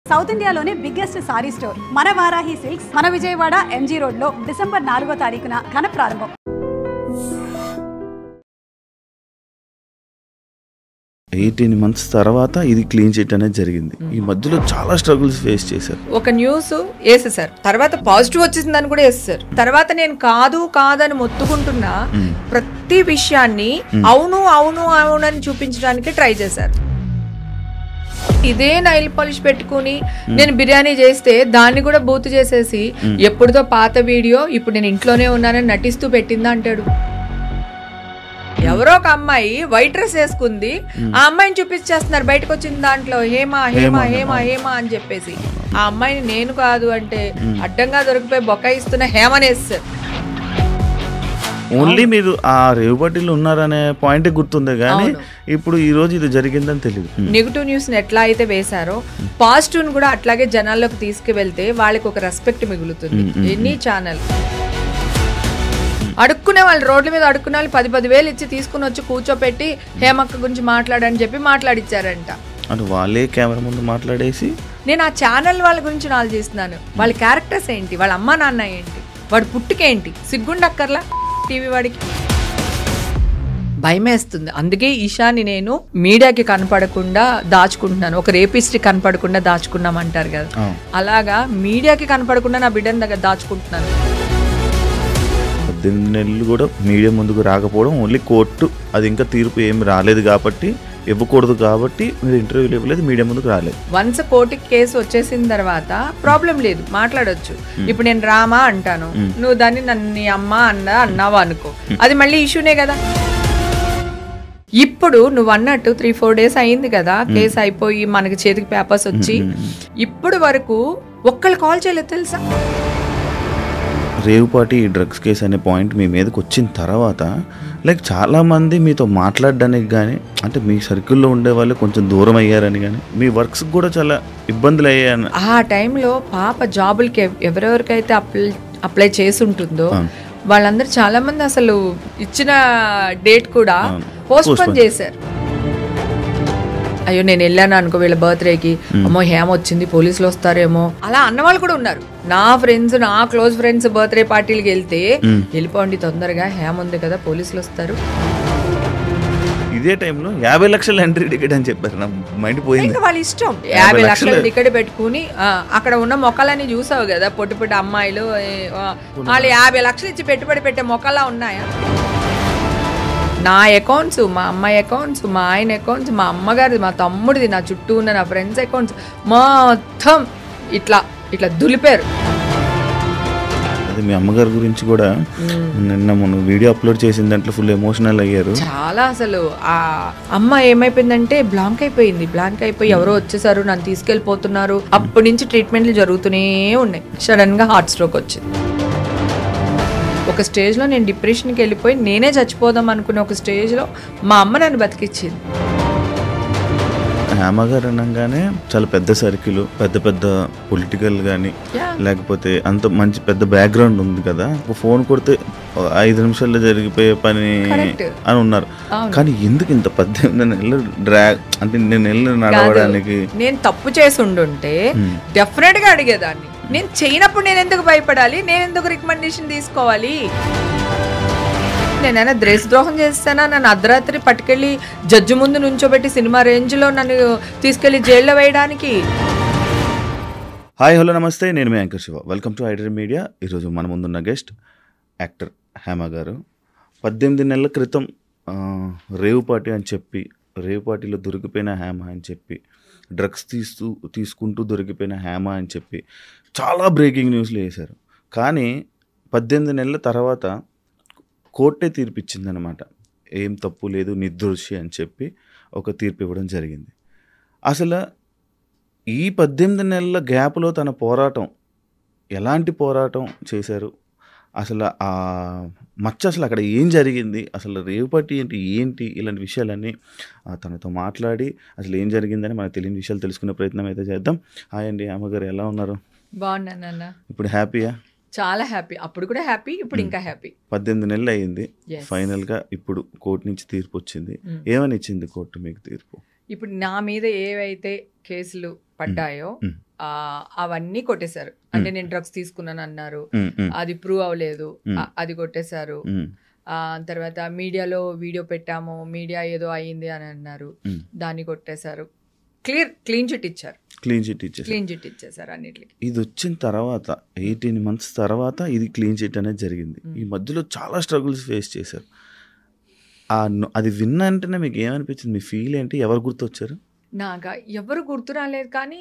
South ఇండియాలోనే biggest sorry store మన Varahi silks మన విజయవాడ ఎంజీ రోడ్ లో డిసెంబర్ 4వ తారీఖున ఘన ప్రారంభం. 18 months తర్వాత ఇది క్లీన్ చిట్ అనేది జరిగింది. ఈ మధ్యలో చాలా స్ట్రగుల్స్ ఫేస్ చేశారు. ఒక న్యూస్ వేసేసారు, తర్వాత పాజిటివ్ వచ్చేసిందని కూడా వేసేసారు. తర్వాత నేను కాదని మొత్తుకుంటున్నా ప్రతి విషయాన్ని అవును అవును అవును అని చూపించడానికి ట్రై చేశారు. ఇదే నైల్ పాలిష్ పెట్టుకుని నేను బిర్యానీ చేస్తే దాన్ని కూడా బూతు చేసేసి ఎప్పుడుదో పాత వీడియో ఇప్పుడు నేను ఇంట్లోనే ఉన్నానని నటిస్తూ పెట్టిందా అంటాడు. ఎవరో ఒక అమ్మాయి వైట్ డ్రెస్ వేసుకుంది, ఆ అమ్మాయిని చూపించేస్తున్నారు బయటకు వచ్చిన దాంట్లో హేమా హేమా హేమా హేమా అని చెప్పేసి. ఆ అమ్మాయిని నేను కాదు అంటే అడ్డంగా దొరికిపోయి బొక్కాయిస్తున్న హేమనేస్తారు. ఓన్లీ మీరు ఆ రేవుపట్టిలో ఉన్నారనే పాయింట్ గుర్తుంది కానీ ఇప్పుడు ఈ రోజు ఇది జరిగిందని తెలియదు. నెగిటివ్ న్యూస్ ని ఎట్లా అయితే వేశారో పాజిటివ్ ని కూడా అట్లాగే జనాల్లోకి తీసుకువెళ్తే వాళ్ళకి ఒక రెస్పెక్ట్ మిగులుతుంది. ఎనీ ఛానల్ అడుక్కునే వాళ్ళు రోడ్ల మీద అడుక్కునే వాళ్ళు 10,000 ఇచ్చి తీసుకుని వచ్చి కూర్చోపెట్టి హేమక్క గురించి మాట్లాడని చెప్పి మాట్లాడిచ్చారంట. అంటే వాళ్ళే కెమెరా ముందు మాట్లాడేసి నేను ఆ ఛానల్ వాళ్ళ గురించి ఆలోచిస్తున్నాను. వాళ్ళ క్యారెక్టర్స్ ఏంటి, వాళ్ళ అమ్మా నాన్న ఏంటి, వాడు పుట్టుకేంటి, సిగ్గుండక్కర్లా టీవీ వాడికి. భయమేస్తుంది. అందుకే ఈషాని నేను మీడియాకి కనపడకుండా దాచుకుంటున్నాను. ఒక రేపిస్ట్ కనపడకుండా దాచుకున్నామంటారు కదా, అలాగా మీడియాకి కనపడకుండా నా బిడ్డని దగ్గర దాచుకుంటున్నాను. 18 నెలలు కూడా మీడియా ముందుకు రాకపోవడం, ఓన్లీ కోర్టు అది ఇంకా తీర్పు ఏమి రాలేదు కాబట్టి ఇవ్వకూడదు కాబట్టి మీరు ఇంటర్వ్యూలు ఇవ్వలేదు, మీడియా ముందుకు రాలేదు. వన్స్ కోర్టుకి కేసు వచ్చేసిన తర్వాత ప్రాబ్లం లేదు, మాట్లాడొచ్చు. ఇప్పుడు నేను రామా అంటాను, నువ్వు దాన్ని నన్ను నీ అమ్మ అన్నావా అనుకో, అది మళ్ళీ ఇష్యూనే కదా. ఇప్పుడు నువ్వు అన్నట్టు 3-4 days అయింది కదా కేసు అయిపోయి మనకి చేతికి పేపర్స్ వచ్చి, ఇప్పుడు వరకు ఒక్కళ్ళు కాల్ చేయలేదు తెలుసా. రేవుపాటి డ్రగ్స్ కేసు అనే పాయింట్ మీ మీదకి వచ్చిన తర్వాత లైక్ చాలామంది మీతో మాట్లాడడానికి కానీ, అంటే మీ సర్కిల్లో ఉండే వాళ్ళు కొంచెం దూరం అయ్యారని కానీ, మీ వర్క్స్ కూడా చాలా ఇబ్బందులు అయ్యాయని. ఆ టైంలో పాప జాబులకి ఎవరెవరికైతే అప్లై చేసి ఉంటుందో వాళ్ళందరూ చాలా మంది అసలు ఇచ్చిన డేట్ కూడా పోస్ట్పోన్ చేశారు. అయ్యో నేను వెళ్ళాను అనుకో వీళ్ళ బర్త్డేకి, అమ్మో హేమ వచ్చింది పోలీసులు వస్తారేమో అలా అన్నవాళ్ళు కూడా ఉన్నారు. నా ఫ్రెండ్స్, నా క్లోజ్ ఫ్రెండ్స్ బర్త్డే పార్టీలకి వెళ్తే వెళ్ళిపోండి తొందరగా హేమ ఉంది కదా పోలీసులు వస్తారు. ఇదే టైంలో 50 లక్షల ఎంట్రీ టికెట్ అని చెప్పారు. నా మైండ్ పోయింది. ఇంకా వాళ్ళ ఇష్టం 50 లక్షల టికెట్ పెట్టుకుని అక్కడ ఉన్న మొక్కలన్నీ చూసావు కదా, పొట్టి పొట్టి అమ్మాయిలు వాళ్ళు 50 లక్షలు ఇచ్చి పెట్టుబడి పెట్టే మొక్కలా ఉన్నాయా. నా అకౌంట్స్, మా అమ్మాయి అకౌంట్స్, మా ఆయన అకౌంట్స్, మా అమ్మగారిది, మా తమ్ముడిది, నా చుట్టూ ఉన్న నా ఫ్రెండ్స్ అకౌంట్స్ మొత్తం ఇట్లా ఇట్లా దులిపారు. అది మీ అమ్మగారి గురించి కూడా నిన్న మనం వీడియో అప్లోడ్ చేసిన దాంట్లో ఫుల్ ఎమోషనల్ అయ్యారు. చాలా అసలు ఆ అమ్మ ఏమైపోయిందంటే బ్లాంక్ అయిపోయి ఎవరో వచ్చేసారు నన్ను తీసుకెళ్ళిపోతున్నారు. అప్పటి నుంచి ట్రీట్మెంట్లు జరుగుతూనే ఉన్నాయి. సడన్ గా హార్ట్ స్ట్రోక్ వచ్చింది. ఒక స్టేజ్లో నేను డిప్రెషన్కి వెళ్ళిపోయి నేనే చచ్చిపోదాం అనుకునే ఒక స్టేజ్లో మా అమ్మ నన్ను బతికిచ్చింది. హేమగారు అనగానే చాలా పెద్ద సర్కిల్, పెద్ద పొలిటికల్ కానీ లేకపోతే అంత మంచి పెద్ద బ్యాక్గ్రౌండ్ ఉంది కదా. ఒక ఫోన్ కొడితే 5 నిమిషాల్లో జరిగిపోయే పని అని ఉన్నారు. కానీ ఎందుకు ఇంత 18 నెలలు డ్రాగ్, అంటే నేను నెలలు నడవడానికి నేను తప్పు చేసి ఉండుంటే డెఫినెట్ గా అడిగేదాన్ని. నేను చేయనప్పుడు నేను ఎందుకు భయపడాలి, నేను ఎందుకు రికమెండేషన్ తీసుకోవాలి. నేనైనా దేశద్రోహం చేస్తానా, నన్ను అర్ధరాత్రి పట్టుకెళ్ళి జడ్జి ముందు నుంచోబెట్టి సినిమా రేంజ్లో నన్ను తీసుకెళ్లి జైల్లో వేయడానికి. హాయ్ హలో నమస్తే, నేను మీ anchor Shiva. Welcome to iDream media. ఈరోజు మన ముందున్న గెస్ట్ యాక్టర్ హేమ గారు. 18 నెలల క్రితం రేవుపాటి అని చెప్పి, రేవుపాటిలో దొరికిపోయిన హేమ అని చెప్పి, డ్రగ్స్ తీసుకుంటూ దొరికిపోయిన హేమ అని చెప్పి చాలా బ్రేకింగ్ న్యూస్లు వేశారు. కానీ 18 నెలల తర్వాత కోర్టే తీర్పిచ్చిందనమాట. ఏం తప్పు లేదు, నిర్దోషి అని చెప్పి ఒక తీర్పు ఇవ్వడం జరిగింది. అసలు ఈ 18 నెలల గ్యాప్లో తన పోరాటం, ఎలాంటి పోరాటం చేశారు, అసలు ఆ మచ్చ అసలు అక్కడ ఏం జరిగింది, అసలు రేవుపాటి ఏంటి ఇలాంటి విషయాలన్నీ తనతో మాట్లాడి అసలు ఏం జరిగిందని మనకు తెలియని విషయాలు తెలుసుకునే ప్రయత్నం అయితే చేద్దాం. హాయ్ అండి, అమ్మగారు ఎలా ఉన్నారు? బాగున్నాను. ఇప్పుడు హ్యాపీయా? చాలా హ్యాపీ. అప్పుడు కూడా హ్యాపీ, ఇప్పుడు ఇంకా హ్యాపీ. 18 నెలలు అయ్యింది. ఫైనల్గా ఇప్పుడు కోర్టు నుంచి తీర్పు వచ్చింది. ఏమని ఇచ్చింది కోర్టు మీకు తీర్పు? ఇప్పుడు నా మీద ఏవైతే కేసులు పడ్డాయో అవన్నీ కొట్టేశారు. అంటే నేను డ్రగ్స్ తీసుకున్నాను అన్నారు, అది ప్రూవ్ అవ్వలేదు, అది కొట్టేశారు. తర్వాత మీడియాలో వీడియో పెట్టాము, మీడియా ఏదో అయ్యింది అని అన్నారు, దాన్ని కొట్టేశారు. క్లీన్ చిట్ ఇచ్చారు. క్లీన్ చిట్ ఇచ్చేసారు అన్నిటికి. ఇది వచ్చిన తర్వాత 18 months తర్వాత ఇది క్లీన్ చిట్ అనేది జరిగింది. ఈ మధ్యలో చాలా స్ట్రగుల్స్ ఫేస్ చేశారు. అది విన్న వెంటనే మీకు ఏమనిపించింది? మీ ఫీల్ ఏంటి? ఎవరు గుర్తొచ్చారు? నాగా ఎవరు గుర్తు రాలేదు, కానీ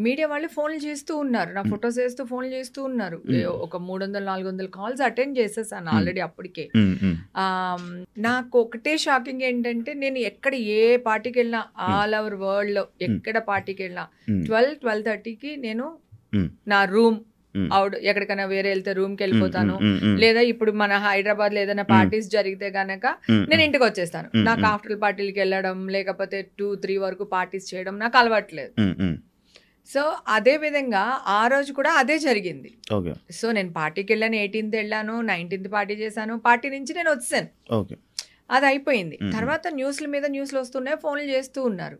మీడియా వాళ్ళు ఫోన్లు చేస్తూ ఉన్నారు, నా ఫొటోస్ వేస్తూ ఫోన్లు చేస్తూ ఉన్నారు. ఒక 300-400 కాల్స్ అటెండ్ చేసేసాను ఆల్రెడీ అప్పటికే. నాకు ఒకటే షాకింగ్ ఏంటంటే, నేను ఎక్కడ ఏ పార్టీకి వెళ్ళినా ఆల్ ఓవర్ వరల్డ్ లో ఎక్కడ పార్టీకి వెళ్ళినా 12-12:30కి నేను నా రూమ్ అవుట్, ఎక్కడికైనా వేరే వెళ్తే రూమ్ కి వెళ్ళిపోతాను. లేదా ఇప్పుడు మన హైదరాబాద్ లో ఏదైనా పార్టీస్ జరిగితే గనక నేను ఇంటికి వచ్చేస్తాను. నాకు ఆఫ్టర్ పార్టీలకి వెళ్ళడం లేకపోతే 2-3 వరకు పార్టీస్ చేయడం నాకు అలవాట్లేదు. సో అదే విధంగా ఆ రోజు కూడా అదే జరిగింది. సో నేను పార్టీకి వెళ్ళాను, 18th వెళ్ళాను, 19th పార్టీ చేశాను, పార్టీ నుంచి నేను వచ్చాను, అది అయిపోయింది. తర్వాత న్యూస్ల మీద న్యూస్లు వస్తున్నాయి, ఫోన్లు చేస్తూ ఉన్నారు.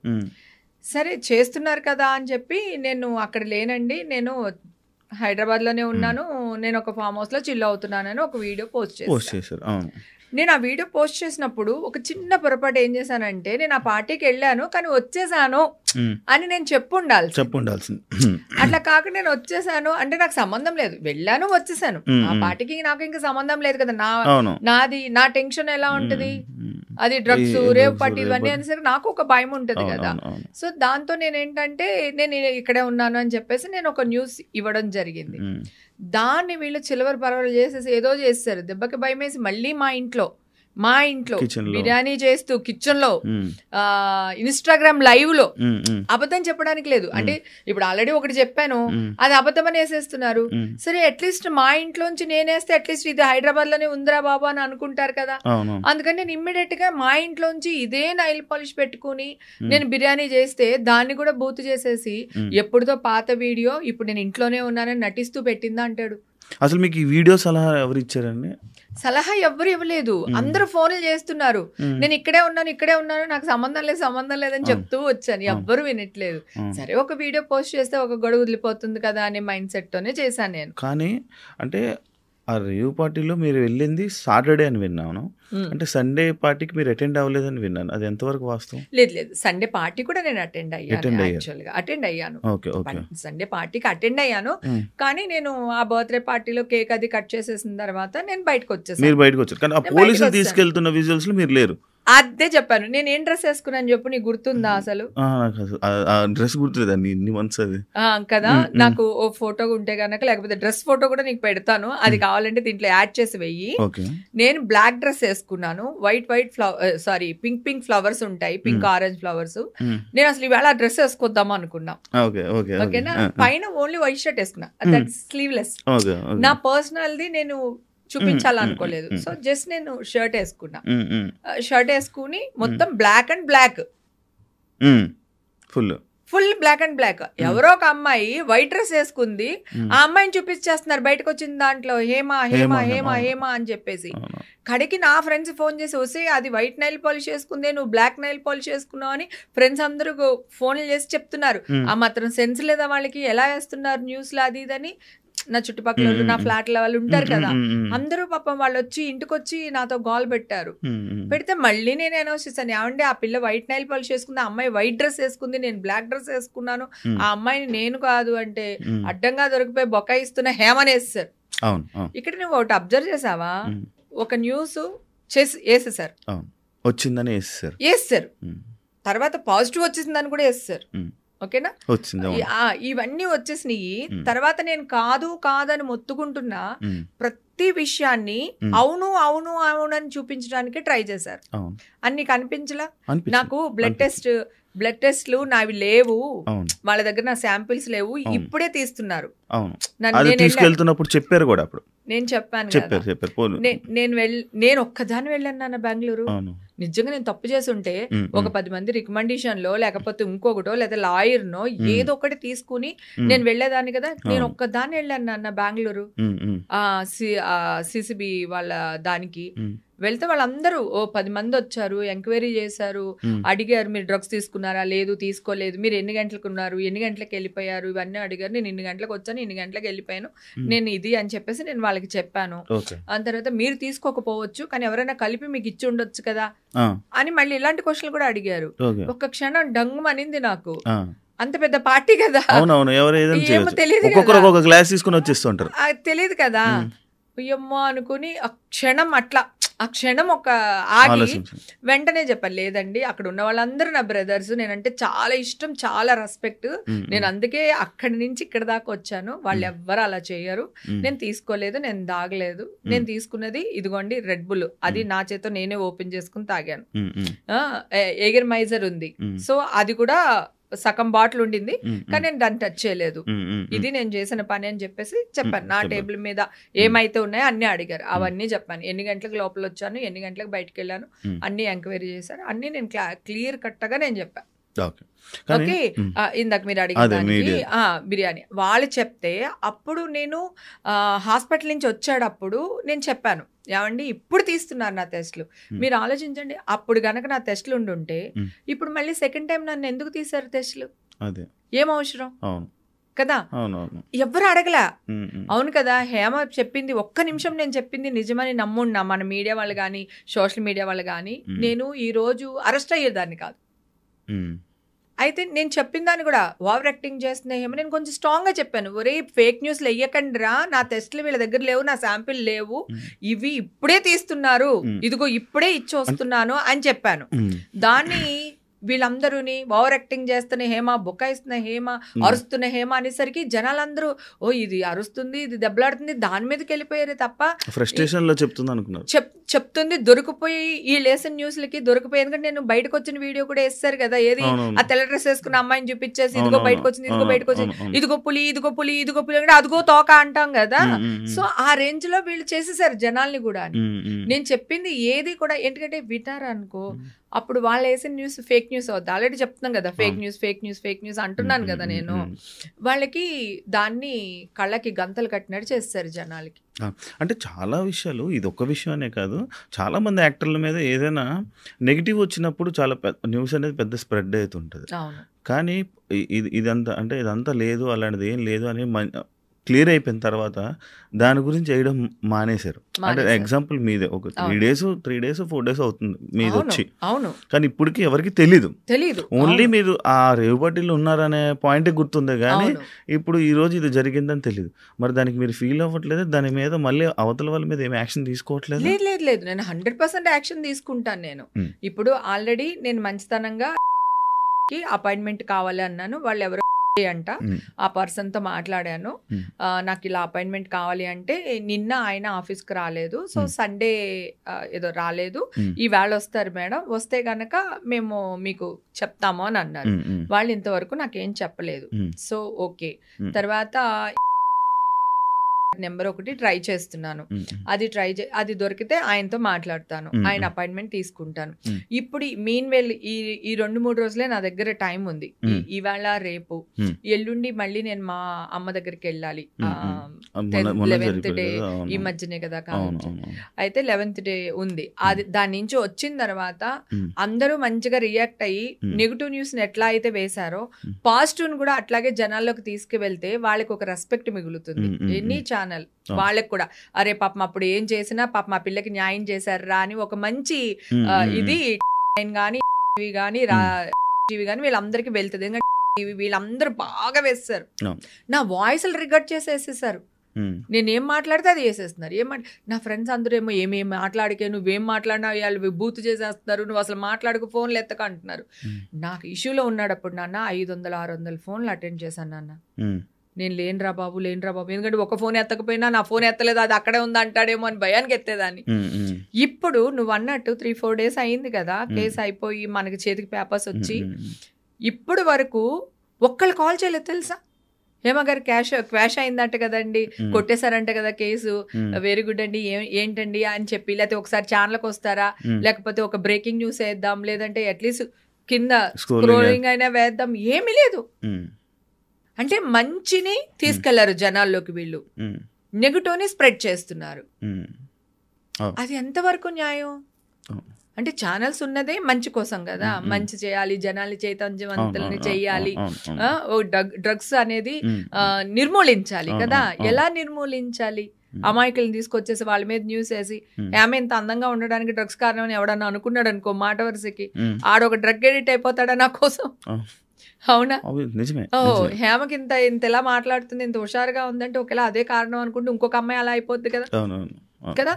సరే చేస్తున్నారు కదా అని చెప్పి నేను అక్కడ లేనండి, నేను హైదరాబాద్ లోనే ఉన్నాను, నేను ఒక ఫామ్ హౌస్ లో చిల్ అవుతున్నానని ఒక వీడియో పోస్ట్ చేశారు. నేను ఆ వీడియో పోస్ట్ చేసినప్పుడు ఒక చిన్న పొరపాటు ఏం చేశానంటే, నేను ఆ పార్టీకి వెళ్ళాను కానీ వచ్చేసాను అని నేను చెప్పుండాల్సింది. అట్లా కాకుండా నేను వచ్చేసాను అంటే నాకు సంబంధం లేదు, వెళ్ళాను వచ్చేసాను, ఆ పార్టీకి నాకు ఇంకా సంబంధం లేదు కదా. నా టెన్షన్ ఎలా ఉంటది, అది డ్రగ్స్ రేవ్ పార్టీ ఇవన్నీ అనేసరికి నాకు ఒక భయం ఉంటది కదా. సో దాంతో నేనేంటంటే నేను ఇక్కడే ఉన్నాను అని చెప్పేసి నేను ఒక న్యూస్ ఇవ్వడం జరిగింది. దాన్ని వీళ్ళు చిలవర పరవలు చేసేసి ఏదో చేస్తారు, దెబ్బకి భయం వేసి మళ్ళీ మా ఇంట్లో బిర్యానీ చేస్తూ కిచెన్ లో ఇన్స్టాగ్రామ్ లైవ్ లో అబద్ధం చెప్పడానికి లేదు. అంటే ఇప్పుడు ఆల్రెడీ ఒకటి చెప్పాను, అది అబద్ధం అని వేసేస్తున్నారు. సరే అట్లీస్ట్ మా ఇంట్లోంచి నేనేస్తే అట్లీస్ట్ ఇది హైదరాబాద్ లోనే ఉందిరా బాబు అని అనుకుంటారు కదా. అందుకని నేను ఇమ్మీడియట్ గా మా ఇంట్లోంచి ఇదే నైల్ పాలిష్ పెట్టుకుని నేను బిర్యానీ చేస్తే దాన్ని కూడా బూత్ చేసేసి ఎప్పుడుతో పాత వీడియో ఇప్పుడు నేను ఇంట్లోనే ఉన్నానని నటిస్తూ పెట్టిందా అంటాడు. అసలు మీకు ఈ వీడియో సలహా ఎవరు ఇచ్చారండి? సలహా ఎవరు ఇవ్వలేదు, అందరూ ఫోన్లు చేస్తున్నారు, నేను ఇక్కడే ఉన్నాను నాకు సంబంధం లేదని చెప్తూ వచ్చాను, ఎవ్వరు వినట్లేదు. సరే ఒక వీడియో పోస్ట్ చేస్తే ఒక గొడవ వదిలిపోతుంది కదా అనే మైండ్ సెట్ తోనే చేశాను నేను. కానీ అంటే ఆ రేవ్ పార్టీలో మీరు వెళ్ళింది సాటర్డే అని విన్నాను, అంటే సండే పార్టీకి మీరు అటెండ్ అవ్వలేదని విన్నాను, అది ఎంతవరకు వాస్తవం? లేదు సండే పార్టీ కూడా నేను అటెండ్ అయ్యాను. సండే పార్టీకి అటెండ్ అయ్యాను, కానీ నేను ఆ బర్త్డే పార్టీలో కేక్ అది కట్ చేసేసిన తర్వాత నేను బయటకు వచ్చేసాను. మీరు బయటకు వచ్చారు, కానీ ఆ పోలీసులు తీసుకెళ్తున్న విజువల్స్ లో మీరు లేరు. అదే చెప్పాను, నేను ఏం డ్రెస్ వేసుకున్నాను చెప్పు, నీకు గుర్తుందా? అసలు డ్రెస్ గుర్తులేదు ఇన్ని మంత్స్ అది కదా. నాకు ఓ ఫోటో ఉంటే కనుక, లేకపోతే డ్రెస్ ఫోటో కూడా నీకు పెడతాను, అది కావాలంటే దీంట్లో యాడ్ చేసి వెయ్యి. నేను బ్లాక్ డ్రెస్ వేసుకున్నాను, పింక్ ఫ్లవర్స్ ఉంటాయి, పింక్ ఆరెంజ్ ఫ్లవర్స్. నేను అసలు ఈవేళ ఆ డ్రెస్ వేసుకొద్దాం అనుకున్నా, ఓకేనా. పైన ఓన్లీ వైట్ షర్ట్ వేసుకున్నా, దట్ స్లీవ్లెస్. నా పర్సనల్ది నేను చూపించాలనుకోలేదు, సో జస్ట్ నేను షర్ట్ వేసుకున్నా. షర్ట్ వేసుకుని మొత్తం black and black, full black and black. ఎవరో ఒక అమ్మాయి వైట్ డ్రెస్ వేసుకుంది, ఆ అమ్మాయిని చూపించేస్తున్నారు బయటకు వచ్చిన దాంట్లో, హేమా అని చెప్పేసి. కడికి నా ఫ్రెండ్స్ ఫోన్ చేసి వస్తే అది వైట్ నైల్ పాలిష్ వేసుకుందే, నువ్వు బ్లాక్ నైల్ పాలిష్ వేసుకున్నావు అని ఫ్రెండ్స్ అందరూ ఫోన్లు చేసి చెప్తున్నారు. ఆ మాత్రం సెన్స్ లేదా వాళ్ళకి, ఎలా వేస్తున్నారు న్యూస్ లో అది ఇదని. నా చుట్టుపక్కల నా ఫ్లాట్ వాళ్ళు ఉంటారు కదా, అందరూ పాపం వాళ్ళు వచ్చి ఇంటికి వచ్చి నాతో గోల్ పెట్టారు. పెడితే మళ్ళీ నేను అనౌన్స్ చేశాను, ఏమంటే ఆ పిల్ల వైట్ నైల్ పాలిష్ వేసుకుంది, ఆ అమ్మాయి వైట్ డ్రెస్ వేసుకుంది, నేను బ్లాక్ డ్రెస్ వేసుకున్నాను, ఆ అమ్మాయిని నేను కాదు అంటే అడ్డంగా దొరికిపోయి బొకాయిస్తున్న హేమనేస్తారు. ఇక్కడ నువ్వు ఒకటి అబ్జర్వ్ చేసావా, ఒక న్యూస్ చేసి వేసేసారు, వచ్చిందని వేస్తారు, తర్వాత పాజిటివ్ వచ్చేసిందని కూడా వేస్తారు, ఓకేనా. ఇవన్నీ వచ్చేసినాయి. తర్వాత నేను కాదని మొత్తుకుంటున్నా ప్రతి విషయాన్ని అవును అని చూపించడానికి ట్రై చేశారు. అన్ని కనిపించలా నాకు. బ్లడ్ టెస్ట్లు నావి లేవు, వాళ్ళ దగ్గర నా శాంపిల్స్ లేవు, ఇప్పుడే తీస్తున్నారు. చెప్పారు కూడా అప్పుడు, నేను చెప్పాను నేను ఒక్కదాన్ని వెళ్ళాను నాన్న బెంగళూరు. నిజంగా నేను తప్పు చేసి ఉంటే ఒక 10 మంది రికమెండేషన్ లో లేకపోతే ఇంకొకటో లేదా లాయర్ నో ఏదో ఒకటి తీసుకుని నేను వెళ్ళేదాన్ని కదా. నేను ఒక్కదాన్ని వెళ్ళాను నాన్న బెంగళూరు, సిసిబి వాళ్ళ దానికి వెళ్తే వాళ్ళందరూ 10 మంది వచ్చారు, ఎంక్వైరీ చేశారు, అడిగారు మీరు డ్రగ్స్ తీసుకున్నారా, లేదు తీసుకోలేదు, మీరు ఎన్ని గంటలకు ఉన్నారు, ఎన్ని గంటలకు వెళ్ళిపోయారు, ఇవన్నీ అడిగారు. నేను ఇన్ని గంటలకు వచ్చాను, ఇన్ని గంటలకు వెళ్ళిపోయాను, నేను ఇది అని చెప్పేసి నేను వాళ్ళకి చెప్పాను. దాని తర్వాత మీరు తీసుకోకపోవచ్చు కానీ ఎవరైనా కలిపి మీకు ఇచ్చి ఉండొచ్చు కదా అని మళ్ళీ ఇలాంటి క్వశ్చన్లు కూడా అడిగారు. ఒక్క క్షణం డంగు అనింది నాకు. అంత పెద్ద పార్టీ కదా, ఏమో తెలియదు, తెలియదు కదా, అయ్యమ్మో అనుకుని ఆ క్షణం ఒక ఆగి వెంటనే చెప్పాను, లేదండి అక్కడ ఉన్న వాళ్ళందరూ నా బ్రదర్స్, నేనంటే చాలా ఇష్టం, చాలా రెస్పెక్ట్, నేను అందుకే అక్కడి నుంచి ఇక్కడ దాకా వచ్చాను, వాళ్ళు ఎవ్వరు అలా చేయరు, నేను తీసుకోలేదు, నేను తాగలేదు, నేను తీసుకున్నది ఇదిగోండి రెడ్ బుల్, అది నా చేత నేనే ఓపెన్ చేసుకుని తాగాను, ఎగర్ మైజర్ ఉంది, సో అది కూడా సగం బాటిల్ ఉండింది కానీ నేను దాన్ని టచ్ చేయలేదు, ఇది నేను చేసిన పని అని చెప్పేసి చెప్పాను. నా టేబుల్ మీద ఏమైతే ఉన్నాయో అన్ని అడిగారు, అవన్నీ చెప్పాను, ఎన్ని గంటలకు లోపల వచ్చాను, ఎన్ని గంటలకు బయటకు వెళ్ళాను, అన్ని ఎంక్వైరీ చేశారు, అన్ని నేను క్లియర్ కట్గా నేను చెప్పాను. ఓకే, ఇందాక మీరు అడిగేదానికి బిర్యానీ వాళ్ళు చెప్తే అప్పుడు నేను హాస్పిటల్ నుంచి వచ్చేటప్పుడు నేను చెప్పాను, ఏమండి ఇప్పుడు తీస్తున్నారు నా టెస్ట్లు, మీరు ఆలోచించండి, అప్పుడు గనక నా టెస్ట్లు ఉండుంటే ఇప్పుడు మళ్ళీ సెకండ్ టైం నన్ను ఎందుకు తీశారు టెస్ట్లు, ఏం అవసరం కదా, ఎవ్వరు అడగలా. అవును కదా, హేమ చెప్పింది ఒక్క నిమిషం నేను చెప్పింది నిజమని నమ్మున్నా మన మీడియా వాళ్ళు కానీ సోషల్ మీడియా వాళ్ళు కానీ, నేను ఈ రోజు అరెస్ట్ అయ్యేదాన్ని కాదు. అయితే నేను చెప్పిన దాన్ని కూడా ఓవర్ యాక్టింగ్ చేస్తున్నాయేమో నేను కొంచెం స్ట్రాంగ్గా చెప్పాను, ఒరే ఫేక్ న్యూస్లు వెయ్యకండి రా, నా టెస్ట్లు వీళ్ళ దగ్గర లేవు, నా శాంపిల్ లేవు, ఇవి ఇప్పుడే తీస్తున్నారు, ఇదిగో ఇప్పుడే ఇచ్చి వస్తున్నాను అని చెప్పాను. దాన్ని వీళ్ళందరూని ఓవర్ యాక్టింగ్ చేస్తున్న హేమ, బుకాయిస్తున్న హేమ, అరుస్తున్న హేమ అనేసరికి జనాలందరూ ఓ ఇది అరుస్తుంది, ఇది దెబ్బలాడుతుంది, దాని మీదకి వెళ్ళిపోయారే తప్ప ఫ్రస్ట్రేషన్ లో చెప్తుంది అనుకున్నారు. చెప్తుంది దొరికిపోయి ఈ లేసన్ న్యూస్లకి దొరికిపోయి, ఎందుకంటే నేను బయటకు వచ్చిన వీడియో కూడా వేస్తారు కదా, ఏది ఆ తెల్ల డ్రెస్ వేసుకున్న అమ్మాయిని చూపించేసి ఇదిగో బయటకు వచ్చింది, ఇదిగో బయటకు వచ్చింది, ఇదిగో పులి, ఇదిగో పులి, ఇదిగో పులి అంటే అదిగో తోక అంటాం కదా. సో ఆ రేంజ్ లో వీళ్ళు చేసేసారు జనాల్ని కూడా. నేను చెప్పింది ఏది కూడా ఎందుకంటే వింటారనుకో, అప్పుడు వాళ్ళు వేసిన న్యూస్ ఫేక్ న్యూస్ అవుతుంది. ఆల్రెడీ చెప్తున్నాను కదా, fake news fake news fake news అంటున్నాను కదా నేను. వాళ్ళకి దాన్ని కళ్ళకి గంతలు కట్టినట్టు చేస్తారు జనాలకి. అంటే చాలా విషయాలు, ఇది ఒక విషయం అనే కాదు, చాలా మంది యాక్టర్ల మీద ఏదైనా నెగిటివ్ వచ్చినప్పుడు చాలా న్యూస్ అనేది పెద్ద స్ప్రెడ్ అవుతుంటుంది. కానీ ఇదంతా లేదు, అలాంటిది ఏం లేదు అని క్లియర్ అయిపోయిన తర్వాత దాని గురించి చేయడం మానేశారు. అంటే ఎగ్జాంపుల్ మీదే ఒక 3 days 4 days అవుతుంది మీద వచ్చి, కానీ ఇప్పటికి ఎవరికి తెలీదు, ఓన్లీ మీరు ఆ రేవుపాటిలో ఉన్నారనే పాయింట్ గుర్తుందే కానీ ఇప్పుడు ఈ రోజు ఇది జరిగిందని తెలియదు. మరి దానికి మీరు ఫీల్ అవ్వట్లేదు, దాని మీద మళ్ళీ అవతల వాళ్ళ మీద ఏమి యాక్షన్ తీసుకోవట్లేదు? లేదు, నేను 100% యాక్షన్ తీసుకుంటాను. నేను ఇప్పుడు ఆల్రెడీ నేను మంచితనంగా అపాయింట్మెంట్ కావాలి అన్నాను, వాళ్ళు ఎవరు అంట ఆ పర్సన్ తో మాట్లాడాను, నాకు ఇలా అపాయింట్మెంట్ కావాలి అంటే నిన్న ఆయన ఆఫీస్కి రాలేదు, సో సండే ఏదో రాలేదు, ఈ వేళ వస్తారు మేడం, వస్తే గనక మేము మీకు చెప్తాము అని అన్నారు. వాళ్ళు ఇంతవరకు నాకేం చెప్పలేదు. సో ఓకే, తర్వాత నెంబర్ ఒకటి ట్రై చేస్తున్నాను, అది దొరికితే ఆయనతో మాట్లాడతాను, ఆయన అపాయింట్మెంట్ తీసుకుంటాను. ఇప్పుడు మీన్ వెల్ ఈ 2-3 రోజులే నా దగ్గర టైం ఉంది. ఇవాళ రేపు ఎల్లుండి మళ్ళీ నేను మా అమ్మ దగ్గరికి వెళ్ళాలి. 11th డే ఈ మధ్యనే కదా కాదు, అయితే 11th డే ఉంది. అది దాని నుంచి వచ్చిన తర్వాత అందరూ మంచిగా రియాక్ట్ అయ్యి నెగిటివ్ న్యూస్ ని ఎట్లా అయితే వేశారో పాజిటివ్ కూడా అట్లాగే జనాల్లోకి తీసుకువెళ్తే వాళ్ళకి ఒక రెస్పెక్ట్ మిగులుతుంది. ఎన్ని ఛానల్ వాళ్ళకి కూడా అరే పాపం అప్పుడు ఏం చేసినా పాపం మా పిల్లకి న్యాయం చేశారా అని ఒక మంచి ఇది కానీ వీళ్ళందరికీ వెళ్తుంది. ఎందుకంటే వీళ్ళందరూ బాగా వేస్తారు, నా వాయిస్లు రికార్డ్ చేసేసేసారు, నేనేం మాట్లాడితే అది వేసేస్తున్నారు. నా ఫ్రెండ్స్ అందరూ ఏమో ఏమేమి మాట్లాడికే, నువ్వేం మాట్లాడినా వాళ్ళు బూత్ చేసేస్తున్నారు, నువ్వు అసలు మాట్లాడుకు ఫోన్లు ఎత్తక అంటున్నారు. నాకు ఇష్యూలో ఉన్నాడప్పుడు నాన్న 500-600 ఫోన్లు అటెండ్ చేశాను నాన్న. నేను లేనురా బాబు, ఎందుకంటే ఒక ఫోన్ ఎత్తకపోయినా నా ఫోన్ ఎత్తలేదు, అది అక్కడే ఉంది అంటాడేమో అని భయానికి ఎత్తేదాన్ని. ఇప్పుడు నువ్వు అన్నట్టు 3-4 days అయింది కదా కేసు అయిపోయి మనకి చేతికి పేపర్స్ వచ్చి, ఇప్పుడు వరకు ఒక్కళ్ళు కాల్ చేయలేదు తెలుసా. హేమగారు క్వాష్ అయిందంట కదండి, కొట్టేశారంట కదా కేసు, వెరీ గుడ్ అండి, ఏంటండి అని చెప్పి, లేకపోతే ఒకసారి ఛానల్కి వస్తారా, లేకపోతే ఒక బ్రేకింగ్ న్యూస్ వేద్దాం, లేదంటే అట్లీస్ట్ కింద స్క్రోలింగ్ అయినా వేద్దాం, ఏమీ లేదు. అంటే మంచిని తీసుకెళ్లారు జనాల్లోకి, వీళ్ళు నెగటివ్ని స్ప్రెడ్ చేస్తున్నారు. అది ఎంతవరకు న్యాయం? అంటే ఛానల్స్ ఉన్నదే మంచి కోసం కదా, మంచి చేయాలి, జనాలు చైతన్యవంతుల్ని చెయ్యాలి, డ్రగ్స్ అనేది నిర్మూలించాలి కదా. ఎలా నిర్మూలించాలి? అమాయకులను తీసుకొచ్చేసి వాళ్ళ మీద న్యూస్ వేసి ఆమె ఇంత అందంగా ఉండడానికి డ్రగ్స్ కారణం అని ఎవడన్నా అనుకున్నాడు అనుకో, మాట వరుసకి ఆడొక డ్రగ్ ఎడిట్ అయిపోతాడా నా కోసం? అవునా? హేమకి ఇంత ఎలా మాట్లాడుతుంది, ఇంత హుషారుగా ఉందంటే ఒకవేళ అదే కారణం అనుకుంటే ఇంకొక అమ్మాయి అలా అయిపోద్ది కదా కదా.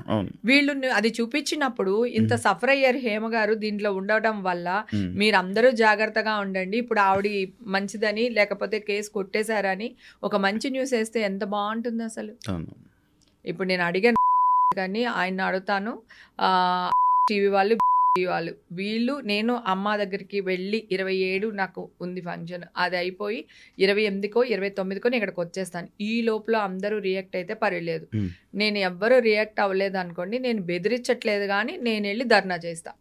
వీళ్ళు అది చూపించినప్పుడు ఇంత సఫర్ అయ్యారు హేమ గారు దీంట్లో ఉండడం వల్ల. మీరందరూ జాగ్రత్తగా ఉండండి, ఇప్పుడు ఆవిడ మంచిదని లేకపోతే కేసు కొట్టేశారని ఒక మంచి న్యూస్ వేస్తే ఎంత బాగుంటుంది అసలు. ఇప్పుడు నేను అడిగాను కానీ ఆయన అడుగుతాను, టీవీ వాళ్ళు వీళ్ళు నేను అమ్మ దగ్గరికి వెళ్ళి 27 నాకు ఉంది ఫంక్షన్, అది అయిపోయి 28కో 29కో నేను ఇక్కడికి వచ్చేస్తాను. ఈ లోపల అందరూ రియాక్ట్ అయితే పర్వాలేదు, నేను ఎవ్వరూ రియాక్ట్ అవ్వలేదు అనుకోండి, నేను బెదిరించట్లేదు కానీ నేను వెళ్ళి ధర్నా చేస్తా,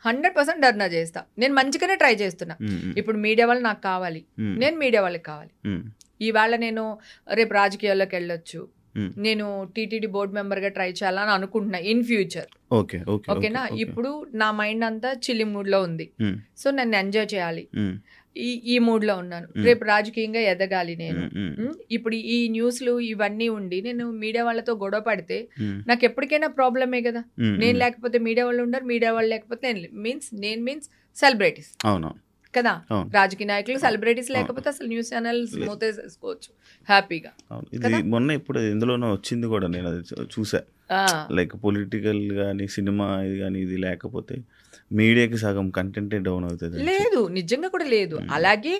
100% ధర్నా చేస్తా. నేను మంచిగానే ట్రై చేస్తున్నా. ఇప్పుడు మీడియా వాళ్ళు నాకు కావాలి, నేను మీడియా వాళ్ళకి కావాలి. ఈవేళ నేను రేపు రాజకీయాల్లోకి వెళ్ళొచ్చు, నేను టీటీడీ బోర్డు మెంబర్ గా ట్రై చేయాలని అనుకుంటున్నా ఇన్ ఫ్యూచర్. ఓకేనా? ఇప్పుడు నా మైండ్ అంతా చిల్లి మూడ్ లో ఉంది, సో నన్ను ఎంజాయ్ చేయాలి, ఈ మూడ్ లో ఉన్నాను. రేపు రాజకీయంగా ఎదగాలి నేను. ఇప్పుడు ఈ న్యూస్లు ఇవన్నీ ఉండి నేను మీడియా వాళ్ళతో గొడవ పడితే నాకు ఎప్పటికైనా ప్రాబ్లమే కదా. నేను లేకపోతే మీడియా వాళ్ళు ఉండరు, మీడియా వాళ్ళు లేకపోతే నేను మీన్స్ సెలబ్రిటీస్ కదా. రాజకీయ నాయకులు సెలబ్రిటీస్ లేకపోతే అసలు న్యూస్ ఛానల్స్ మూతేసుకోవచ్చు హ్యాపీగా. మొన్న ఇప్పుడు ఇందులోనే వచ్చింది కూడా, నేను అది చూసా. లైక్ పొలిటికల్ గానీ సినిమా ఇది కానీ ఇది లేకపోతే మీడియాకి సగం కంటెంటే డౌన్ అవుతుంది. లేదు, నిజంగా కూడా లేదు. అలాగే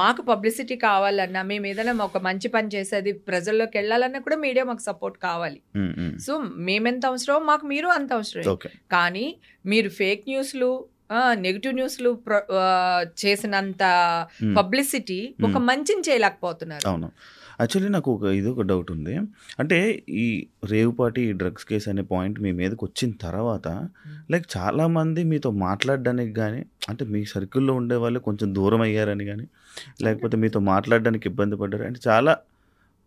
మాకు పబ్లిసిటీ కావాలన్నా, మేము ఏదైనా ఒక మంచి పని చేసేది ప్రజల్లోకి వెళ్ళాలన్నా కూడా మీడియా మాకు సపోర్ట్ కావాలి. సో మేమెంత అవసరం మాకు మీరు అంత అవసరం. కానీ మీరు ఫేక్ న్యూస్లు నెగిటివ్ న్యూస్లు చేసినంత పబ్లిసిటీ ఒక మంచిని చేయలేకపోతున్నారు. అవును. యాక్చువల్లీ నాకు ఒక డౌట్ ఉంది. అంటే ఈ రేవుపాటి డ్రగ్స్ కేసు అనే పాయింట్ మీ మీదకి వచ్చిన తర్వాత లైక్ చాలామంది మీతో మాట్లాడడానికి కానీ, అంటే మీ సర్కిల్లో ఉండే వాళ్ళు కొంచెం దూరం అయ్యారని కానీ, లేకపోతే మీతో మాట్లాడడానికి ఇబ్బంది పడ్డారు అంటే, చాలా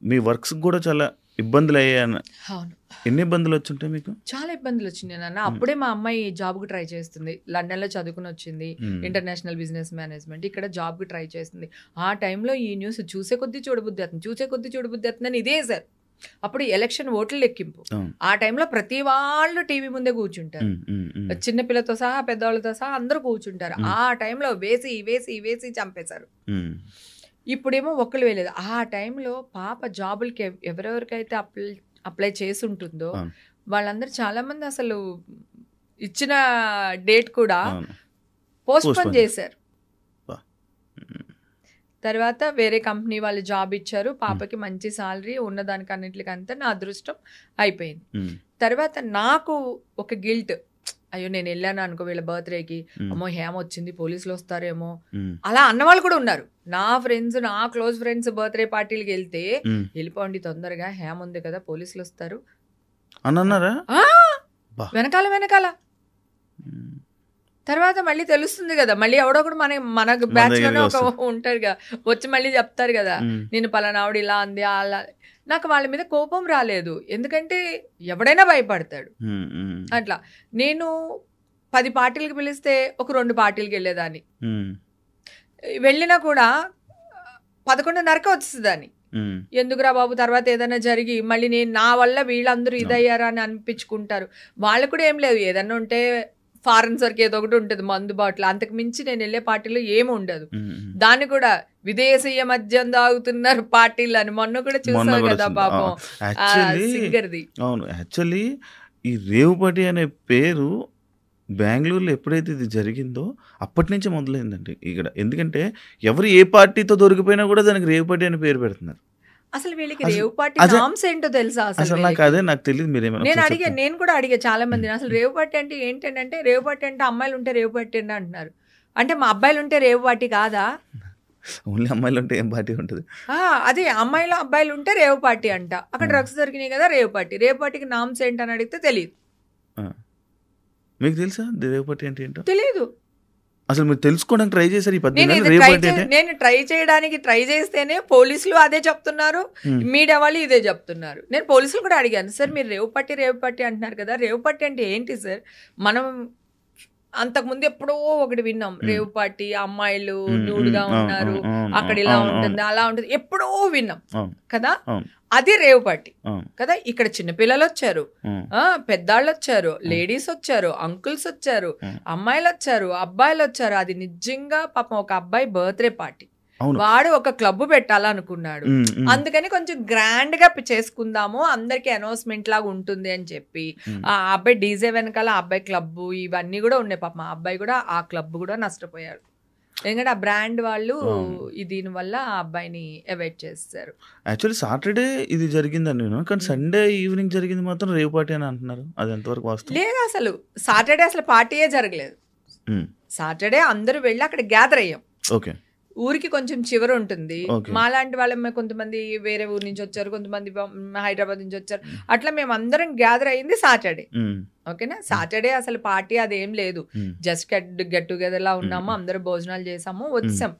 మీ వర్క్స్ కూడా చాలా ఇబ్బందులు అయ్యాయన్న. అవును. ఎన్ని ఇబ్బందులు వచ్చుంటాయి మీకు? చాలా ఇబ్బందులు వచ్చినాయి నాన్న. అప్పుడే మా అమ్మాయి జాబ్కి ట్రై చేస్తుంది, లండన్లో చదువుకుని వచ్చింది, ఇంటర్నేషనల్ బిజినెస్ మేనేజ్మెంట్, ఇక్కడ జాబ్కి ట్రై చేస్తుంది. ఆ టైంలో ఈ న్యూస్ చూసే కొద్దీ చూడబుద్ధి అవుతుందని ఇదే సార్. అప్పుడు ఎలక్షన్ ఓట్ల లెక్కింపు, ఆ టైంలో ప్రతి వాళ్ళు టీవీ ముందే కూర్చుంటారు, చిన్నపిల్లతో సహా పెద్దవాళ్ళతో సహా అందరూ కూర్చుంటారు. ఆ టైంలో వేసి చంపేశారు. ఇప్పుడేమో ఒక్కళ్ళు వేయలేదు. ఆ టైంలో పాప జాబులకి ఎవరెవరికైతే అప్లై చేసి ఉంటుందో వాళ్ళందరూ చాలా మంది అసలు ఇచ్చిన డేట్ కూడా పోస్ట్పోన్ చేశారు. తర్వాత వేరే కంపెనీ వాళ్ళు జాబ్ ఇచ్చారు, పాపకి మంచి సాలరీ ఉన్నదానికి అన్నింటికంతా నా అదృష్టం అయిపోయింది. తర్వాత నాకు ఒక గిల్ట్, అయ్యో నేను వెళ్ళాను అనుకో వీళ్ళ బర్త్డేకి, అమ్మో హేమ వచ్చింది పోలీసులు వస్తారేమో అలా అన్నవాళ్ళు కూడా ఉన్నారు. నా ఫ్రెండ్స్, నా క్లోజ్ ఫ్రెండ్స్ బర్త్డే పార్టీలకి వెళ్తే వెళ్ళిపోండి తొందరగా, హేమ ఉంది కదా పోలీసులు వస్తారు అన్నారా వెనకాల. తర్వాత మళ్ళీ తెలుస్తుంది కదా, మళ్ళీ ఎవడో కూడా మన బ్యాచ్ లోనే ఒక ఉంటారు కదా, వచ్చి మళ్ళీ చెప్తారు కదా నేను పలానావిడ ఇలా అంది అలా. నాకు వాళ్ళ మీద కోపం రాలేదు, ఎందుకంటే ఎవడైనా భయపడతాడు అట్లా. నేను 10 పార్టీలకు పిలిస్తే ఒక 2 పార్టీలకు వెళ్ళేదాన్ని, వెళ్ళినా కూడా 11:30కి వచ్చేదాన్ని. ఎందుకురా బాబు తర్వాత ఏదైనా జరిగి మళ్ళీ నేను నా వల్ల వీళ్ళందరూ ఇదయ్యారా అని అనిపించుకుంటారు. వాళ్ళు కూడా ఏం లేదు, ఏదన్నా ఉంటే ఫారెన్ సరికి ఏదో ఒకటి ఉంటుంది మందు బాటిల్, అంతకు మించి నేను వెళ్ళే పార్టీలో ఏమి ఉండదు. దాన్ని కూడా విదేశీయ మద్యం తాగుతున్నారు పార్టీలు అని మొన్న కూడా చూసాను కదా పాపం సింగర్ది. అవును, యాక్చువల్లీ ఈ రేవుపాటి అనే పేరు బెంగళూరులో ఎప్పుడైతే ఇది జరిగిందో అప్పటి నుంచే మొదలైందండి ఇక్కడ. ఎందుకంటే ఎవరు ఏ పార్టీతో దొరికిపోయినా కూడా దానికి రేవుపాటి అనే పేరు పెడుతున్నారు. అసలు వీళ్ళకి రేవుపాటి నామ్స్ ఏంటో తెలుసా? అసలు నాకు తెలియదు. నేను కూడా అడిగా చాలా మంది, అసలు రేవుపాటి అంటే ఏంటంటే, రేవుపాటి అంటే అమ్మాయిలు ఉంటే రేవుపాటి అంటే అంటున్నారు. అంటే మా అబ్బాయిలు ఉంటే రేవుపాటి కాదా? ఓన్లీ అమ్మాయిలు ఉంటే ఏం పార్టీ ఉంటుంది? అదే అమ్మాయిలు అబ్బాయిలు ఉంటే రేవుపాటి అంట. అక్కడ డ్రగ్స్ దొరికినాయి కదా రేవుపాటికి నామ్స్ ఏంటని అడిగితే తెలియదు. మీకు తెలుసా రేవుపాటి అంటే ఏంటో? తెలియదు. అసలు మీరు తెలుసుకోవడానికి ట్రై చేశారు ఈ 18 నేను నెలలు ఇది రేపు అంటే ఏంటి? నేను ట్రై చేస్తేనే పోలీసులు అదే చెప్తున్నారు, మీడియా వాళ్ళు ఇదే చెప్తున్నారు. నేను పోలీసులు కూడా అడిగాను, సార్ మీరు రేవు పట్టి అంటున్నారు కదా, రేవు పట్టి అంటే ఏంటి సార్? మనం అంతకుముందు ఎప్పుడో ఒకటి విన్నాం, రేవు పార్టీ అమ్మాయిలు న్యూడ్గా ఉన్నారు, అక్కడ ఇలా ఉంటుంది అలా ఉంటుంది, ఎప్పుడో విన్నాం కదా. అది రేవు పార్టీ కదా. ఇక్కడ చిన్నపిల్లలు వచ్చారు, పెద్దాళ్ళు వచ్చారు, లేడీస్ వచ్చారు, అంకుల్స్ వచ్చారు, అమ్మాయిలు వచ్చారు, అబ్బాయిలు వచ్చారు. అది నిజంగా పాపం ఒక అబ్బాయి బర్త్డే పార్టీ, వాడు ఒక క్లబ్ పెట్టాలనుకున్నాడు, అందుకని కొంచెం గ్రాండ్ గా చేసుకుందాము, అందరికి అనౌన్స్మెంట్ లాగా ఉంటుంది అని చెప్పి ఆ అబ్బాయి డీజే వెనకాల అబ్బాయి క్లబ్ ఇవన్నీ కూడా ఉన్నాయి. పాపం ఆ అబ్బాయి కూడా ఆ క్లబ్ కూడా నష్టపోయాడు, ఎందుకంటే ఆ బ్రాండ్ వాళ్ళు దీని వల్ల ఆ అబ్బాయిని అవాయిడ్ చేస్తారు. యాక్చువల్లీ సాటర్డే ఇది జరిగిందని నేను, కానీ సండే ఈవినింగ్ జరిగింది మాత్రం రేవ్ పార్టీ అని అంటున్నారు. అది ఎంతవరకు వాస్తవం? లేదు, అసలు సాటర్డే అసలు పార్టీయే జరగలేదు. సాటర్డే అందరూ వెళ్ళి అక్కడ గ్యాదర్ అయ్యాం. ఓకే, ఊరికి కొంచెం చివరి ఉంటుంది, మాలాంటి వాళ్ళ కొంతమంది వేరే ఊరు నుంచి వచ్చారు, కొంతమంది హైదరాబాద్ నుంచి వచ్చారు, అట్లా మేము అందరం గ్యాదర్ అయ్యింది సాటర్డే. ఓకేనా, సాటర్డే అసలు పార్టీ అదేం లేదు, జస్ట్ గెట్ టుగెదర్ లా ఉన్నాము, అందరూ భోజనాలు చేసాము, వచ్చాం.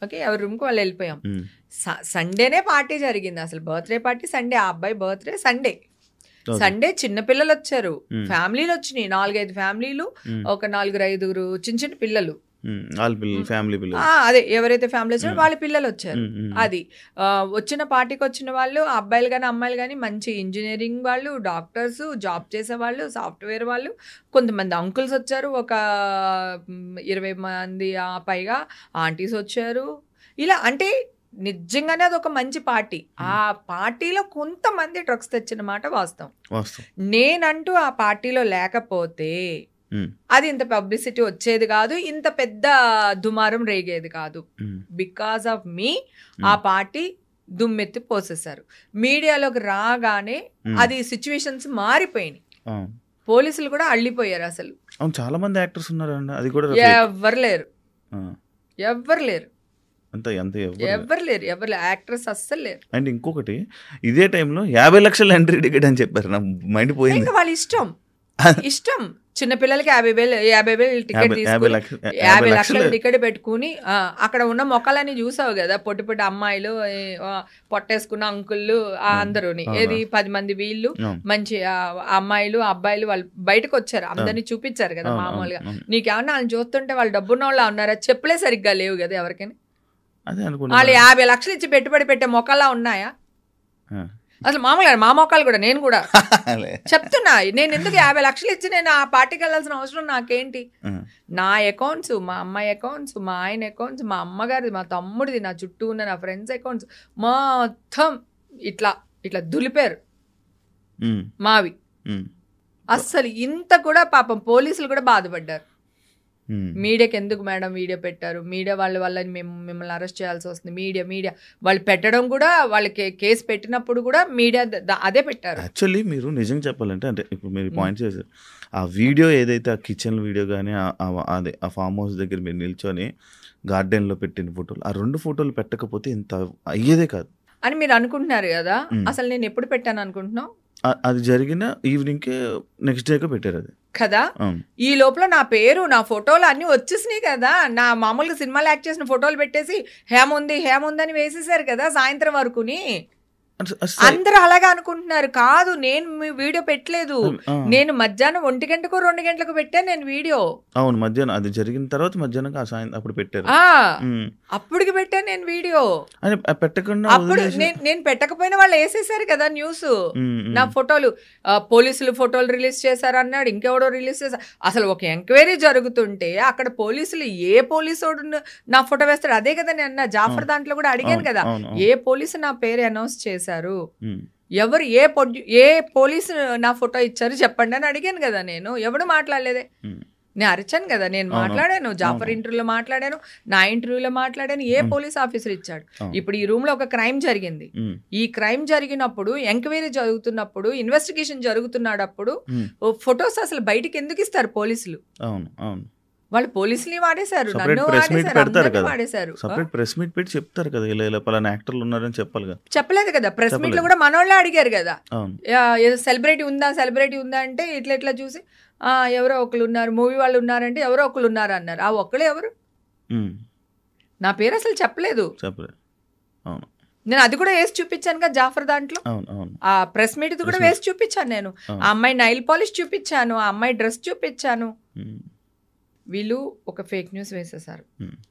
ఓకే, ఎవరి రూమ్ కు వాళ్ళు వెళ్ళిపోయాం. సండేనే పార్టీ జరిగింది, అసలు బర్త్డే పార్టీ సండే, ఆ అబ్బాయి బర్త్డే సండే చిన్నపిల్లలు వచ్చారు, ఫ్యామిలీలు వచ్చినాయి, 4-5 ఫ్యామిలీలు, ఒక 4-5 చిన్న చిన్న పిల్లలు, అదే ఎవరైతే ఫ్యామిలీ వచ్చారో వాళ్ళ పిల్లలు వచ్చారు. అది వచ్చిన పార్టీకి వచ్చిన వాళ్ళు అబ్బాయిలు కానీ అమ్మాయిలు కానీ మంచి ఇంజనీరింగ్ వాళ్ళు, డాక్టర్స్, జాబ్ చేసే వాళ్ళు, సాఫ్ట్వేర్ వాళ్ళు, కొంతమంది అంకుల్స్ వచ్చారు, ఒక 20 మంది పైగా ఆంటీస్ వచ్చారు. ఇలా అంటే నిజంగానే అది ఒక మంచి పార్టీ. ఆ పార్టీలో కొంతమంది డ్రగ్స్ తెచ్చిన మాట వాస్తవం. నేనంటూ ఆ పార్టీలో లేకపోతే అది ఇంత పబ్లిసిటీ వచ్చేది కాదు, ఇంత పెద్ద దుమారం రేగేది కాదు. బికాస్ ఆఫ్ మీ ఆ పార్టీ దుమ్మెత్తి పోసేశారు. మీడియాలోకి రాగానే అది సిచ్యువేషన్స్ మారిపోయినాయి, పోలీసులు కూడా అల్లిపోయారు. అసలు చాలా మంది యాక్టర్స్ ఉన్నారు, అది కూడా ఎవరు లేరు, యాక్టర్స్ అస్సలు లేరు. అండ్ ఇంకొకటి, ఇదే టైంలో 50 లక్షల ఎంట్రీ టికెట్ అని చెప్పారు, నా మైండ్ పోయింది. వాళ్ళ ఇష్టం చిన్నపిల్లలకి 50,000 టికెట్ తీసుకుని 50 లక్షల టికెట్ పెట్టుకుని అక్కడ ఉన్న మొక్కలని చూసావు కదా, పొట్టి అమ్మాయిలు, పొట్టేసుకున్న అంకుళ్ళు, అందరూని ఏది 10 మంది వీళ్ళు మంచి అమ్మాయిలు అబ్బాయిలు వాళ్ళు బయటకు వచ్చారు, అందరినీ చూపించారు కదా. మామూలుగా నీకేమన్నా వాళ్ళని చూస్తుంటే వాళ్ళు డబ్బున్న వాళ్ళు ఉన్నారా? చెప్పులే సరిగ్గా లేవు కదా ఎవరికైనా. వాళ్ళు 50 లక్షలు ఇచ్చి పెట్టుబడి పెట్టే మొక్కలా ఉన్నాయా? అసలు మామూలుగా మా మొక్కలు కూడా, నేను కూడా చెప్తున్నా, నేను ఎందుకు 50 లక్షలు ఇచ్చి నేను ఆ పార్టీకి వెళ్ళాల్సిన అవసరం నాకేంటి? నా అకౌంట్స్, మా అమ్మాయి అకౌంట్స్, మా ఆయన అకౌంట్స్, మా అమ్మగారిది, మా తమ్ముడిది, నా చుట్టూ ఉన్న నా ఫ్రెండ్స్ అకౌంట్స్ మొత్తం ఇట్లా దులిపారు మావి. అస్సలు ఇంత కూడా పాపం పోలీసులు కూడా బాధపడ్డారు. మీడియాకి ఎందుకు మేడం వీడియో పెట్టారు, మీడియా వాళ్ళ వల్ల మేము మిమ్మల్ని అరెస్ట్ చేయాల్సి వస్తుంది, మీడియా వాళ్ళు పెట్టడం కూడా, వాళ్ళకి కేసు పెట్టినప్పుడు కూడా మీడియా అదే పెట్టారు. యాక్చువల్లీ మీరు నిజంగా చెప్పాలంటే, అంటే ఇప్పుడు మీరు పాయింట్ చేశారు, ఆ వీడియో ఏదైతే ఆ కిచెన్ వీడియో కానీ అదే ఆ ఫామ్ హౌస్ దగ్గర మీరు నిల్చొని గార్డెన్లో పెట్టిన ఫోటోలు, ఆ 2 ఫోటోలు పెట్టకపోతే ఇంత అయ్యేదే కాదు అని మీరు అనుకుంటున్నారు కదా. అసలు నేను ఎప్పుడు పెట్టాను అనుకుంటున్నావు? అది జరిగిన ఈవినింగ్కే నెక్స్ట్ డేగా పెట్టారు అది కదా. ఈ లోపల నా పేరు, నా ఫోటోలు అన్ని వచ్చేసినాయి కదా. నా మామూలుగా సినిమాలో యాక్ట్ చేసిన ఫోటోలు పెట్టేసి హేముంది అని వేసేసారు కదా సాయంత్రం వరకుని. అందరూ అలాగే అనుకుంటున్నారు. కాదు, నేను మీ వీడియో పెట్టలేదు, నేను మధ్యాహ్నం 1 గంటకు 2 గంటలకు పెట్టాను నేను వీడియో. అవును, మధ్యాహ్నం అది జరిగిన తర్వాత మధ్యాహ్నం అప్పుడు పెట్టారు, అప్పటికి పెట్టాను నేను వీడియో. పెట్టకుండా అప్పుడు నేను పెట్టకపోయినా వాళ్ళు వేసేసారు కదా న్యూస్. నా ఫోటోలు పోలీసులు ఫోటోలు రిలీజ్ చేశారు అన్నాడు, ఇంకెవడో రిలీజ్ చేశారు. అసలు ఒక ఎంక్వైరీ జరుగుతుంటే అక్కడ పోలీసులు ఏ పోలీసు నా ఫోటో వేస్తాడు? అదే కదా నేను అన్న జాఫర్ దాంట్లో కూడా అడిగాను కదా, ఏ పోలీసు నా పేరు అనౌన్స్ చేశారు, ఎవరు ఏ పోలీసు నా ఫోటో ఇచ్చారు చెప్పండి అని అడిగాను కదా నేను. ఎవడు మాట్లాడలేదే. నేను అరిచాను కదా, నేను మాట్లాడాను, జాఫర్ ఇంటర్వ్యూలో మాట్లాడాను, నా ఇంటర్వ్యూలో మాట్లాడాను. ఏ పోలీస్ ఆఫీసర్ ఇచ్చాడు? ఇప్పుడు ఈ రూమ్ లో ఒక క్రైమ్ జరిగింది. ఈ క్రైమ్ జరిగినప్పుడు, ఎంక్వైరీ జరుగుతున్నప్పుడు, ఇన్వెస్టిగేషన్ జరుగుతున్నప్పుడు ఫొటోస్ అసలు బయటికి ఎందుకు ఇస్తారు పోలీసులు? వాళ్ళు పోలీసులు వాడేశారు, సపరేట్ నన్ను ప్రెస్ మీట్ వాడేశారు, పెడతారు అందరినీ కదా, వాడేశారు. సపరేట్ ప్రెస్ మీట్ పెట్టి చెప్తారు కదా, ఇలా ఇలా పలానా యాక్టర్లు ఉన్నారని చెప్పాలి కదా. చెప్పలేదు కదా, ప్రెస్ మీట్ లో కూడా మనోళ్ళే అడిగారు కదా, అవును. సెలబ్రిటీ ఉందా అంటే ఇట్లా చూసి ఎవరో ఒకళ్ళు ఉన్నారు, మూవీ వాళ్ళు ఉన్నారంటే ఎవరో ఒకళ్ళు ఉన్నారు అన్నారు. ఆ ఒక్కళ్ళు ఎవరు? నా పేరు అసలు చెప్పలేదు. చెప్పలేదు. అవును. నేను అది కూడా వేసి చూపించాను కదా జాఫర్ దాంట్లో. అవును అవును. ఆ ప్రెస్ మీట్ కూడా వేసి చూపించాను నేను. ఆ అమ్మాయి నైల్ పాలిష్ చూపించాను, ఆ అమ్మాయి డ్రెస్ చూపించాను. వీళ్ళు ఒక ఫేక్ న్యూస్ వేసేసారు.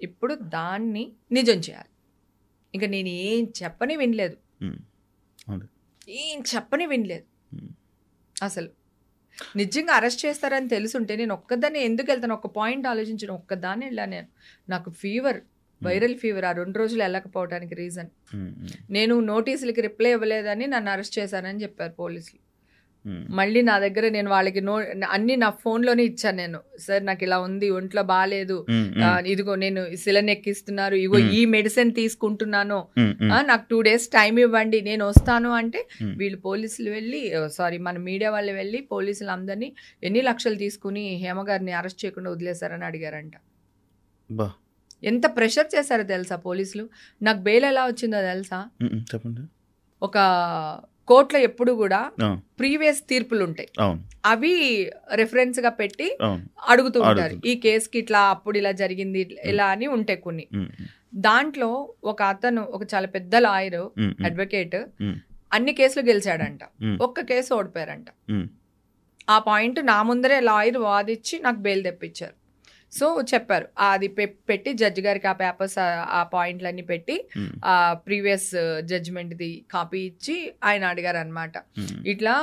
ఇప్పుడు దాన్ని నిజం చేయాలి. ఇంకా నేను ఏం చెప్పని వినలేదు, ఏం చెప్పని వినలేదు. అసలు నిజంగా అరెస్ట్ చేస్తారని తెలుసుంటే నేను ఒక్కదాన్ని ఎందుకు వెళ్తాను, ఒక పాయింట్ ఆలోచించిన ఒక్కదాన్ని వెళ్ళా నేను. నాకు ఫీవర్, వైరల్ ఫీవర్, ఆ 2 రోజులు వెళ్ళకపోవడానికి రీజన్ నేను నోటీసులకి రిప్లై ఇవ్వలేదని నన్ను అరెస్ట్ చేశానని చెప్పారు పోలీసులు. మళ్ళీ నా దగ్గర నేను వాళ్ళకి అన్ని నా ఫోన్లోనే ఇచ్చాను నేను. సార్ నాకు ఇలా ఉంది, ఒంట్లో బాగాలేదు, ఇదిగో నేను సిలన్ ఎక్కిస్తున్నారు, ఇగో ఈ మెడిసిన్ తీసుకుంటున్నాను, నాకు 2 days టైం ఇవ్వండి నేను వస్తాను అంటే వీళ్ళు పోలీసులు వెళ్ళి మన మీడియా వాళ్ళు వెళ్ళి పోలీసులు అందరినీ ఎన్ని లక్షలు తీసుకుని హేమ గారిని అరెస్ట్ చేయకుండా వదిలేశారని అడిగారంట. ఎంత ప్రెషర్ చేశారో తెలుసా పోలీసులు. నాకు బెయిల్ ఎలా వచ్చిందో తెలుసా? చెప్పండి. ఒక కోర్టులో ఎప్పుడు కూడా ప్రీవియస్ తీర్పులు ఉంటాయి, అవి రెఫరెన్స్ గా పెట్టి అడుగుతూ ఉంటారు. ఈ కేసుకి ఇట్లా అప్పుడు ఇలా జరిగింది ఇలా అని ఉంటాయి కొన్ని. దాంట్లో ఒక అతను, ఒక చాలా పెద్ద లాయర్, అడ్వకేట్, అన్ని కేసులు గెలిచాడంట, ఒక్క కేసు ఓడిపోయారంట. ఆ పాయింట్ నా ముందరే లాయర్ వాదిచ్చి నాకు బెయిల్ తెప్పించారు. సో చెప్పారు, అది పెట్టి జడ్జి గారికి ఆ పేపర్స్ ఆ పాయింట్లన్నీ పెట్టి ఆ ప్రీవియస్ జడ్జిమెంట్ది కాపీ ఇచ్చి ఆయన అడిగారు అనమాట. ఇట్లా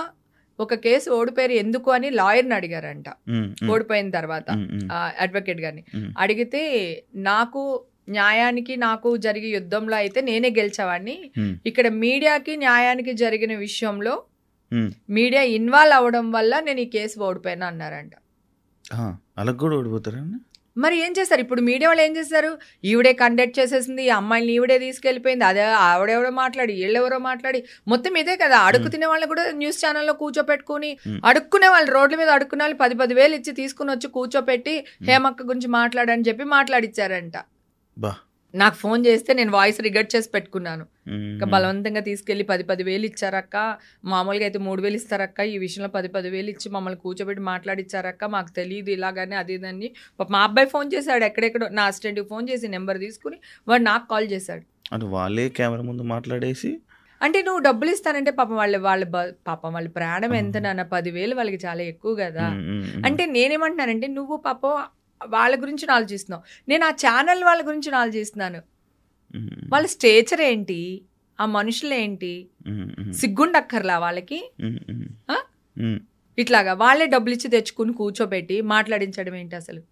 ఒక కేసు ఓడిపోయారు ఎందుకు అని లాయర్ని అడిగారంట. ఓడిపోయిన తర్వాత అడ్వకేట్ గారిని అడిగితే, నాకు న్యాయానికి నాకు జరిగే యుద్ధంలో అయితే నేనే గెలిచేవాడిని, ఇక్కడ మీడియాకి న్యాయానికి జరిగిన విషయంలో మీడియా ఇన్వాల్వ్ అవ్వడం వల్ల నేను ఈ కేసు ఓడిపోయాను అన్నారంట. అలా కూడా ఓడిపోతారా? మరి ఏం చేస్తారు ఇప్పుడు మీడియా వాళ్ళు? ఏం చేస్తారు, ఈవిడే కండక్ట్ చేసేసింది, ఈ అమ్మాయిని ఈవిడే తీసుకెళ్ళిపోయింది, అదే ఆవిడెవడో మాట్లాడి వీళ్ళెవరో మాట్లాడి మొత్తం ఇదే కదా. అడుగు తినే వాళ్ళని కూడా న్యూస్ ఛానల్లో కూర్చోపెట్టుకుని, అడుక్కునే వాళ్ళు రోడ్ల మీద అడుక్కునే వాళ్ళు 10,000 ఇచ్చి తీసుకుని వచ్చి కూర్చోపెట్టి హేమక్క గురించి మాట్లాడని చెప్పి మాట్లాడిచ్చారంట. నాకు ఫోన్ చేస్తే నేను వాయిస్ రికార్డ్ చేసి పెట్టుకున్నాను. ఇంకా బలవంతంగా తీసుకెళ్లి 10,000 ఇచ్చారక్క, మామూలుగా అయితే 3,000 ఇస్తారక్క, ఈ విషయంలో 10,000 ఇచ్చి మమ్మల్ని కూర్చోబెట్టి మాట్లాడిచ్చారక్క, మాకు తెలియదు ఇలాగానే అదేదని. మా అబ్బాయి ఫోన్ చేశాడు, ఎక్కడెక్కడో నా అసిస్టెంట్కి ఫోన్ చేసి నెంబర్ తీసుకుని వాడు నాకు కాల్ చేశాడు. అంటే వాళ్ళే కెమెరా ముందు మాట్లాడేసి, అంటే నువ్వు డబ్బులు ఇస్తానంటే పాపం వాళ్ళ ప్రాణం ఎంత నాన్న, 10,000 వాళ్ళకి చాలా ఎక్కువ కదా. అంటే నేనేమంటున్నానంటే, నువ్వు పాపం వాళ్ళ గురించి ఆలోచిస్తున్నావు, నేను ఆ ఛానల్ వాళ్ళ గురించి ఆలోచిస్తున్నాను. వాళ్ళ స్టేచర్ ఏంటి, ఆ మనుషులు ఏంటి, సిగ్గుండక్కర్లా వాళ్ళకి? ఇట్లాగా వాళ్ళే డబ్బులు ఇచ్చి తెచ్చుకుని కూర్చోబెట్టి మాట్లాడించడం ఏంటి అసలు?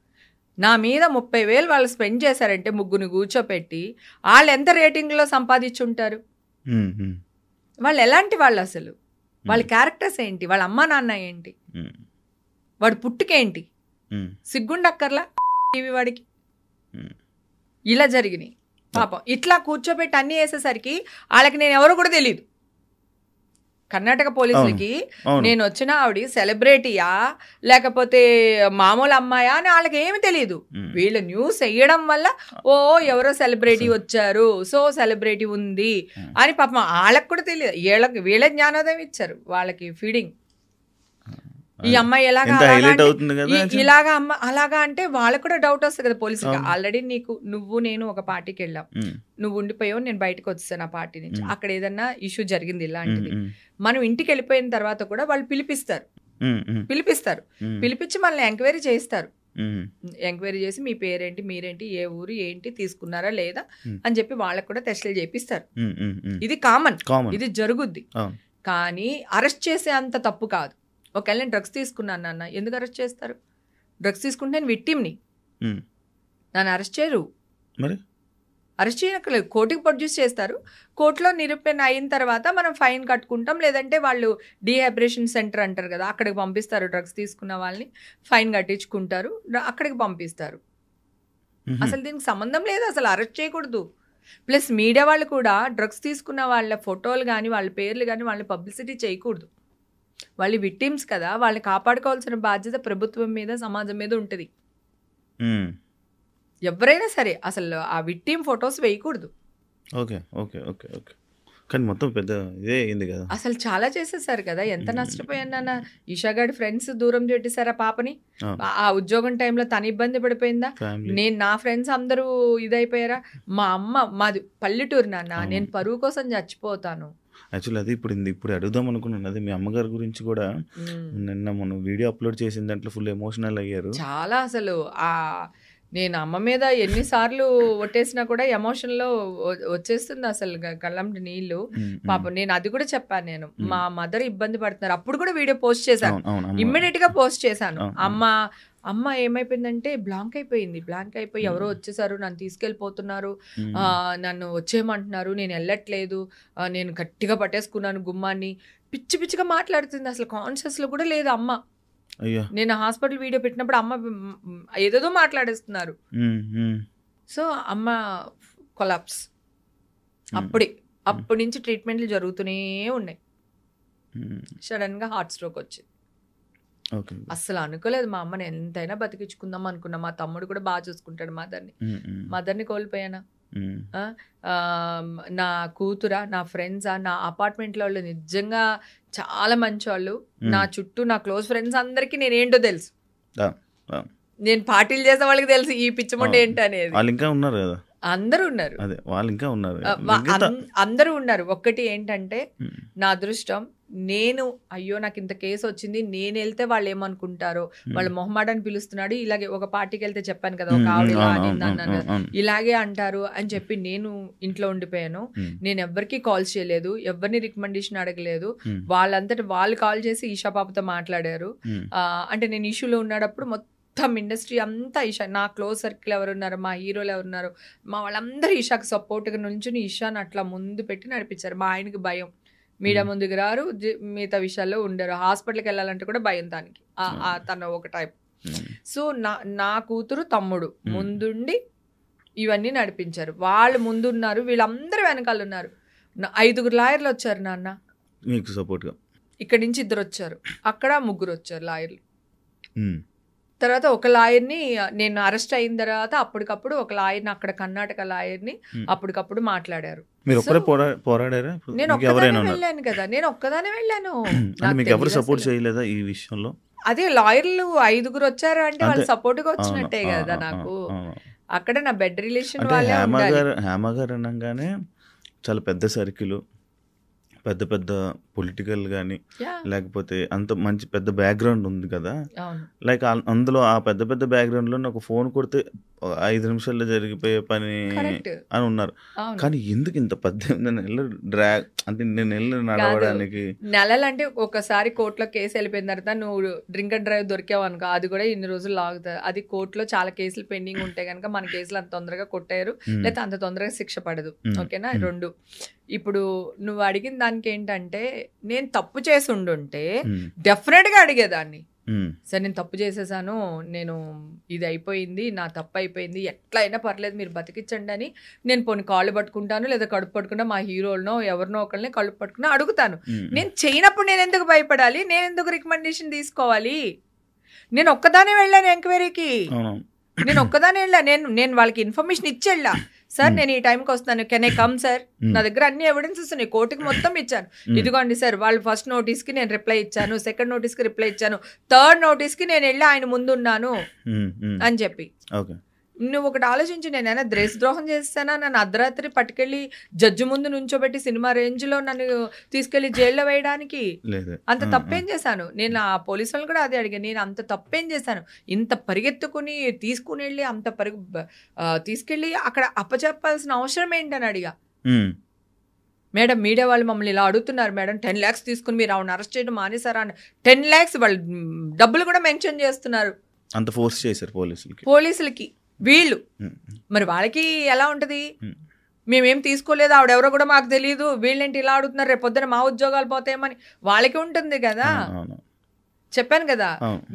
నా మీద 30,000 వాళ్ళు స్పెండ్ చేశారంటే ముగ్గురు కూర్చోపెట్టి, వాళ్ళు ఎంత రేటింగ్లో సంపాదించుంటారు? వాళ్ళు ఎలాంటి వాళ్ళు అసలు? వాళ్ళ క్యారెక్టర్స్ ఏంటి? వాళ్ళ అమ్మా నాన్న ఏంటి? వాడు పుట్టుకేంటి? సిగ్గుండక్కర్లా టీవీ వాడికి? ఇలా జరిగినాయి పాపం. ఇట్లా కూర్చోబెట్టి అన్ని వేసేసరికి వాళ్ళకి నేను ఎవరో కూడా తెలియదు. కర్ణాటక పోలీసులకి నేను వచ్చిన ఆవిడ సెలబ్రిటీయా లేకపోతే మామూలు అమ్మాయా అని వాళ్ళకి ఏమి తెలియదు. వీళ్ళు న్యూస్ వేయడం వల్ల ఓ ఎవరో సెలబ్రిటీ వచ్చారు, సో సెలబ్రిటీ ఉంది అని పాపం వాళ్ళకి కూడా తెలియదు. వీళ్ళ జ్ఞానోదయం ఇచ్చారు వాళ్ళకి ఫీడింగ్. ఈ అమ్మాయి ఇలాగా అలాగా అంటే వాళ్ళకు కూడా డౌట్ వస్తుంది కదా పోలీసులకి. ఆల్రెడీ నువ్వు నేను ఒక పార్టీకి వెళ్ళాం, నువ్వు ఉండిపోయావు, నేను బయటకు వచ్చేసాను ఆ పార్టీ నుంచి. అక్కడ ఏదన్నా ఇష్యూ జరిగింది ఇలాంటిది, మనం ఇంటికి వెళ్ళిపోయిన తర్వాత కూడా వాళ్ళు పిలిపిస్తారు, పిలిపించి మనల్ని ఎంక్వైరీ చేస్తారు. ఎంక్వైరీ చేసి మీ పేరేంటి, మీరేంటి, ఏ ఊరు, ఏంటి, తీసుకున్నారా లేదా అని చెప్పి వాళ్ళకు కూడా టెస్టులు చేపిస్తారు. ఇది కామన్, ఇది జరుగుద్ది. కానీ అరెస్ట్ చేసే అంత తప్పు కాదు. ఒకవేళ నేను డ్రగ్స్ తీసుకున్నాను నాన్న, ఎందుకు అరెస్ట్ చేస్తారు? డ్రగ్స్ తీసుకుంటే నేను విక్టిమ్ని, నన్ను అరెస్ట్ చేయరు. అరెస్ట్ చేయనక్కర్లేదు, కోర్టుకి ప్రొడ్యూస్ చేస్తారు. కోర్టులో నిరూపణ అయిన తర్వాత మనం ఫైన్ కట్టుకుంటాం, లేదంటే వాళ్ళు డీహైబ్రేషన్ సెంటర్ అంటారు కదా, అక్కడికి పంపిస్తారు. డ్రగ్స్ తీసుకున్న వాళ్ళని ఫైన్ కట్టించుకుంటారు, అక్కడికి పంపిస్తారు. అసలు దీనికి సంబంధం లేదు, అసలు అరెస్ట్ చేయకూడదు. ప్లస్ మీడియా వాళ్ళు కూడా డ్రగ్స్ తీసుకున్న వాళ్ళ ఫోటోలు కానీ వాళ్ళ పేర్లు కానీ వాళ్ళని పబ్లిసిటీ చేయకూడదు. వాళ్ళు విక్టిమ్స్ కదా, వాళ్ళని కాపాడుకోవాల్సిన బాధ్యత ప్రభుత్వం మీద, సమాజం మీద ఉంటుంది. ఎవరైనా సరే అసలు ఆ విక్టిమ్ ఫొటోస్ వేయకూడదు. ఓకే ఓకే ఓకే ఓకే కానీ మొత్తం పెద్ద ఇదే అయింది కదా. అసలు చాలా చేసేసారు కదా. ఎంత నష్టపోయాను నాన్న. ఈషా గారి ఫ్రెండ్స్ దూరం పెట్టేశారు ఆ పాపని. ఆ ఉద్యోగం టైంలో తన ఇబ్బంది పడిపోయిందా, నేను నా ఫ్రెండ్స్ అందరూ ఇదైపోయారా. మా అమ్మ, మాది పల్లెటూరు నాన్న, నేను పరువు కోసం చచ్చిపోతాను. యాక్చువల్లీ అది ఇప్పుడు అడుగుదాం అనుకున్నాను. అది మీ అమ్మగారి గురించి కూడా నిన్న మనం వీడియో అప్లోడ్ చేసిన దాంట్లో ఫుల్ ఎమోషనల్ అయ్యారు చాలా. అసలు నేను అమ్మ మీద ఎన్నిసార్లు ఒట్టేసినా కూడా ఎమోషన్లో వచ్చేస్తుంది అసలు కళ్ళంటి నీళ్ళు. పాపం నేను అది కూడా చెప్పాను. నేను మా మదర్ ఇబ్బంది పడుతున్నారు, అప్పుడు కూడా వీడియో పోస్ట్ చేశాను, ఇమ్మీడియట్ గా పోస్ట్ చేశాను. అమ్మ ఏమైపోయిందంటే బ్లాంక్ అయిపోయి ఎవరో వచ్చేసారు, నన్ను తీసుకెళ్ళిపోతున్నారు, నన్ను వచ్చేయమంటున్నారు, నేను వెళ్ళట్లేదు, నేను గట్టిగా పట్టేసుకున్నాను గుమ్మాన్ని, పిచ్చి పిచ్చిగా మాట్లాడుతుంది. అసలు కాన్షియస్ లో కూడా లేదు అమ్మ. నేను హాస్పిటల్ వీడియో పెట్టినప్పుడు అమ్మ ఏదేదో మాట్లాడేస్తున్నారు. సో అమ్మ కొలాప్స్. అప్పటి నుంచి ట్రీట్మెంట్లు జరుగుతూనే ఉన్నాయి. సడన్ గా హార్ట్ స్ట్రోక్ వచ్చింది. అస్సలు అనుకోలేదు మా అమ్మని ఎంతైనా బతికించుకుందాం అనుకున్నా. మా తమ్ముడు కూడా బాగా చూసుకుంటాడు మదర్ని కోల్పోయానా. నా కూతురా, నా ఫ్రెండ్సా, నా అపార్ట్మెంట్లో వాళ్ళు నిజంగా చాలా మంచి వాళ్ళు. నా చుట్టూ నా క్లోజ్ ఫ్రెండ్స్ అందరికీ నేనేంటో తెలుసు. నేను పార్టీలు చేసే వాళ్ళకి తెలుసు ఈ పిచ్చముండ ఏంటి అనేది. అందరూ ఉన్నారు. ఒక్కటి ఏంటంటే నా అదృష్టం, నేను అయ్యో నాకు ఇంత కేసు వచ్చింది, నేను వెళ్తే వాళ్ళు ఏమనుకుంటారో, వాళ్ళ మొహమాటని పిలుస్తున్నాడు, ఇలాగే ఒక పార్టీకి వెళ్తే చెప్పాను కదా ఒక ఆవిడ ఇలా అనిందన్నాను, ఇలాగే అంటారు అని చెప్పి నేను ఇంట్లో ఉండిపోయాను. నేను ఎవరికి కాల్ చేయలేదు, ఎవరిని రికమెండేషన్ అడగలేదు. వాళ్ళంతటి వాళ్ళు కాల్ చేసి ఈషా పాపతో మాట్లాడారు. అంటే నేను ఇష్యూలో ఉన్నప్పుడు మొత్తం ఇండస్ట్రీ అంతా ఈషా, నా క్లోజ్ సర్కిల్ ఎవరున్నారు, మా హీరోలు ఎవరున్నారు, మా వాళ్ళందరూ ఈషాకి సపోర్ట్గా నుంచుని ఈషాని అట్లా ముందు పెట్టి నడిపించారు. మా ఆయనకి భయం, మీడియా ముందుకు రారు, మిగతా విషయాల్లో ఉండరు, హాస్పిటల్కి వెళ్ళాలంటే కూడా భయం దానికి, తన ఒక టైప్. సో నా కూతురు తమ్ముడు ముందుండి ఇవన్నీ నడిపించారు. వాళ్ళు ముందున్నారు, వీళ్ళందరూ వెనకాల ఉన్నారు. 5 లాయర్లు వచ్చారు నాన్న మీకు సపోర్ట్గా. ఇక్కడి నుంచి 2 వచ్చారు, అక్కడ 3 వచ్చారు లాయర్లు. తర్వాత ఒక లాయర్ని నేను అరెస్ట్ అయిన తర్వాత అప్పటికప్పుడు ఒక లాయర్ని, అక్కడ కర్ణాటక లాయర్ని అప్పటికప్పుడు మాట్లాడారు. నేను ఒక్కదానే వెళ్ళాను కదా, నేను ఒక్కదానే వెళ్ళాను. సపోర్ట్ చేయలేదా ఈ విషయంలో? అదే లాయర్లు 5 వచ్చారు అంటే వాళ్ళు సపోర్ట్ గా వచ్చినట్టే కదా నాకు. అక్కడ నా బెడ్ రిలేషన్ వాళ్ళే ఉండాలి. హేమ గారు అనగానే చాలా పెద్ద సర్కిల్, పెద్ద పెద్ద పొలిటికల్ కానీ లేకపోతే అంత మంచి పెద్ద బ్యాక్గ్రౌండ్ ఉంది కదా. లైక్ అందులో ఆ పెద్ద పెద్ద బ్యాక్గ్రౌండ్ లో నాకు ఫోన్ కొడితే 5 నిమిషాల్లో జరిగిపోయే పని అని ఉన్నారు. కానీ ఎందుకు ఇంత 18 నెలలు డ్రాగ్, అంటే నేను నెలలు నడవడానికి నెలలంటే ఒకసారి కోర్టులో కేసు వెళ్ళిపోయిన తర్వాత నువ్వు డ్రింక్ అండ్ డ్రైవ్ దొరికావు అనుకో, అది కూడా ఇన్ని రోజులు లాగుతుంది. అది కోర్టులో చాలా కేసులు పెండింగ్ ఉంటాయి కనుక మన కేసులు అంత తొందరగా కొట్టారు, లేకపోతే అంత తొందరగా శిక్ష పడదు. ఓకేనా? 2 ఇప్పుడు నువ్వు అడిగిన దానికి ఏంటంటే, నేను తప్పు చేసి ఉండుంటే డెఫినెట్ గా అడిగేదాన్ని. సరే నేను తప్పు చేసేసాను, నేను ఇది అయిపోయింది, నా తప్పు అయిపోయింది, ఎట్లా అయినా పర్లేదు మీరు బతికించండి అని నేను పోనీ కాళ్ళు పట్టుకుంటాను, లేదా కడుపు పట్టుకున్నా మా హీరోలనో ఎవరినో ఒకరిని కడుపు పట్టుకున్నా అడుగుతాను. నేను చేయనప్పుడు నేను ఎందుకు భయపడాలి, నేను ఎందుకు రికమెండేషన్ తీసుకోవాలి? నేను ఒక్కదానే వెళ్ళాను ఎంక్వైరీకి, నేను ఒక్కదానే వెళ్ళా. నేను వాళ్ళకి ఇన్ఫర్మేషన్ ఇచ్చి వెళ్ళా, సార్ నేను ఈ టైంకి వస్తాను, కెన్ ఐ కమ్ సార్, నా దగ్గర అన్ని ఎవిడెన్సెస్ ఉన్నాయి, కోర్టుకి మొత్తం ఇచ్చాను, ఇదిగోండి సార్. వాళ్ళు ఫస్ట్ నోటీస్కి నేను రిప్లై ఇచ్చాను, సెకండ్ నోటీస్కి రిప్లై ఇచ్చాను, థర్డ్ నోటీస్కి నేను వెళ్ళి ఆయన ముందున్నాను అని చెప్పి. నువ్వు ఒకటి ఆలోచించి, నేనైనా దేశద్రోహం చేస్తానా? నన్ను అర్ధరాత్రి పట్టుకెళ్ళి జడ్జి ముందు నుంచోబెట్టి సినిమా రేంజ్ లో నన్ను తీసుకెళ్లి జైల్లో వేయడానికి అంత తప్పేం చేశాను? నేను ఆ పోలీసు వాళ్ళు కూడా అదే అడిగాను, నేను అంత తప్పేం చేశాను? ఇంత పరిగెత్తుకుని తీసుకుని వెళ్ళి అంత తీసుకెళ్ళి అక్కడ అప్పచెప్పాల్సిన అవసరం ఏంటని అడిగా. మేడం మీడియా వాళ్ళు మమ్మల్ని ఇలా అడుగుతున్నారు మేడం, 10 lakhs తీసుకుని మీరు ఆవిడ అరెస్ట్ చేయడం మానేసారా అని. 10 lakhs వాళ్ళు డబ్బులు కూడా మెన్షన్ చేస్తున్నారు. అంత ఫోర్స్ చేశారు పోలీసులకి వీళ్ళు. మరి వాళ్ళకి ఎలా ఉంటది? మేమేం తీసుకోలేదు, ఆవిడెవరో కూడా మాకు తెలియదు, వీళ్ళేంటి ఇలా అడుగుతున్నారు, రేపు పొద్దున మా ఉద్యోగాలు పోతాయేమని వాళ్ళకి ఉంటుంది కదా. చెప్పాను కదా,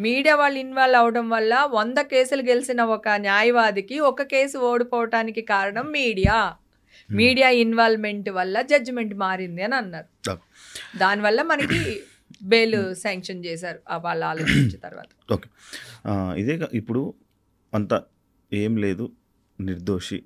మీడియా వాళ్ళు ఇన్వాల్వ్ అవడం వల్ల 100 కేసులు గెలిచిన ఒక న్యాయవాదికి 1 కేసు ఓడిపోవటానికి కారణం మీడియా ఇన్వాల్వ్మెంట్ వల్ల జడ్జిమెంట్ మారింది అని అన్నారు. దానివల్ల మనకి బెయిల్ శాంక్షన్ చేశారు వాళ్ళు ఆలోచించిన తర్వాత. ఓకే, ఇదే ఇప్పుడు అంత ఏం లేదు, నిర్దోషి,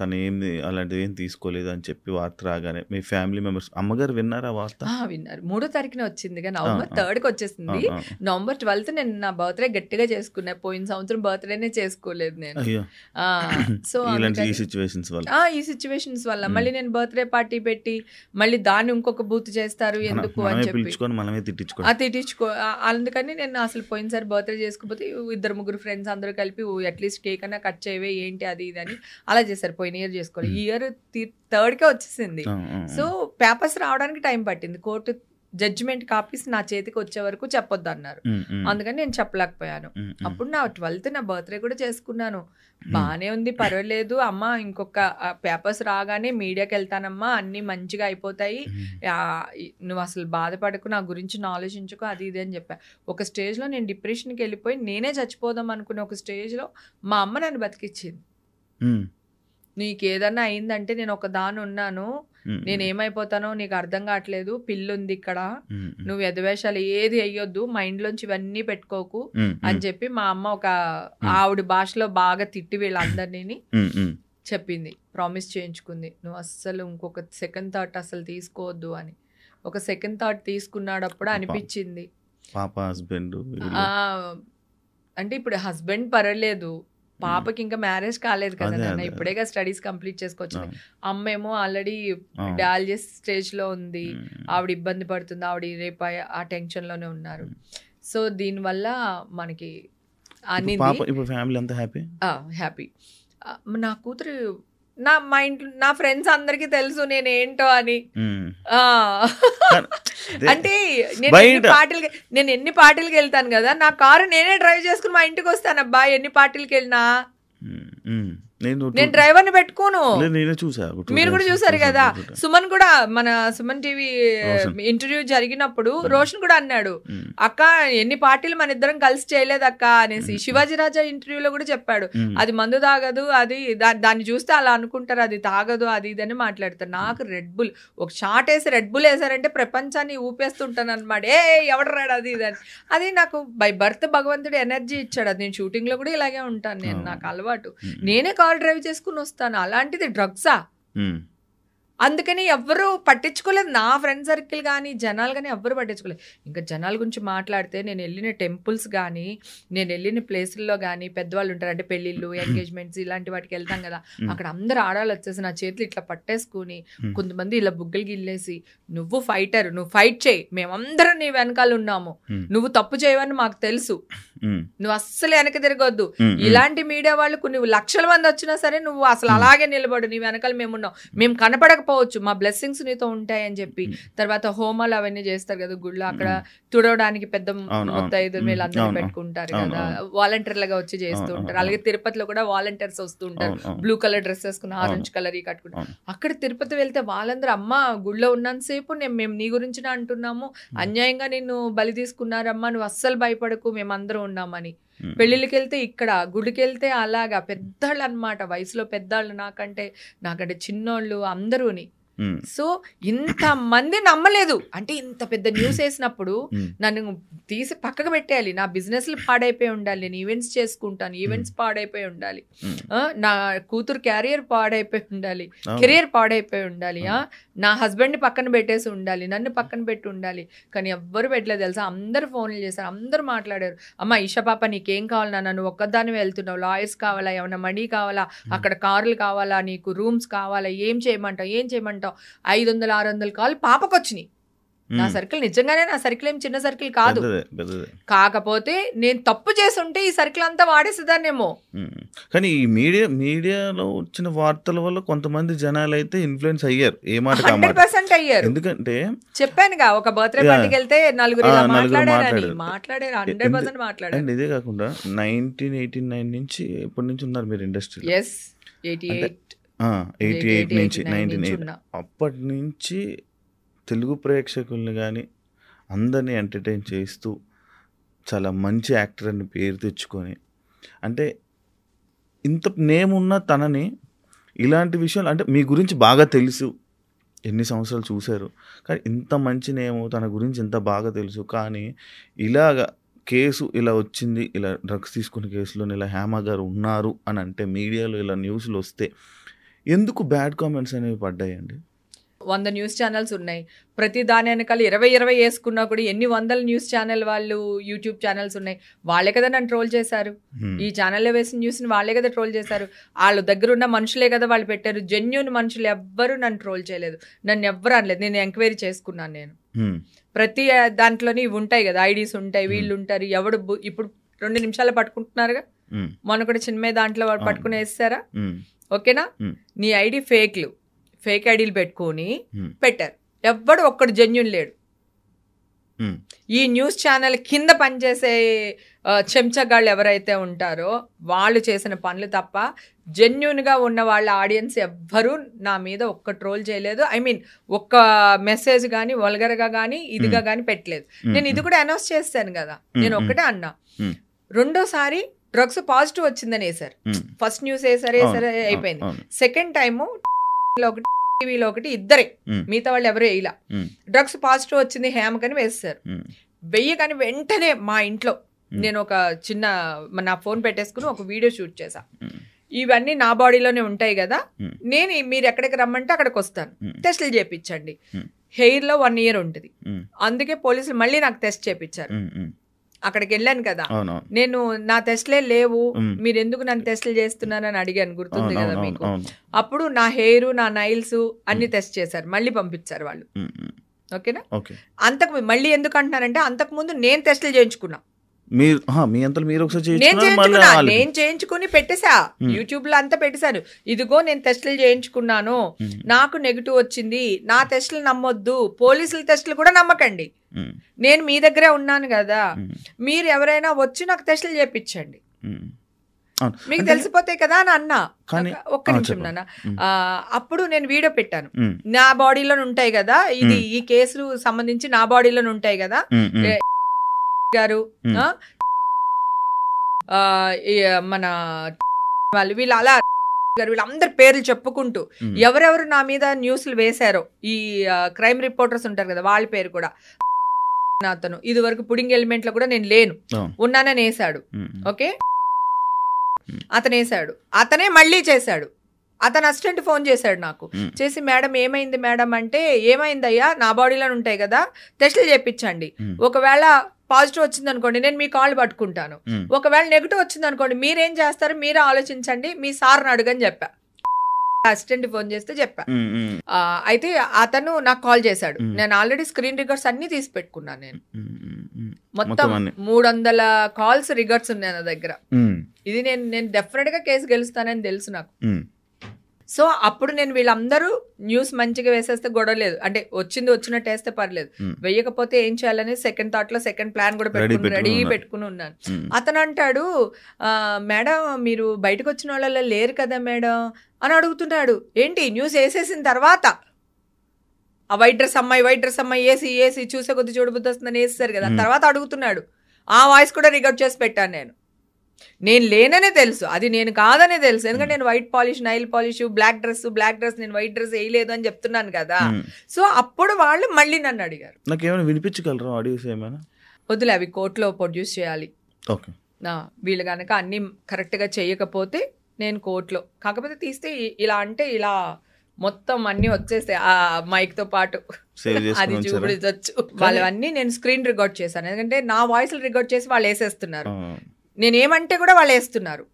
తను ఏంది అలాంటిది ఏం తీసుకోలేదు అని చెప్పి వార్త రాగానే మీ ఫ్యామిలీ మెంబర్స్, అమ్మగారు విన్నారా వార్త? విన్నారు. 3వ తారీఖున వచ్చిందిగా, నవంబర్ 3కి వచ్చేసింది. నవంబర్ 12 నేను నా బర్త్డే గట్టిగా చేసుకున్నా. పోయిన సంవత్సరం బర్త్డేనే చేసుకోలేదు నేను. అయ్యో, సో ఈ సిచ్యువేషన్స్ వల్ల ఈ సిచ్యువేషన్స్ వల్ల మళ్ళీ నేను బర్త్డే పార్టీ పెట్టి మళ్ళీ దాన్ని ఇంకొక బూత్ చేస్తారు ఎందుకు అని చెప్పి మనమే తిట్టించుకో. అందుకని నేను అసలు పోయినసారి బర్త్డే చేసుకోకపోతే 2-3 ఫ్రెండ్స్ అందరూ కలిపి అట్లీస్ట్ కేక్ అన్నా కట్ చేయవే ఏంటి అది ఇది అని అలా చేశారు. పోయిన ఇయర్ చేసుకోవాలి, ఈ ఇయర్ 3కే వచ్చేసింది. సో పేపర్స్ రావడానికి టైం పట్టింది. కోర్టు జడ్జిమెంట్ కాపీస్ నా చేతికి వచ్చే వరకు చెప్పొద్దు అన్నారు. అందుకని నేను చెప్పలేకపోయాను. అప్పుడు నా 12th నా బర్త్డే కూడా చేసుకున్నాను. బానే ఉంది, పర్వాలేదు అమ్మ, ఇంకొక పేపర్స్ రాగానే మీడియాకి వెళ్తానమ్మా, అన్ని మంచిగా అయిపోతాయి, నువ్వు అసలు బాధపడకు, నా గురించి ఆలోచించుకో, అది ఇది అని చెప్పా. ఒక స్టేజ్లో నేను డిప్రెషన్కి వెళ్ళిపోయి నేనే చచ్చిపోదాం అనుకునే ఒక స్టేజ్లో మా అమ్మ నన్ను బతికిచ్చింది. నీకు ఏదన్నా అయిందంటే నేను ఒక దాని ఉన్నాను, నేను ఏమైపోతానో నీకు అర్థం కావట్లేదు, పిల్లుంది ఇక్కడ, నువ్వు ఎదవేషాలు ఏది అయ్యొద్దు, మైండ్లోంచి ఇవన్నీ పెట్టుకోకు అని చెప్పి మా అమ్మ ఒక ఆవిడ భాషలో బాగా తిట్టి వీళ్ళందరినీ చెప్పింది. ప్రామిస్ చేయించుకుంది, నువ్వు అస్సలు ఇంకొక సెకండ్ థాట్ అసలు తీసుకోవద్దు అని. ఒక సెకండ్ థాట్ తీసుకున్నాడప్పుడు అనిపించింది, పాప హస్బెండ్ అంటే ఇప్పుడు హస్బెండ్ పర్వాలేదు, పాపకి ఇంకా మ్యారేజ్ కాలేదు కదా నాన్న, ఇప్పుడేగా స్టడీస్ కంప్లీట్ చేసుకోవచ్చు. అమ్మేమో ఆల్రెడీ డయాలసిస్ స్టేజ్ లో ఉంది, ఆవిడ ఇబ్బంది పడుతుంది, ఆవిడ రేపు ఆ టెన్షన్ లోనే ఉన్నారు. సో దీనివల్ల మనకి హ్యాపీ. నా కూతురు మా ఇంట్లో నా ఫ్రెండ్స్ అందరికి తెలుసు నేను ఏంటో అని. అంటే నేను ఎన్ని పార్టీలకి వెళ్తాను కదా, నా కారు నేనే డ్రైవ్ చేసుకుని మా ఇంటికి వస్తాను అబ్బా, ఎన్ని పార్టీలకి వెళ్ళినా నేను డ్రైవర్ ని పెట్టుకోను. మీరు కూడా చూసారు కదా, సుమన్ కూడా మన సుమన్ టీవీ ఇంటర్వ్యూ జరిగినప్పుడు రోషన్ కూడా అన్నాడు, అక్క ఎన్ని పార్టీలు మన ఇద్దరం కలిసి చేయలేదు అక్క అనేసి. శివాజీ రాజా ఇంటర్వ్యూలో కూడా చెప్పాడు, అది మందు తాగదు, అది దాన్ని చూస్తే అలా అనుకుంటారు, అది తాగదు, అది ఇదని మాట్లాడతారు. నాకు రెడ్ బుల్ ఒక షాట్ వేసి రెడ్ బుల్ వేసారంటే ప్రపంచాన్ని ఊపేస్తుంటాను అనమాట. ఎవడు రాడు అది ఇదని. అది నాకు బై బర్త్ భగవంతుడు ఎనర్జీ ఇచ్చాడు. అది నేను షూటింగ్ లో కూడా ఇలాగే ఉంటాను, నేను నాకు అలవాటు, నేనే కార్ డ్రైవ్ చేసుకుని వస్తాను. అలాంటిది డ్రగ్సా? అందుకని ఎవ్వరు పట్టించుకోలేదు, నా ఫ్రెండ్ సర్కిల్ కానీ జనాలు కానీ ఎవ్వరు పట్టించుకోలేదు. ఇంకా జనాల గురించి మాట్లాడితే నేను వెళ్ళిన టెంపుల్స్ కానీ నేను వెళ్ళిన ప్లేసుల్లో కానీ పెద్దవాళ్ళు ఉంటారు, అంటే పెళ్ళిళ్ళు, ఎంగేజ్మెంట్స్ ఇలాంటి వాటికి వెళ్తాం కదా, అక్కడ అందరు ఆడవాళ్ళు వచ్చేసి నా చేతులు ఇట్లా పట్టేసుకుని, కొంతమంది ఇలా బుగ్గలు గిల్లేసి, నువ్వు ఫైటర్, నువ్వు ఫైట్ చేయి, మేమందరం నీ వెనకాల ఉన్నాము, నువ్వు తప్పు చేయవని మాకు తెలుసు, నువ్వు అస్సలు వెనక తిరగొద్దు, ఇలాంటి మీడియా వాళ్ళు కొన్ని లక్షల మంది వచ్చినా సరే నువ్వు అసలు అలాగే నిలబడు, నీ వెనకాల మేమున్నాం, మేము కనపడకపోవచ్చు, మా బ్లెస్సింగ్స్ నీతో ఉంటాయని చెప్పి. తర్వాత హోమాలు అవన్నీ చేస్తారు కదా గుళ్ళో, అక్కడ తుడవడానికి పెద్ద మొత్తం వీళ్ళందరూ పెట్టుకుంటారు కదా, వాలంటీర్లుగా వచ్చి చేస్తూ ఉంటారు. అలాగే తిరుపతిలో కూడా వాలంటీర్స్ వస్తూ ఉంటారు, బ్లూ కలర్ డ్రెస్ వేసుకుని ఆరెంజ్ కలర్ కట్టుకుంటారు. అక్కడ తిరుపతి వెళ్తే వాళ్ళందరూ, అమ్మ గుళ్ళో ఉన్నంతసేపు మేము నీ గురించినే అంటున్నాము, అన్యాయంగా నిన్ను బలి తీసుకున్నారమ్మా, నువ్వు అస్సలు భయపడకు, మేమందరం ఉన్నామని. పెళ్లిళ్ళకి వెళ్తే ఇక్కడ, గుడికి వెళ్తే అలాగా పెద్దవాళ్ళు అనమాట, వయసులో పెద్దవాళ్ళు, నాకంటే చిన్నోళ్ళు అందరూని. సో ఇంత మంది నమ్మలేదు, అంటే ఇంత పెద్ద న్యూస్ వేసినప్పుడు నన్ను తీసి పక్కకు పెట్టేయాలి. నా బిజినెస్లు పాడైపోయి ఉండాలి, నేను ఈవెంట్స్ చేసుకుంటాను, ఈవెంట్స్ పాడైపోయి ఉండాలి, నా కూతురు కెరియర్ పాడైపోయి ఉండాలి, కెరియర్ పాడైపోయి ఉండాలి, నా హస్బెండ్ని పక్కన పెట్టేసి ఉండాలి, నన్ను పక్కన పెట్టి ఉండాలి. కానీ ఎవ్వరు పెట్టలేదు తెలుసా, అందరు ఫోన్లు చేశారు, అందరు మాట్లాడారు, అమ్మ ఈషా పాప నీకేం కావాలి నాన్న, నువ్వు ఒక్కదాన్ని వెళ్తున్నావు, లాయర్స్ కావాలా, ఏమన్నా మనీ కావాలా, అక్కడ కార్లు కావాలా, నీకు రూమ్స్ కావాలా, ఏం చేయమంటావు 500-600 కాల్ పాపకు వచ్చినాయి. నా సర్కిల్ నిజంగానే నా సర్కిల్ ఏం చిన్న సర్కిల్ కాదు, కాకపోతే నేను తప్పు చేస్తుంటే ఈ సర్కిల్ అంతా వాడేసేదాన్నేమో. కానీ ఈ మీడియాలో వచ్చిన వార్తల వల్ల కొంతమంది జనాలు అయితే ఇన్ఫ్లుయెన్స్ అయ్యారు, 100% అయ్యారు. ఎందుకంటే చెప్పానుగా, ఒక బర్త్డే పార్టీకి వెళ్తే నలుగురు మాట్లాడారు 100% మాట్లాడారు. అండ్ ఇదే కాకుండా 1989 నుంచి ఎప్పటి నుంచి ఉన్నారు మీరు ఇండస్ట్రీ? 88 నుంచి 1980 అప్పటి నుంచి తెలుగు ప్రేక్షకుల్ని కానీ అందరినీ ఎంటర్టైన్ చేస్తూ చాలా మంచి యాక్టర్ అని పేరు తెచ్చుకొని, అంటే ఇంత నేమ్ ఉన్న తనని ఇలాంటి విషయాలు, అంటే మీ గురించి బాగా తెలుసు, ఎన్ని సంవత్సరాలు చూశారు, కానీ ఇంత మంచి నేము, తన గురించి ఇంత బాగా తెలుసు, కానీ ఇలాగా కేసు ఇలా వచ్చింది, ఇలా డ్రగ్స్ తీసుకునే కేసులో ఇలా హేమ గారు ఉన్నారు అని అంటే మీడియాలో ఇలా న్యూస్లు వస్తే ఎందుకు బ్యాడ్ కామెంట్స్ అనేవి పడ్డాయండి? 100 న్యూస్ ఛానల్స్ ఉన్నాయి. ప్రతి దాని వెనకాల 20 వేసుకున్నా కూడా ఎన్ని వందల న్యూస్ ఛానల్ వాళ్ళు, యూట్యూబ్ ఛానల్స్ ఉన్నాయి. వాళ్ళే కదా నన్ను ట్రోల్ చేశారు. ఈ ఛానల్లో వేసిన న్యూస్ని వాళ్ళే కదా ట్రోల్ చేశారు. వాళ్ళ దగ్గర ఉన్న మనుషులే కదా వాళ్ళు పెట్టారు. జెన్యూన్ మనుషులు ఎవ్వరూ నన్ను ట్రోల్ చేయలేదు, నన్ను ఎవ్వరు అనలేదు. నేను ఎంక్వైరీ చేసుకున్నాను. నేను ప్రతి దాంట్లోని ఇవి ఉంటాయి కదా, ఐడీస్ ఉంటాయి, వీళ్ళు ఉంటారు. ఎవడు ఇప్పుడు 2 నిమిషాలు పట్టుకుంటున్నారుగా, మొన్న కూడా చిన్న దాంట్లో పట్టుకుని వేస్తారా? ఓకేనా? నీ ఐడి ఫేక్ ఐడీలు పెట్టుకొని పెట్టారు. ఎవ్వడు ఒక్కడు జెన్యూన్ లేడు. ఈ న్యూస్ ఛానల్ కింద పనిచేసే చెంచగాళ్ళు ఎవరైతే ఉంటారో వాళ్ళు చేసిన పనులు తప్ప జెన్యూన్గా ఉన్న వాళ్ళ ఆడియన్స్ ఎవ్వరూ నా మీద ఒక్క ట్రోల్ చేయలేదు. ఐ మీన్ ఒక్క మెసేజ్ కానీ వల్గర్గా కానీ ఇదిగా కానీ పెట్టలేదు. నేను ఇది కూడా అనౌన్స్ చేస్తాను కదా. నేను ఒక్కటే అన్నా, రెండోసారి డ్రగ్స్ పాజిటివ్ వచ్చిందని వేసారు. ఫస్ట్ న్యూస్ వేసారు అయిపోయింది. సెకండ్ టైము ఒకటి, టీవీలో ఒకటి, ఇద్దరే, మిగతా వాళ్ళు ఎవరు వేయలా. డ్రగ్స్ పాజిటివ్ వచ్చింది హేమకని వేస్తారు. వెయ్యగాని వెంటనే మా ఇంట్లో నేను ఒక చిన్న నా ఫోన్ పెట్టేసుకుని ఒక వీడియో షూట్ చేశా. ఇవన్నీ నా బాడీలోనే ఉంటాయి కదా, నేను మీరు ఎక్కడికి రమ్మంటే అక్కడికి వస్తాను, టెస్టులు చేయించండి. హెయిర్ లో 1 year ఉంటుంది. అందుకే పోలీసులు మళ్ళీ నాకు టెస్ట్ చేయించారు. అక్కడికి వెళ్ళాను కదా, నేను నా టెస్ట్లే లేవు, మీరు ఎందుకు నన్ను టెస్టులు చేస్తున్నారని అడిగాను, గుర్తుంది కదా మీకు. అప్పుడు నా హెయిర్, నా నైల్స్ అన్ని టెస్ట్ చేశారు, మళ్ళీ పంపించారు వాళ్ళు. ఓకేనా? అంతకు మళ్ళీ ఎందుకు అంటున్నారంటే, అంతకు ముందు నేను టెస్టులు చేయించుకున్నా. నేను చేయించుకుని పెట్టేశా, యూట్యూబ్ లో అంతా పెట్టేశాను. ఇదిగో నేను టెస్టులు చేయించుకున్నాను, నాకు నెగిటివ్ వచ్చింది, నా టెస్టులు నమ్మొద్దు, పోలీసుల టెస్టులు కూడా నమ్మకండి, నేను మీ దగ్గరే ఉన్నాను కదా, మీరు ఎవరైనా వచ్చి నాకు టెస్టులు చేయించండి, మీకు తెలిసిపోతాయి కదా అని అన్నా. ఒక్క నిమిషం నాన్న. అప్పుడు నేను వీడియో పెట్టాను, నా బాడీలోనే ఉంటాయి కదా, ఇది ఈ కేసులు సంబంధించి నా బాడీలోనే ఉంటాయి కదా గారు, మన వాళ్ళు వీళ్ళు అలా గారు వీళ్ళందరి పేర్లు చెప్పుకుంటూ ఎవరెవరు నా మీద న్యూస్లు వేశారో, ఈ క్రైమ్ రిపోర్టర్స్ ఉంటారు కదా వాళ్ళ పేరు కూడా. అతను ఇది వరకు పుడింగ్ ఎలిమెంట్ లో కూడా నేను లేను, ఉన్నానని వేసాడు. ఓకే, అతను వేసాడు, అతనే మళ్ళీ చేశాడు. అతను అసిస్టెంట్ ఫోన్ చేశాడు నాకు, చేసి మేడం ఏమైంది మేడం అంటే, ఏమైందయ్యా నా బాడీలో ఉంటాయి కదా టెస్టులు చేయించండి, ఒకవేళ పాజిటివ్ వచ్చింది అనుకోండి నేను మీ కాళ్ళు పట్టుకుంటాను, ఒకవేళ నెగిటివ్ వచ్చింది అనుకోండి మీరేం చేస్తారు మీరే ఆలోచించండి, మీ సార్ని అడుగని చెప్పా. అసిస్టెంట్ ఫోన్ చేస్తే చెప్పా. అయితే అతను నాకు కాల్ చేశాడు. నేను ఆల్రెడీ స్క్రీన్ రికార్డ్స్ అన్ని తీసి పెట్టుకున్నాను. నేను మొత్తం 300 కాల్స్ రికార్డ్స్ ఉన్నాయి నా దగ్గర. ఇది నేను డెఫినెట్ గా కేసు గెలుస్తానని తెలుసు నాకు. సో అప్పుడు నేను వీళ్ళందరూ న్యూస్ మంచిగా వేసేస్తే గొడవలేదు, అంటే వచ్చినట్టు వేస్తే పర్లేదు, వేయకపోతే ఏం చేయాలని సెకండ్ థాట్ లో సెకండ్ ప్లాన్ కూడా రెడీ పెట్టుకుని ఉన్నాను. అతను అంటాడు, మేడం మీరు బయటకు వచ్చిన వాళ్ళ లేరు కదా మేడం అని అడుగుతున్నాడు. ఏంటి న్యూస్ వేసేసిన తర్వాత ఆ వైట్ డ్రెస్ అమ్మాయి ఏసి చూసే కొద్ది చూడబుద్ధి వస్తుందని వేస్తారు కదా, తర్వాత అడుగుతున్నాడు. ఆ వాయిస్ కూడా రికార్డ్ చేసి పెట్టాను. నేను లేననే తెలుసు, అది నేను కాదనే తెలుసు, ఎందుకంటే నేను white polish, nail polish, black dress నేను వైట్ డ్రెస్ వేయలేదు అని చెప్తున్నాను కదా. సో అప్పుడు వాళ్ళు మళ్ళీ నన్ను అడిగారు, నాకేమైనా వినిపించగలరా ఆడియోస్ ఏమైనా? వద్దులే, అవి కోర్టులో ప్రొడ్యూస్ చేయాలి. వీళ్ళు కనుక అన్ని కరెక్ట్ గా చేయకపోతే నేను కోర్టులో, కాకపోతే తీస్తే ఇలా అంటే ఇలా మొత్తం అన్ని వచ్చేస్తే ఆ మైక్ తో పాటు అది చూపించవచ్చు. వాళ్ళవన్నీ నేను స్క్రీన్ రికార్డ్ చేశాను, ఎందుకంటే నా వాయిస్ రికార్డ్ చేసి వాళ్ళు వేసేస్తున్నారు, నేనేమంటే కూడా వాళ్ళు వేస్తున్నారు.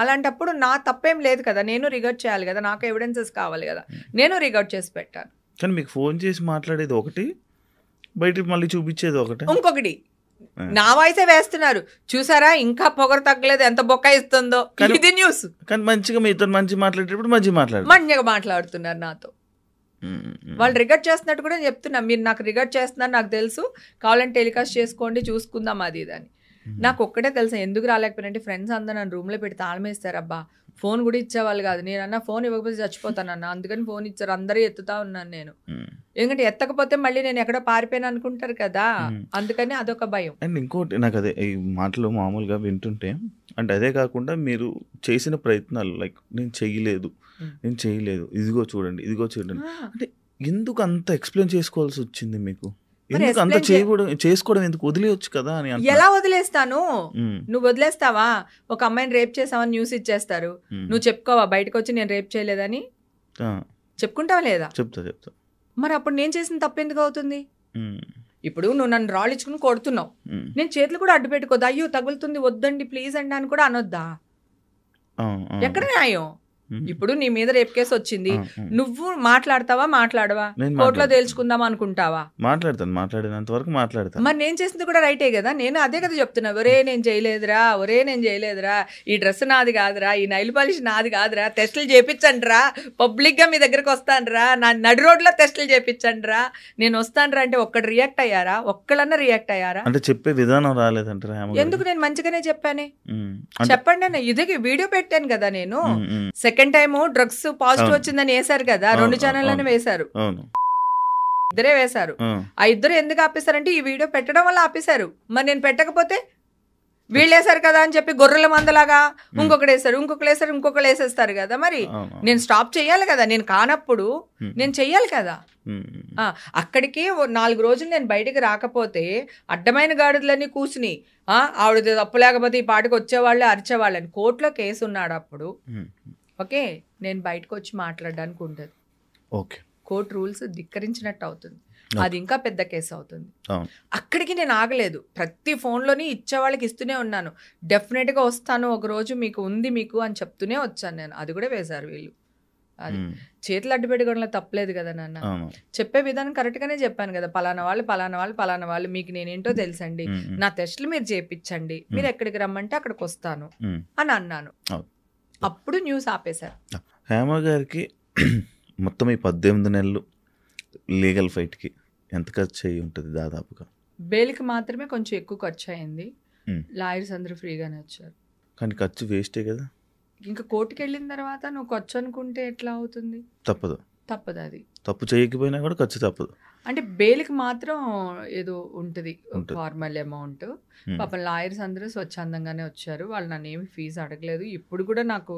అలాంటప్పుడు నా తప్పేం లేదు కదా, నేను రికార్డ్ చేయాలి కదా, నాకు ఎవిడెన్సెస్ కావాలి కదా, నేను రికార్డ్ చేసి పెట్టాను. కానీ మీకు ఫోన్ చేసి మాట్లాడేది ఒకటి, బయట మళ్ళీ చూపించేది ఒకటి, ఇంకొకటి నా వాయిసే వేస్తున్నారు. చూసారా ఇంకా పొగరు తగ్గలేదు, ఎంత బొక్క ఇస్తుందో, ఇది న్యూస్. కానీ మంచిగా మీతో మంచిగా మాట్లాడేటప్పుడు మంచిగా మాట్లాడుతున్నారు నాతో. వాళ్ళు రికార్డ్ చేస్తున్నట్టు కూడా చెప్తున్నా, మీరు నాకు రికార్డ్ చేస్తున్నారు నాకు తెలుసు, కావాలంటే టెలికాస్ట్ చేసుకోండి చూసుకుందాం అది ఇది అని. నాకు ఒక్కటే తెలుసా ఎందుకు రాలేకపోయినంటే, ఫ్రెండ్స్ అందరూ నన్ను రూమ్లో పెట్టి తాళమేస్తారు. అబ్బా ఫోన్ కూడా ఇచ్చేవాళ్ళు కాదు, నేను అన్న ఫోన్ ఇవ్వకపోతే చచ్చిపోతానన్న, అందుకని ఫోన్ ఇచ్చారు, అందరూ ఎత్తుతా ఉన్నాను నేను, ఎందుకంటే ఎత్తకపోతే మళ్ళీ నేను ఎక్కడో పారిపోయాను అనుకుంటారు కదా, అందుకని అదొక భయం. అండ్ ఇంకోటి నాకు అదే ఈ మాటలు మామూలుగా వింటుంటే, అంటే అదే కాకుండా మీరు చేసిన ప్రయత్నాలు, లైక్ నేను చేయలేదు ఇదిగో చూడండి అంటే ఎందుకు అంత ఎక్స్ప్లెయిన్ చేసుకోవాల్సి వచ్చింది మీకు? ఎందుకు అంత చేసుకోవడం ఎందుకు, వదిలేయచ్చు కదా అని. ఎలా వదిలేస్తాను? నువ్వు వదిలేస్తావా? ఒక అమ్మాయిని రేప్ చేసావని న్యూస్ ఇచ్చేస్తారు, నువ్వు చెప్పుకోవా బయటకు వచ్చి నేను రేప్ చేయలేదని? చెప్పుకుంటావా లేదా? చెప్తా. మరి అప్పుడు నేను చేసిన తప్పు ఎందుకు అవుతుంది? ఇప్పుడు నువ్వు నన్ను రాళ్ళు ఇచ్చుకుని కొడుతున్నావు, నేను చేతులు కూడా అడ్డు పెట్టుకోద్దా? అయ్యో తగులుతుంది వద్దండి ప్లీజ్ అండి అని కూడా అనొద్దా? ఎక్కడ న్యాయం? ఇప్పుడు నీ మీద రేప్ కేసు వచ్చింది, నువ్వు మాట్లాడతావా మాట్లాడవా? కోర్టులో తేల్చుకుందాం అనుకుంటావా? మాట్లాడినంత వరకు మాట్లాడతా. మరి నేను చేసింది కూడా రైటే కదా. నేను అదే కదా చెప్తున్నా, ఒరే నేను చేయలేదురా, ఈ డ్రెస్ నాది కాదురా, ఈ నైల్ పాలిష్ నాది కాదురా, టెస్టులు చేయించండి రా, పబ్లిక్ గా మీ దగ్గరకు వస్తాను రా, నా నడి రోడ్లో టెస్టులు చేయించండి రా, నేను వస్తాను రా అంటే ఒక్కడు రియాక్ట్ అయ్యారా? ఒక్కళ్ళన్నా రియాక్ట్ అయ్యారా? అంటే చెప్పే విధానం రాలేదంటారా? ఎందుకు? నేను మంచిగానే చెప్పానే. చెప్పండి అన్న, ఇదే వీడియో పెట్టాను కదా నేను. సెకండ్ టైం డ్రగ్స్ పాజిటివ్ వచ్చిందని వేశారు కదా, 2 ఛానల్లోనే వేశారు, ఇద్దరే వేశారు. ఆ ఇద్దరు ఎందుకు ఆపేశారంటే ఈ వీడియో పెట్టడం వల్ల ఆపేశారు. మరి నేను పెట్టకపోతే వీళ్ళు వేశారు కదా అని చెప్పి గొర్రెల మందలాగా ఇంకొకటి వేసేస్తారు కదా. మరి నేను స్టాప్ చెయ్యాలి కదా, నేను కానప్పుడు నేను చెయ్యాలి కదా. అక్కడికి 4 రోజులు నేను బయటికి రాకపోతే అడ్డమైన గాడిదలన్నీ కూర్చుని ఆవిడ తప్పు లేకపోతే ఈ పాటికి వచ్చేవాళ్ళే అరిచేవాళ్ళని కోర్టులో కేసు ఉన్నాడు అప్పుడు. ఓకే, నేను బయటకు వచ్చి మాట్లాడడానికి ఉండదు. కోర్టు రూల్స్ ధిక్కరించినట్టు అవుతుంది, అది ఇంకా పెద్ద కేసు అవుతుంది. అక్కడికి నేను ఆగలేదు, ప్రతి ఫోన్లోని ఇచ్చేవాళ్ళకి ఇస్తూనే ఉన్నాను. డెఫినెట్గా వస్తాను ఒక రోజు, మీకు ఉంది మీకు అని చెప్తూనే వచ్చాను నేను. అది కూడా వేశారు వీళ్ళు. అది చేతులు అడ్డు పెట్టుకోవడంలో తప్పలేదు కదా నాన్న. చెప్పే విధానం కరెక్ట్ గానే చెప్పాను కదా, పలానా వాళ్ళు మీకు నేనేంటో తెలుసండి, నా టెస్టులు మీరు చేయించండి, మీరు ఎక్కడికి రమ్మంటే అక్కడికి వస్తాను అని అన్నాను. అప్పుడు న్యూస్ ఆపేశారు. హేమ గారికి మొత్తం ఈ 18 నెలలు లీగల్ ఫైట్కి ఎంత ఖర్చు అయ్యి ఉంటుంది దాదాపుగా? బెయిల్కి మాత్రమే కొంచెం ఎక్కువ ఖర్చు అయింది, లాయర్స్ అందరూ ఫ్రీగానే వచ్చారు. కానీ ఖర్చు వేస్టే కదా. ఇంకా కోర్టుకి వెళ్ళిన తర్వాత నువ్వు ఖర్చు అనుకుంటే ఎట్లా అవుతుంది? తప్పదు. అది తప్పు చేయకపోయినా కూడా ఖర్చు తప్పదు. అంటే బెయిల్కి మాత్రం ఏదో ఉంటుంది ఫార్మల్ అమౌంట్. పాపం లాయర్స్ అందరూ స్వచ్ఛందంగానే వచ్చారు, వాళ్ళు నన్ను ఏమి ఫీజు అడగలేదు. ఇప్పుడు కూడా నాకు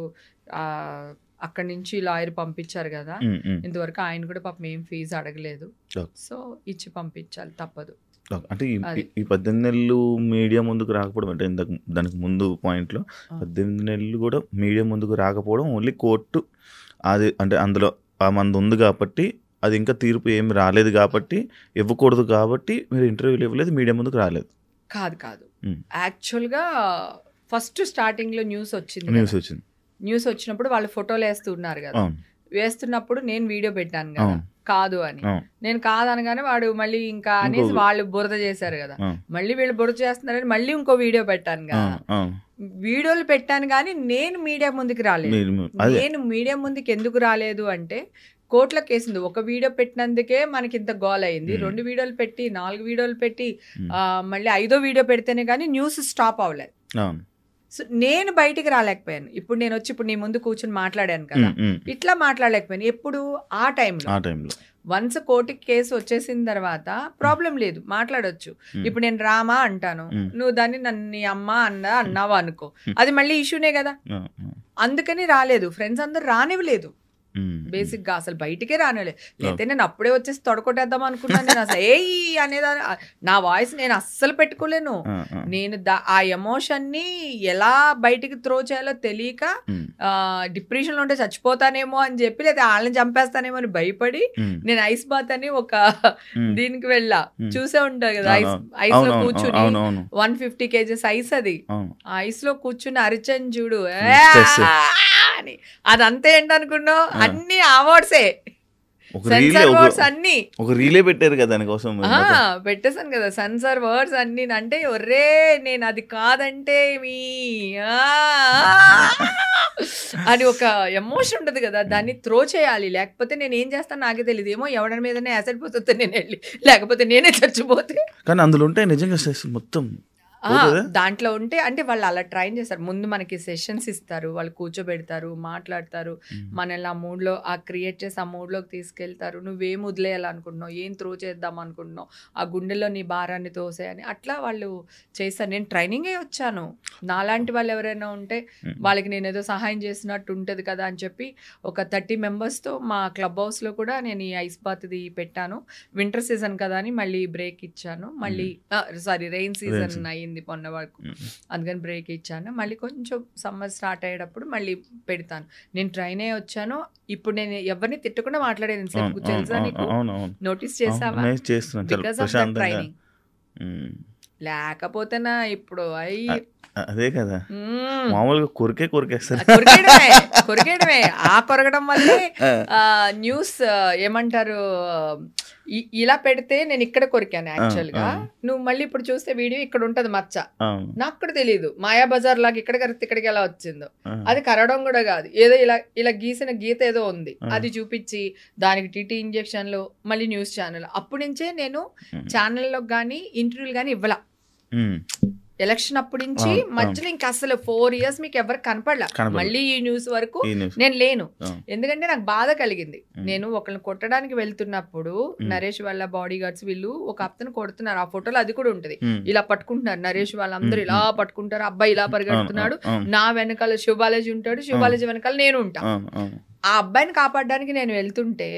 అక్కడి నుంచి లాయర్ పంపించారు కదా, ఇంతవరకు ఆయన కూడా పాపం ఏం ఫీజు అడగలేదు. సో ఇచ్చి పంపించాలి, తప్పదు. అంటే ఈ 18 నెలలు మీడియా ముందుకు రాకపోవడం అంటే దానికి ముందు పాయింట్లో 18 నెలలు కూడా మీడియా ముందుకు రాకపోవడం ఓన్లీ కోర్టు అది అంటే అందులో ఆ మంది ఉంది కాబట్టి, అది ఇంకా తీర్పు ఏమి రాలేదు కాబట్టి, ఇవ్వకూడదు కాబట్టి మీరు ఇంటర్వ్యూలు ఇవ్వలేదు, మీడియా ముందుకు రాలేదు. కాదు యాక్చువల్గా ఫస్ట్ స్టార్టింగ్లో న్యూస్ వచ్చినప్పుడు వాళ్ళు ఫోటోలు వేస్తున్నారు కదా, వేస్తున్నప్పుడు నేను వీడియో పెట్టాను కదా కాదు అని. నేను కాదనగానే వాడు మళ్ళీ ఇంకా అనేసి వాళ్ళు బురద చేశారు కదా, మళ్ళీ వీళ్ళు బురద చేస్తున్నారని మళ్ళీ ఇంకో వీడియో పెట్టాను కదా. వీడియోలు పెట్టాను కానీ నేను మీడియా ముందుకు రాలేదు. నేను మీడియా ముందుకు ఎందుకు రాలేదు అంటే కోర్టులో కేసింది. ఒక వీడియో పెట్టినందుకే మనకి ఇంత గోల్ అయింది, 2 వీడియోలు పెట్టి 4 వీడియోలు పెట్టి మళ్ళీ 5వ వీడియో పెడితేనే కానీ న్యూస్ స్టాప్ అవ్వలేదు. సో నేను బయటికి రాలేకపోయాను. ఇప్పుడు నేను వచ్చి ఇప్పుడు నీ ముందు కూర్చొని మాట్లాడాను కదా, ఇట్లా మాట్లాడలేకపోయాను. ఎప్పుడు ఆ టైంలో వన్స్ కోర్టుకి కేసు వచ్చేసిన తర్వాత ప్రాబ్లం లేదు, మాట్లాడొచ్చు. ఇప్పుడు నేను రామా అంటాను, నువ్వు దాన్ని నన్ను నీ అమ్మ అన్నావా అనుకో, అది మళ్ళీ ఇష్యూనే కదా. అందుకని రాలేదు, ఫ్రెండ్స్ అందరు రానివ్వలేదు బేసిక్ గా, అసలు బయటికే రానివ్వలేదు. లేకపోతే నేను అప్పుడే వచ్చేసి తొడకొట్టేద్దాం అనుకున్నాను. నేను అసలు అనేదా నా వాయిస్ నేను అస్సలు పెట్టుకోలేను. నేను ఆ ఎమోషన్ ని ఎలా బయటికి త్రో చేయాలో తెలియక డిప్రెషన్ లో ఉంటే చచ్చిపోతానేమో అని చెప్పి, లేదా వాళ్ళని చంపేస్తానేమో అని భయపడి నేను ఐస్ బాత్ అని ఒక దీనికి వెళ్ళా. చూసే ఉంటారు కదా, ఐస్ లో కూర్చుని 150 kgs ఐస్, అది ఐస్ లో కూర్చుని అరిచని చూడు అని. అదంతా ఏంటనుకున్నావు, అన్ని అవార్డ్సే, సెన్సార్ వర్డ్స్ అన్ని ఒక రీలే పెట్టారు కదా దానికోసం, పెట్టేశాను కదా సెన్సార్ వర్డ్స్ అన్ని. అంటే ఒర్రే నేను అది కాదంటే మీ అని ఒక ఎమోషన్ ఉంటుంది కదా, దాన్ని త్రో చేయాలి. లేకపోతే నేను ఏం చేస్తాను నాకే తెలియదు. ఏమో ఎవరి మీదనే యాసిడ్ పోతే నేను వెళ్ళి, లేకపోతే నేనే చచ్చిపోతే. కానీ అందులో ఉంటే నిజంగా మొత్తం దాంట్లో ఉంటే అంటే వాళ్ళు అలా ట్రైన్ చేస్తారు. ముందు మనకి సెషన్స్ ఇస్తారు, వాళ్ళు కూర్చోబెడతారు, మాట్లాడతారు, మనల్ని ఆ మూడ్లో క్రియేట్ చేసి ఆ మూడ్లోకి తీసుకెళ్తారు. నువ్వేం వదిలేయాలనుకుంటున్నావు, ఏం త్రో చేద్దాం అనుకుంటున్నావు, ఆ గుండెలో నీ భారాన్ని తోసేయని అట్లా వాళ్ళు చేస్తారు. నేను ట్రైనింగే వచ్చాను. నాలాంటి వాళ్ళు ఎవరైనా ఉంటే వాళ్ళకి నేను ఏదో సహాయం చేసినట్టు ఉంటుంది కదా అని చెప్పి ఒక 30 మెంబర్స్తో మా క్లబ్ హౌస్లో కూడా నేను ఈ ఐస్ బాత్ది పెట్టాను. వింటర్ సీజన్ కదా అని మళ్ళీ బ్రేక్ ఇచ్చాను. మళ్ళీ రెయిన్ సీజన్ అయ్యింది మొన్న వరకు, అందుకని బ్రేక్ ఇచ్చాను. మళ్ళీ కొంచెం సమ్మర్ స్టార్ట్ అయ్యేటప్పుడు మళ్ళీ పెడతాను. నేను ట్రైన్ అయ్యి వచ్చాను. ఇప్పుడు నేను ఎవరిని తిట్టకుండా మాట్లాడేది తెలుసా నీకు? నోటీస్ చేసావా? Because of the training. లేకపోతేనా ఇప్పుడు అదే కదా, మామూలుగా కొరికేస్తారు. కొరికేయడమే. ఆ కొరగడం వల్లే న్యూస్ ఏమంటారు, ఇలా పెడితే నేను ఇక్కడ కొరికాను యాక్చువల్ గా. నువ్వు మళ్ళీ ఇప్పుడు చూస్తే వీడియో ఇక్కడ ఉంటది మచ్చ, నాకు కూడా తెలియదు. మాయా బజార్ లాగా ఇక్కడ కరెక్ట్ ఇక్కడికి ఎలా వచ్చిందో. అది కరవడం కూడా కాదు, ఏదో ఇలా ఇలా గీసిన గీత ఏదో ఉంది, అది చూపించి దానికి టీటీ ఇంజెక్షన్లు, మళ్ళీ న్యూస్ ఛానల్. అప్పటి నుంచే నేను ఛానల్లో కానీ ఇంటర్వ్యూలు కానీ ఇవ్వాల. ఎలక్షన్ అప్పటి నుంచి మధ్యలో ఇంకా అసలు 4 years మీకు ఎవరు కనపడలా. మళ్ళీ ఈ న్యూస్ వరకు నేను లేను. ఎందుకంటే నాకు బాధ కలిగింది. నేను ఒకరిని కొట్టడానికి వెళ్తున్నప్పుడు నరేష్ వాళ్ళ బాడీ గార్డ్స్ వీళ్ళు ఒక అతను కొడుతున్నారు. ఆ ఫోటోలో అది కూడా ఉంటది. ఇలా పట్టుకుంటున్నారు నరేష్ వాళ్ళందరూ, ఇలా పట్టుకుంటారు. అబ్బాయి ఇలా పరిగెడుతున్నాడు, నా వెనకాల శివబాలాజీ ఉంటాడు, శివబాలాజీ వెనకాల నేను ఉంటా. ఆ అబ్బాయిని కాపాడడానికి నేను వెళ్తుంటే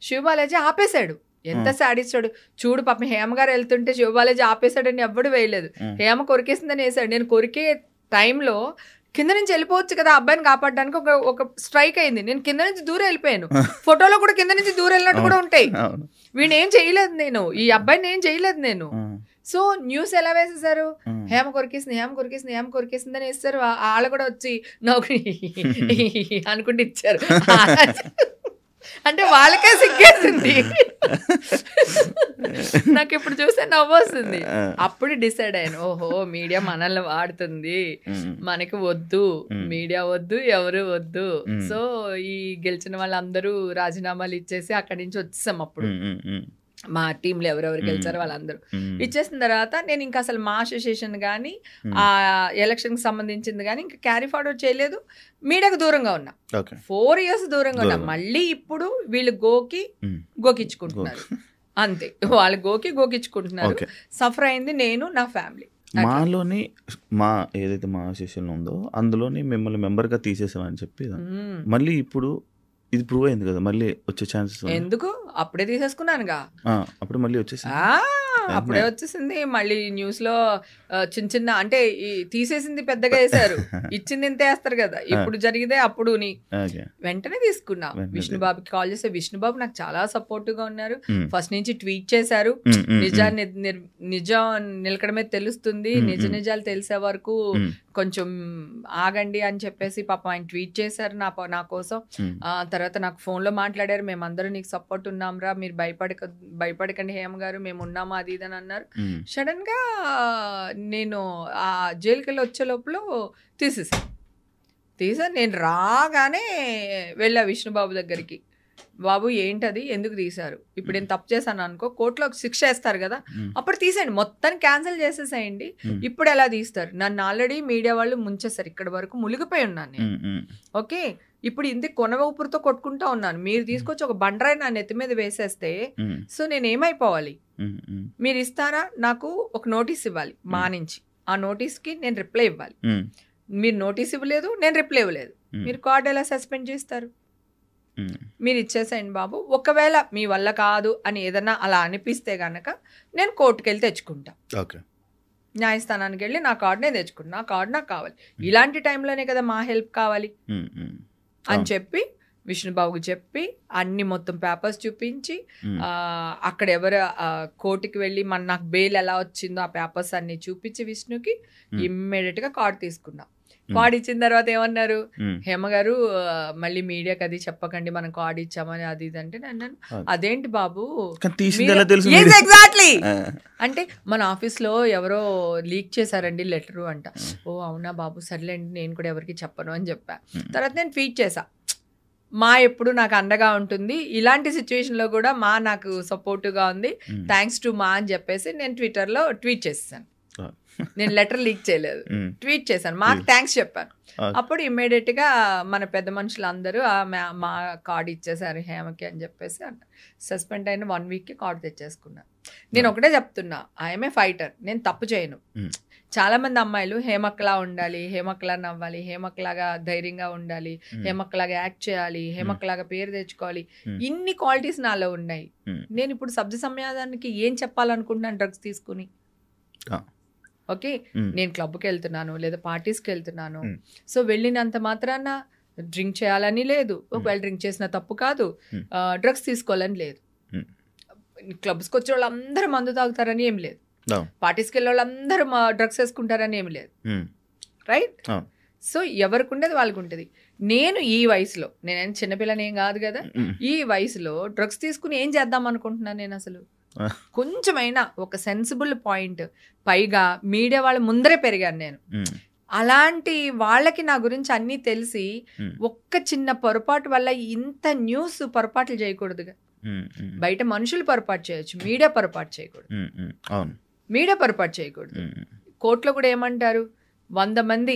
శివబాలాజీ ఆపేశాడు. ఎంత సాడిస్తాడు చూడు. పాపం హేమ గారు వెళ్తుంటే శివబాలాజీ ఆపేశాడని ఎవ్వడు వేయలేదు. హేమ కొరికేసిందని వేసాడు. నేను కొరికే టైంలో కింద నుంచి వెళ్ళిపోవచ్చు కదా అబ్బాయిని కాపాడడానికి ఒక స్ట్రైక్ అయింది. నేను కింద నుంచి దూరం వెళ్ళిపోయాను. ఫోటోలో కూడా కింద నుంచి దూరం వెళ్ళినట్టు కూడా ఉంటాయి. వీడిని ఏం చేయలేదు నేను, ఈ అబ్బాయిని ఏం చేయలేదు నేను. సో న్యూస్ ఎలా వేసేసారు, హేమ కొరికేసింది, హేమ కొరికేసింది, హేమ కొరికేసింది అని వేస్తారు. వాళ్ళు కూడా వచ్చి నౌకరి అనుకుంటూ ఇచ్చారు. అంటే వాళ్ళకే సిగ్గేసింది. నాకు ఇప్పుడు చూస్తే నవ్వు వస్తుంది. అప్పుడు డిసైడ్ అయ్యాను, ఓహో మీడియా మనల్ని వాడుతుంది, మనకి వద్దు మీడియా వద్దు, ఎవరు వద్దు. సో ఈ గెలిచిన వాళ్ళందరూ రాజీనామాలు ఇచ్చేసి అక్కడి నుంచి వచ్చేసాం. అప్పుడు మా టీంలో ఎవరెవరు గెలిచారో వాళ్ళందరూ ఇచ్చేసిన తర్వాత నేను ఇంకా అసలు మా అసోసియేషన్ కానీ ఆ ఎలక్షన్కి సంబంధించింది కానీ ఇంకా క్యారీ ఫార్వర్డ్ చేయలేదు. మీడియాకు దూరంగా ఉన్నా, 4 years దూరంగా ఉన్నా. మళ్ళీ ఇప్పుడు వీళ్ళు గోకిచ్చుకుంటున్నారు అంతే. వాళ్ళు గోకిచ్చుకుంటున్నారు. సఫర్ అయింది నేను, నా ఫ్యామిలీ. మాలోని ఏదైతే మా అసోసియేషన్ ఉందో అందులోని మిమ్మల్ని మెంబర్గా తీసేసామని చెప్పి మళ్ళీ ఇప్పుడు ఇది ప్రూవ్ అయింది కదా, మళ్ళీ వచ్చే ఛాన్సెస్ ఎందుకు? అప్పుడే తీసేసుకున్నానుగా, అప్పుడు మళ్ళీ వచ్చేసింది. అప్పుడే వచ్చేసింది. మళ్ళీ న్యూస్ లో చిన్న చిన్న అంటే తీసేసింది పెద్దగా వేసారు, ఇచ్చింది ఇంత వేస్తారు కదా. ఇప్పుడు జరిగితే అప్పుడు వెంటనే తీసుకున్నా. విష్ణుబాబుకి కాల్ చేస్తే విష్ణుబాబు నాకు చాలా సపోర్టివ్ గా ఉన్నారు. ఫస్ట్ నుంచి ట్వీట్ చేశారు, నిజం నిలకడమే తెలుస్తుంది, నిజాలు తెలిసే వరకు కొంచెం ఆగండి అని చెప్పేసి పాపం ఆయన ట్వీట్ చేశారు నా కోసం. తర్వాత నాకు ఫోన్ లో మాట్లాడారు, మేమందరూ నీకు సపోర్ట్ ఉన్నాంరా, మీరు భయపడకండి హేమ గారు, మేము ఉన్నామా అది ఇదని అన్నారు. సడన్ గా నేను ఆ జైలుకి వెళ్ళి వచ్చే లోపల తీసా. నేను రాగానే వెళ్ళా విష్ణుబాబు దగ్గరికి. బాబు ఏంటది, ఎందుకు తీశారు, ఇప్పుడు నేను తప్పు చేశాను అనుకో కోర్టులో శిక్ష వేస్తారు కదా, అప్పుడు తీసేయండి, మొత్తాన్ని క్యాన్సిల్ చేసేసేయండి. ఇప్పుడు ఎలా తీస్తారు? నన్ను ఆల్రెడీ మీడియా వాళ్ళు ముంచేస్తారు, ఇక్కడ వరకు మునిగిపోయి ఉన్నాను నేను. ఓకే, ఇప్పుడు ఇంత కొన ఊపిరితో కొట్టుకుంటా ఉన్నాను. మీరు తీసుకొచ్చి ఒక బండరాయి నా నెత్తి మీద వేసేస్తే సో నేను ఏమైపోవాలి? మీరు ఇస్తారా? నాకు ఒక నోటీస్ ఇవ్వాలి మా నుంచి, ఆ నోటీస్కి నేను రిప్లై ఇవ్వాలి. మీరు నోటీస్ ఇవ్వలేదు, నేను రిప్లై ఇవ్వలేదు, మీరు కార్డు ఎలా సస్పెండ్ చేస్తారు? మీరు ఇచ్చేసేయండి బాబు. ఒకవేళ మీ వల్ల కాదు అని ఏదన్నా అలా అనిపిస్తే గనక నేను కోర్టుకు వెళ్ళి తెచ్చుకుంటా, న్యాయస్థానానికి వెళ్ళి నా కార్డు నేను తెచ్చుకుంటా, నా కార్డు నాకు కావాలి. ఇలాంటి టైంలోనే కదా మా హెల్ప్ కావాలి అని చెప్పి విష్ణుబాబుకి చెప్పి అన్ని మొత్తం పేపర్స్ చూపించి అక్కడ ఎవరు కోర్టుకి వెళ్ళి నాకు బెయిల్ ఎలా వచ్చిందో ఆ పేపర్స్ అన్ని చూపించి విష్ణుకి ఇమ్మీడియట్ గా కార్డు తీసుకున్నా. కార్డు ఇచ్చిన తర్వాత ఏమన్నారు, హేమ గారు మళ్ళీ మీడియాకి అది చెప్పకండి మనం కార్డు ఇచ్చామని అది ఇది అంటే, అన్నాను అదేంటి బాబు ఎగ్జాక్ట్లీ అంటే మన ఆఫీస్ లో ఎవరో లీక్ చేశారండి లెటరు అంట. ఓ అవునా బాబు, సర్లేండి నేను కూడా ఎవరికి చెప్పను అని చెప్పా. తర్వాత నేను ట్వీట్ చేశా, మా ఎప్పుడు నాకు అండగా ఉంటుంది, ఇలాంటి సిచ్యువేషన్లో కూడా మా నాకు సపోర్టివ్గా ఉంది, థ్యాంక్స్ టు మా అని చెప్పేసి నేను ట్విట్టర్లో ట్వీట్ చేస్తాను. నేను లెటర్ లీక్ చేయలేదు, ట్వీట్ చేశాను, మాకు థ్యాంక్స్ చెప్పాను. అప్పుడు ఇమ్మీడియట్ గా మన పెద్ద మనుషులు అందరూ మా కార్డు ఇచ్చేసారు హేమకి అని చెప్పేసి సస్పెండ్ అయిన 1 week కార్డు తెచ్చేసుకున్నా. నేను ఒకటే చెప్తున్నా, ఐఎమ్ ఏ ఫైటర్, నేను తప్పు చేయను. చాలా మంది అమ్మాయిలు హేమక్లా ఉండాలి, హేమక్లా నవ్వాలి, హేమక్లాగా ధైర్యంగా ఉండాలి, హేమక్లాగా యాక్ట్ చేయాలి, హేమక్లాగా పేరు తెచ్చుకోవాలి, ఇన్ని క్వాలిటీస్ నాలో ఉన్నాయి. నేను ఇప్పుడు సబ్జ సమాజానికి ఏం చెప్పాలనుకుంటున్నాను డ్రగ్స్ తీసుకుని? ఓకే, నేను క్లబ్కి వెళ్తున్నాను లేదా పార్టీస్కి వెళ్తున్నాను, సో వెళ్ళినంత మాత్రాన డ్రింక్ చేయాలని లేదు, ఒకవేళ డ్రింక్ చేసిన తప్పు కాదు, డ్రగ్స్ తీసుకోవాలని లేదు, క్లబ్స్కి వచ్చే వాళ్ళు అందరూ మందు తాగుతారని ఏం లేదు, పార్టీస్కి వెళ్ళే వాళ్ళందరూ డ్రగ్స్ వేసుకుంటారని ఏమి లేదు, రైట్? సో ఎవరికి ఉండేది వాళ్ళకు ఉంటుంది. నేను ఈ వయసులో, నేనేం చిన్నపిల్లని ఏం కాదు కదా, ఈ వయసులో డ్రగ్స్ తీసుకుని ఏం చేద్దాం అనుకుంటున్నాను నేను? అసలు కొంచెమైనా ఒక సెన్సిబుల్ పాయింట్, పైగా మీడియా వాళ్ళ ముందరే పెరిగాను నేను. అలాంటి వాళ్ళకి నా గురించి అన్నీ తెలిసి ఒక్క చిన్న పొరపాటు వల్ల ఇంత న్యూస్ పొరపాట్లు చేయకూడదుగా. బయట మనుషులు పొరపాటు చేయొచ్చు, మీడియా పొరపాటు చేయకూడదు. మీడియా పొరపాటు చేయకూడదు. కోర్టులో కూడా ఏమంటారు, 100 మంది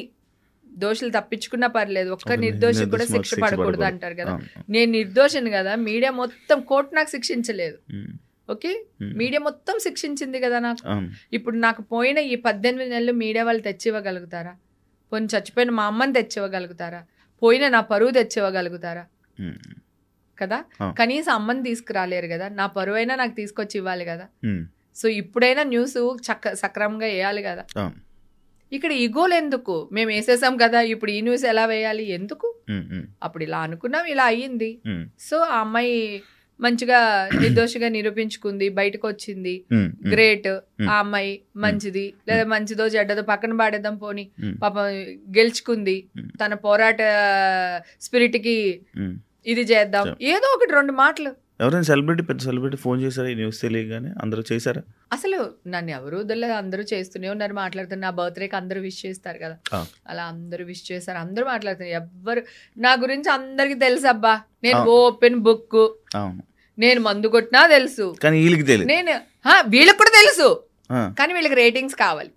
దోషులు తప్పించుకున్నా పర్లేదు, ఒక్క నిర్దోషి కూడా శిక్ష పడకూడదు అంటారు కదా. నేను నిర్దోషిని కదా, మీడియా మొత్తం కోర్టు నాకు శిక్షించలేదు. ఓకే, మీడియా మొత్తం శిక్షించింది కదా నాకు. ఇప్పుడు నాకు పోయిన ఈ 18 నెలలు మీడియా వాళ్ళు తెచ్చివ్వగలుగుతారా? పోయిన చచ్చిపోయిన మా అమ్మని తెచ్చివ్వగలుగుతారా? పోయిన నా పరువు తెచ్చివ్వగలుగుతారా? కదా, కనీసం అమ్మని తీసుకురాలేరు కదా, నా పరువు అయినా నాకు తీసుకొచ్చి ఇవ్వాలి కదా. సో ఇప్పుడైనా న్యూస్ సక్రమంగా వేయాలి కదా. ఇక్కడ ఈగోలు ఎందుకు? మేము వేసేసాం కదా, ఇప్పుడు ఈ న్యూస్ ఎలా వేయాలి ఎందుకు? అప్పుడు ఇలా అనుకున్నాం, ఇలా అయ్యింది. సో ఆ అమ్మాయి మంచిగా నిర్దోషిగా నిరూపించుకుంది, బయటకు వచ్చింది, గ్రేట్. ఆ అమ్మాయి మంచిది, లేదా మంచిదో చెడ్డదో పక్కన పాడేద్దాం పోని, పాపం గెలుచుకుంది, తన పోరాట స్పిరిట్ కి ఇది చేద్దాం, ఏదో ఒకటి 2 మాటలు. ఎవరైనా సెలబ్రిటీ, పెద్ద సెలబ్రిటీ ఫోన్ చేశారా ఈ న్యూస్ తెలియగానే? అందరూ చేశారా? అసలు నన్ను ఎవరు వదలలేదు, అందరూ చేస్తూనే ఉన్నారు, మాట్లాడుతున్నారు. నా బర్త్డేకి అందరూ విష్ చేస్తారు కదా, అలా అందరూ విష్ చేస్తారు, అందరూ మాట్లాడుతున్నారు. ఎవ్వరు నా గురించి అందరికి తెలుసు అబ్బా, నేను ఓపెన్ బుక్, నేను మందు కొట్టినా తెలుసు, కానీ వీళ్ళకి తెలియదు. నేను వీళ్ళకి కూడా తెలుసు, కానీ వీళ్ళకి రేటింగ్స్ కావాలి,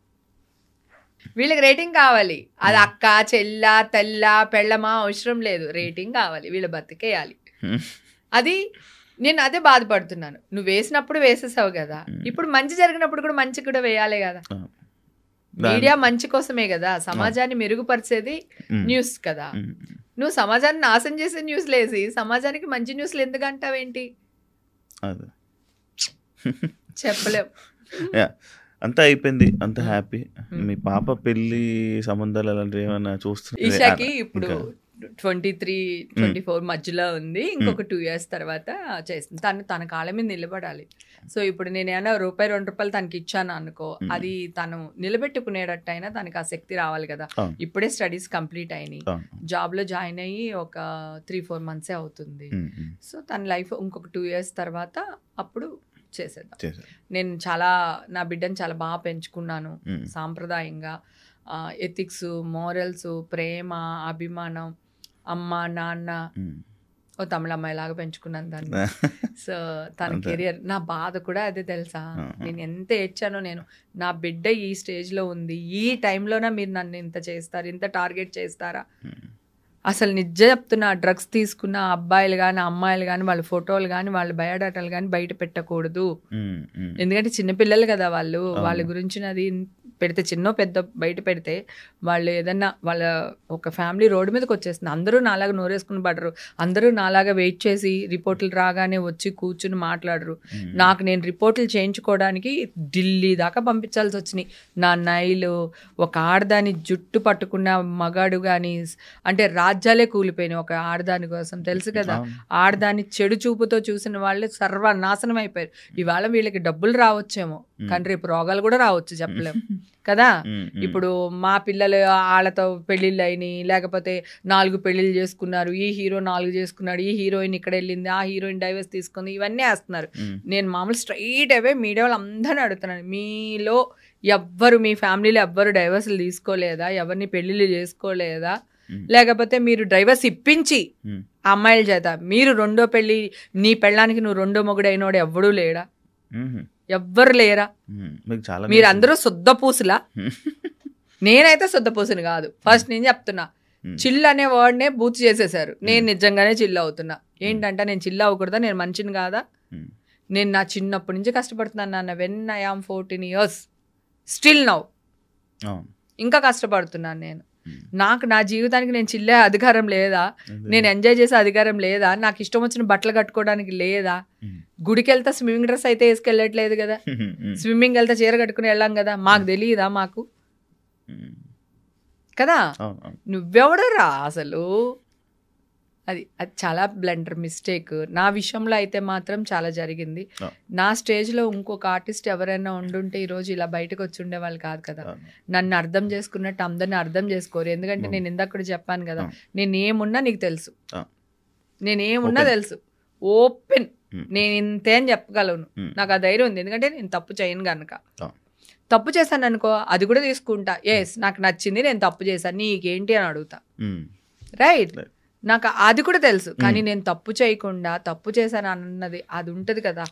వీళ్ళకి రేటింగ్ కావాలి. అది అక్క, చెల్ల, తెల్ల, పెళ్ళమా అవసరం లేదు, రేటింగ్ కావాలి, వీళ్ళ బతికేయాలి. అది నేను అదే బాధపడుతున్నాను. నువ్వు వేసినప్పుడు వేసేసావు కదా, ఇప్పుడు మంచి జరిగినప్పుడు కూడా మంచి కూడా వేయాలి కదా. మీడియా మంచి కోసమే కదా, సమాజాన్ని మెరుగుపరిచేది న్యూస్ కదా. నువ్వు సమాజాన్ని నాశనం చేసే న్యూస్లు వేసి సమాజానికి మంచి న్యూస్లు ఎందుకు అంటావేంటి? చెప్పలేం. అంతా అయిపోయింది, అంత హ్యాపీ. మీ పాప పెళ్లి సంబంధాలు అలాంటివి ఏమైనా చూస్తున్నా? ఈషాకి ఇప్పుడు 23-24 మధ్యలో ఉంది, ఇంకొక 2 years తర్వాత చేస్తుంది. తన కాళ్ళ మీద నిలబడాలి. సో ఇప్పుడు నేను ఏమైనా ₹1-2 తనకి ఇచ్చాను అనుకో, అది తను నిలబెట్టుకునేటట్టయినా తనకి ఆ శక్తి రావాలి కదా. ఇప్పుడే స్టడీస్ కంప్లీట్ అయినాయి, జాబ్ లో జాయిన్ అయ్యి ఒక 3-4 months అవుతుంది. సో తన లైఫ్ ఇంకొక 2 years తర్వాత అప్పుడు చేసేద్దాం. నేను నా బిడ్డను చాలా బాగా పెంచుకున్నాను, సాంప్రదాయంగా, ఎథిక్స్, మోరల్స్, ప్రేమ, అభిమానం, అమ్మ నాన్న, ఓ తమిళ అమ్మాయి లాగా పెంచుకున్నాను దాన్ని. సో తన కెరియర్, నా బాధ కూడా అదే తెలుసా, నేను ఎంత ఏడ్చానో. నేను నా బిడ్డ ఈ స్టేజ్లో ఉంది, ఈ టైంలోనే మీరు నన్ను ఇంత చేస్తారు, ఇంత టార్గెట్ చేస్తారా? అసలు నిజం చెప్తున్నా, డ్రగ్స్ తీసుకున్న అబ్బాయిలు కానీ అమ్మాయిలు కానీ వాళ్ళ ఫోటోలు కానీ వాళ్ళ బయోడాటాలు కానీ బయట పెట్టకూడదు. ఎందుకంటే చిన్నపిల్లలు కదా వాళ్ళు, వాళ్ళ గురించి అది పెడితే చిన్న పెద్ద బయట పెడితే వాళ్ళు ఏదన్నా వాళ్ళ ఒక ఫ్యామిలీ రోడ్డు మీదకి వచ్చేస్తుంది. అందరూ నాలాగా నోరేసుకుని పడరు, అందరూ నాలాగా వెయిట్ చేసి రిపోర్ట్లు రాగానే వచ్చి కూర్చుని మాట్లాడరు. నేను రిపోర్ట్లు చేయించుకోవడానికి ఢిల్లీ దాకా పంపించాల్సి వచ్చినాయి. నా నైలు, ఒక ఆడదాని జుట్టు పట్టుకున్న మగాడు కానీ, అంటే రాజ్యాలే కూలిపోయినాయి ఒక ఆడదాని కోసం, తెలుసు కదా. ఆడదాన్ని చెడు చూపుతో చూసిన వాళ్ళే సర్వనాశనం అయిపోయారు. ఇవాళ వీళ్ళకి డబ్బులు రావచ్చేమో, కానీ రేపు రోగాలు కూడా రావచ్చు, చెప్పలేము కదా. ఇప్పుడు మా పిల్లలు వాళ్ళతో పెళ్ళిళ్ళు అయినాయి, లేకపోతే 4 పెళ్ళిళ్ళు చేసుకున్నారు, ఈ హీరో 4 చేసుకున్నాడు, ఈ హీరోయిన్ ఇక్కడ వెళ్ళింది, ఆ హీరోయిన్ డైవర్స్ తీసుకుంది, ఇవన్నీ వేస్తున్నారు. నేను మామూలు స్ట్రైట్ అవే మీడియా వాళ్ళు అందరినీ అడుగుతున్నాను, మీలో ఎవ్వరు, మీ ఫ్యామిలీలో ఎవ్వరు డైవర్స్లు తీసుకోలేదా, ఎవరిని పెళ్ళిళ్ళు చేసుకోలేదా, లేకపోతే మీరు డైవర్స్ ఇప్పించి అమ్మాయిల చేత మీరు 2వ పెళ్ళి, నీ పెళ్ళానికి నువ్వు 2వ మొగుడు అయినోడు ఎవ్వడూ లేడా? ఎవ్వరు లేరా? మీకు చాలా మీరందరూ శుద్ధ పూసులా? నేనైతే శుద్ధ పూసుని కాదు. ఫస్ట్ నేను చెప్తున్నా, చిల్ అనే వర్డ్నే బూత్ చేసేసారు. నేను నిజంగానే చిల్ అవుతున్నా. ఏంటంటే నేను చిల్ అవ్వకూడదా? నేను మంచిని కాదా? నేను నా చిన్నప్పటి నుంచి కష్టపడుతున్నాను నాన్న. When I am 14 years still now ఇంకా కష్టపడుతున్నాను నేను. నాకు నా జీవితానికి నేను చిల్లే అధికారం లేదా? నేను ఎంజాయ్ చేసే అధికారం లేదా? నాకు ఇష్టం వచ్చిన బట్టలు కట్టుకోవడానికి లేదా? గుడికి వెళ్తే స్విమ్మింగ్ డ్రెస్ అయితే వేసుకెళ్ళట్లేదు కదా. స్విమ్మింగ్ వెళ్తే చీర కట్టుకుని వెళ్ళాం కదా. మాకు తెలియదా? మాకు కదా. నువ్వెవడరా అసలు? అది చాలా బ్లండర్ మిస్టేక్. నా విషయంలో అయితే మాత్రం చాలా జరిగింది. నా స్టేజ్లో ఇంకొక ఆర్టిస్ట్ ఎవరైనా ఉండుంటే ఈరోజు ఇలా బయటకు వచ్చి ఉండేవాళ్ళు కాదు కదా. నన్ను అర్థం చేసుకున్నట్టు అందరిని అర్థం చేసుకోరు. ఎందుకంటే నేను ఇందాక చెప్పాను కదా, నేను ఏమున్నా నీకు తెలుసు, నేనేమున్నా తెలుసు, ఓపెన్, నేను ఇంతే అని చెప్పగలను. నాకు ఆ ధైర్యం ఉంది. ఎందుకంటే నేను తప్పు చేయను కనుక. తప్పు చేశాను అనుకో, అది కూడా తీసుకుంటా. ఎస్, నాకు నచ్చింది, నేను తప్పు చేశాను, నీకేంటి అని అడుగుతా. రైట్? నాకు అది కూడా తెలుసు. కానీ నేను తప్పు చేయకుండా తప్పు చేశాను అన్నది అది ఉంటుంది కదా.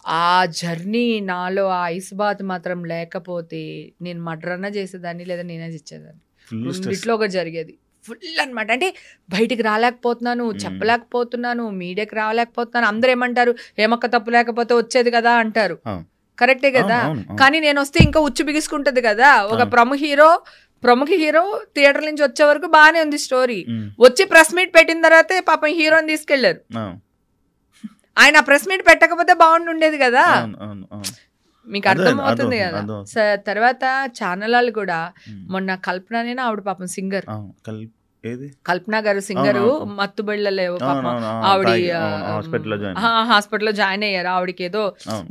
ఆ జర్నీ నాలో ఆ ఐస్ బాత్ మాత్రం లేకపోతే నేను మర్డరన్నా చేసేదాన్ని, లేదా నేనే ఇచ్చేదాన్ని. రెండిట్లో ఒకటి జరిగేది. ఫుల్ అనమాట. అంటే బయటికి రాలేకపోతున్నాను, చెప్పలేకపోతున్నాను, మీడియాకి రాలేకపోతున్నాను. అందరూ ఏమంటారు, ఏమక్క తప్పు లేకపోతే వచ్చేది కదా అంటారు. కరెక్టే కదా. కానీ నేను వస్తే ఇంకా ఉచ్చు బిగుసుకుంటది కదా. ఒక ప్రముఖ హీరో థియేటర్ నుంచి వచ్చే వరకు బాగానే ఉంది స్టోరీ. వచ్చి ప్రెస్ మీట్ పెట్టిన తర్వాత పాపం హీరోని తీసుకెళ్లారు. ఆయన ప్రెస్ మీట్ పెట్టకపోతే బాగుండుండేది కదా. మీకు అర్థం అవుతుంది కదా. తర్వాత ఛానల్ వాళ్ళు కూడా మొన్న కల్పననేనా, ఆవిడ పాపం సింగర్, కల్పన గారు సింగరు, మత్తుబళ్ళలేవు పాపం ఆవిడ హాస్పిటల్లో జాయిన్ అయ్యారు. ఆవిడకి ఏదో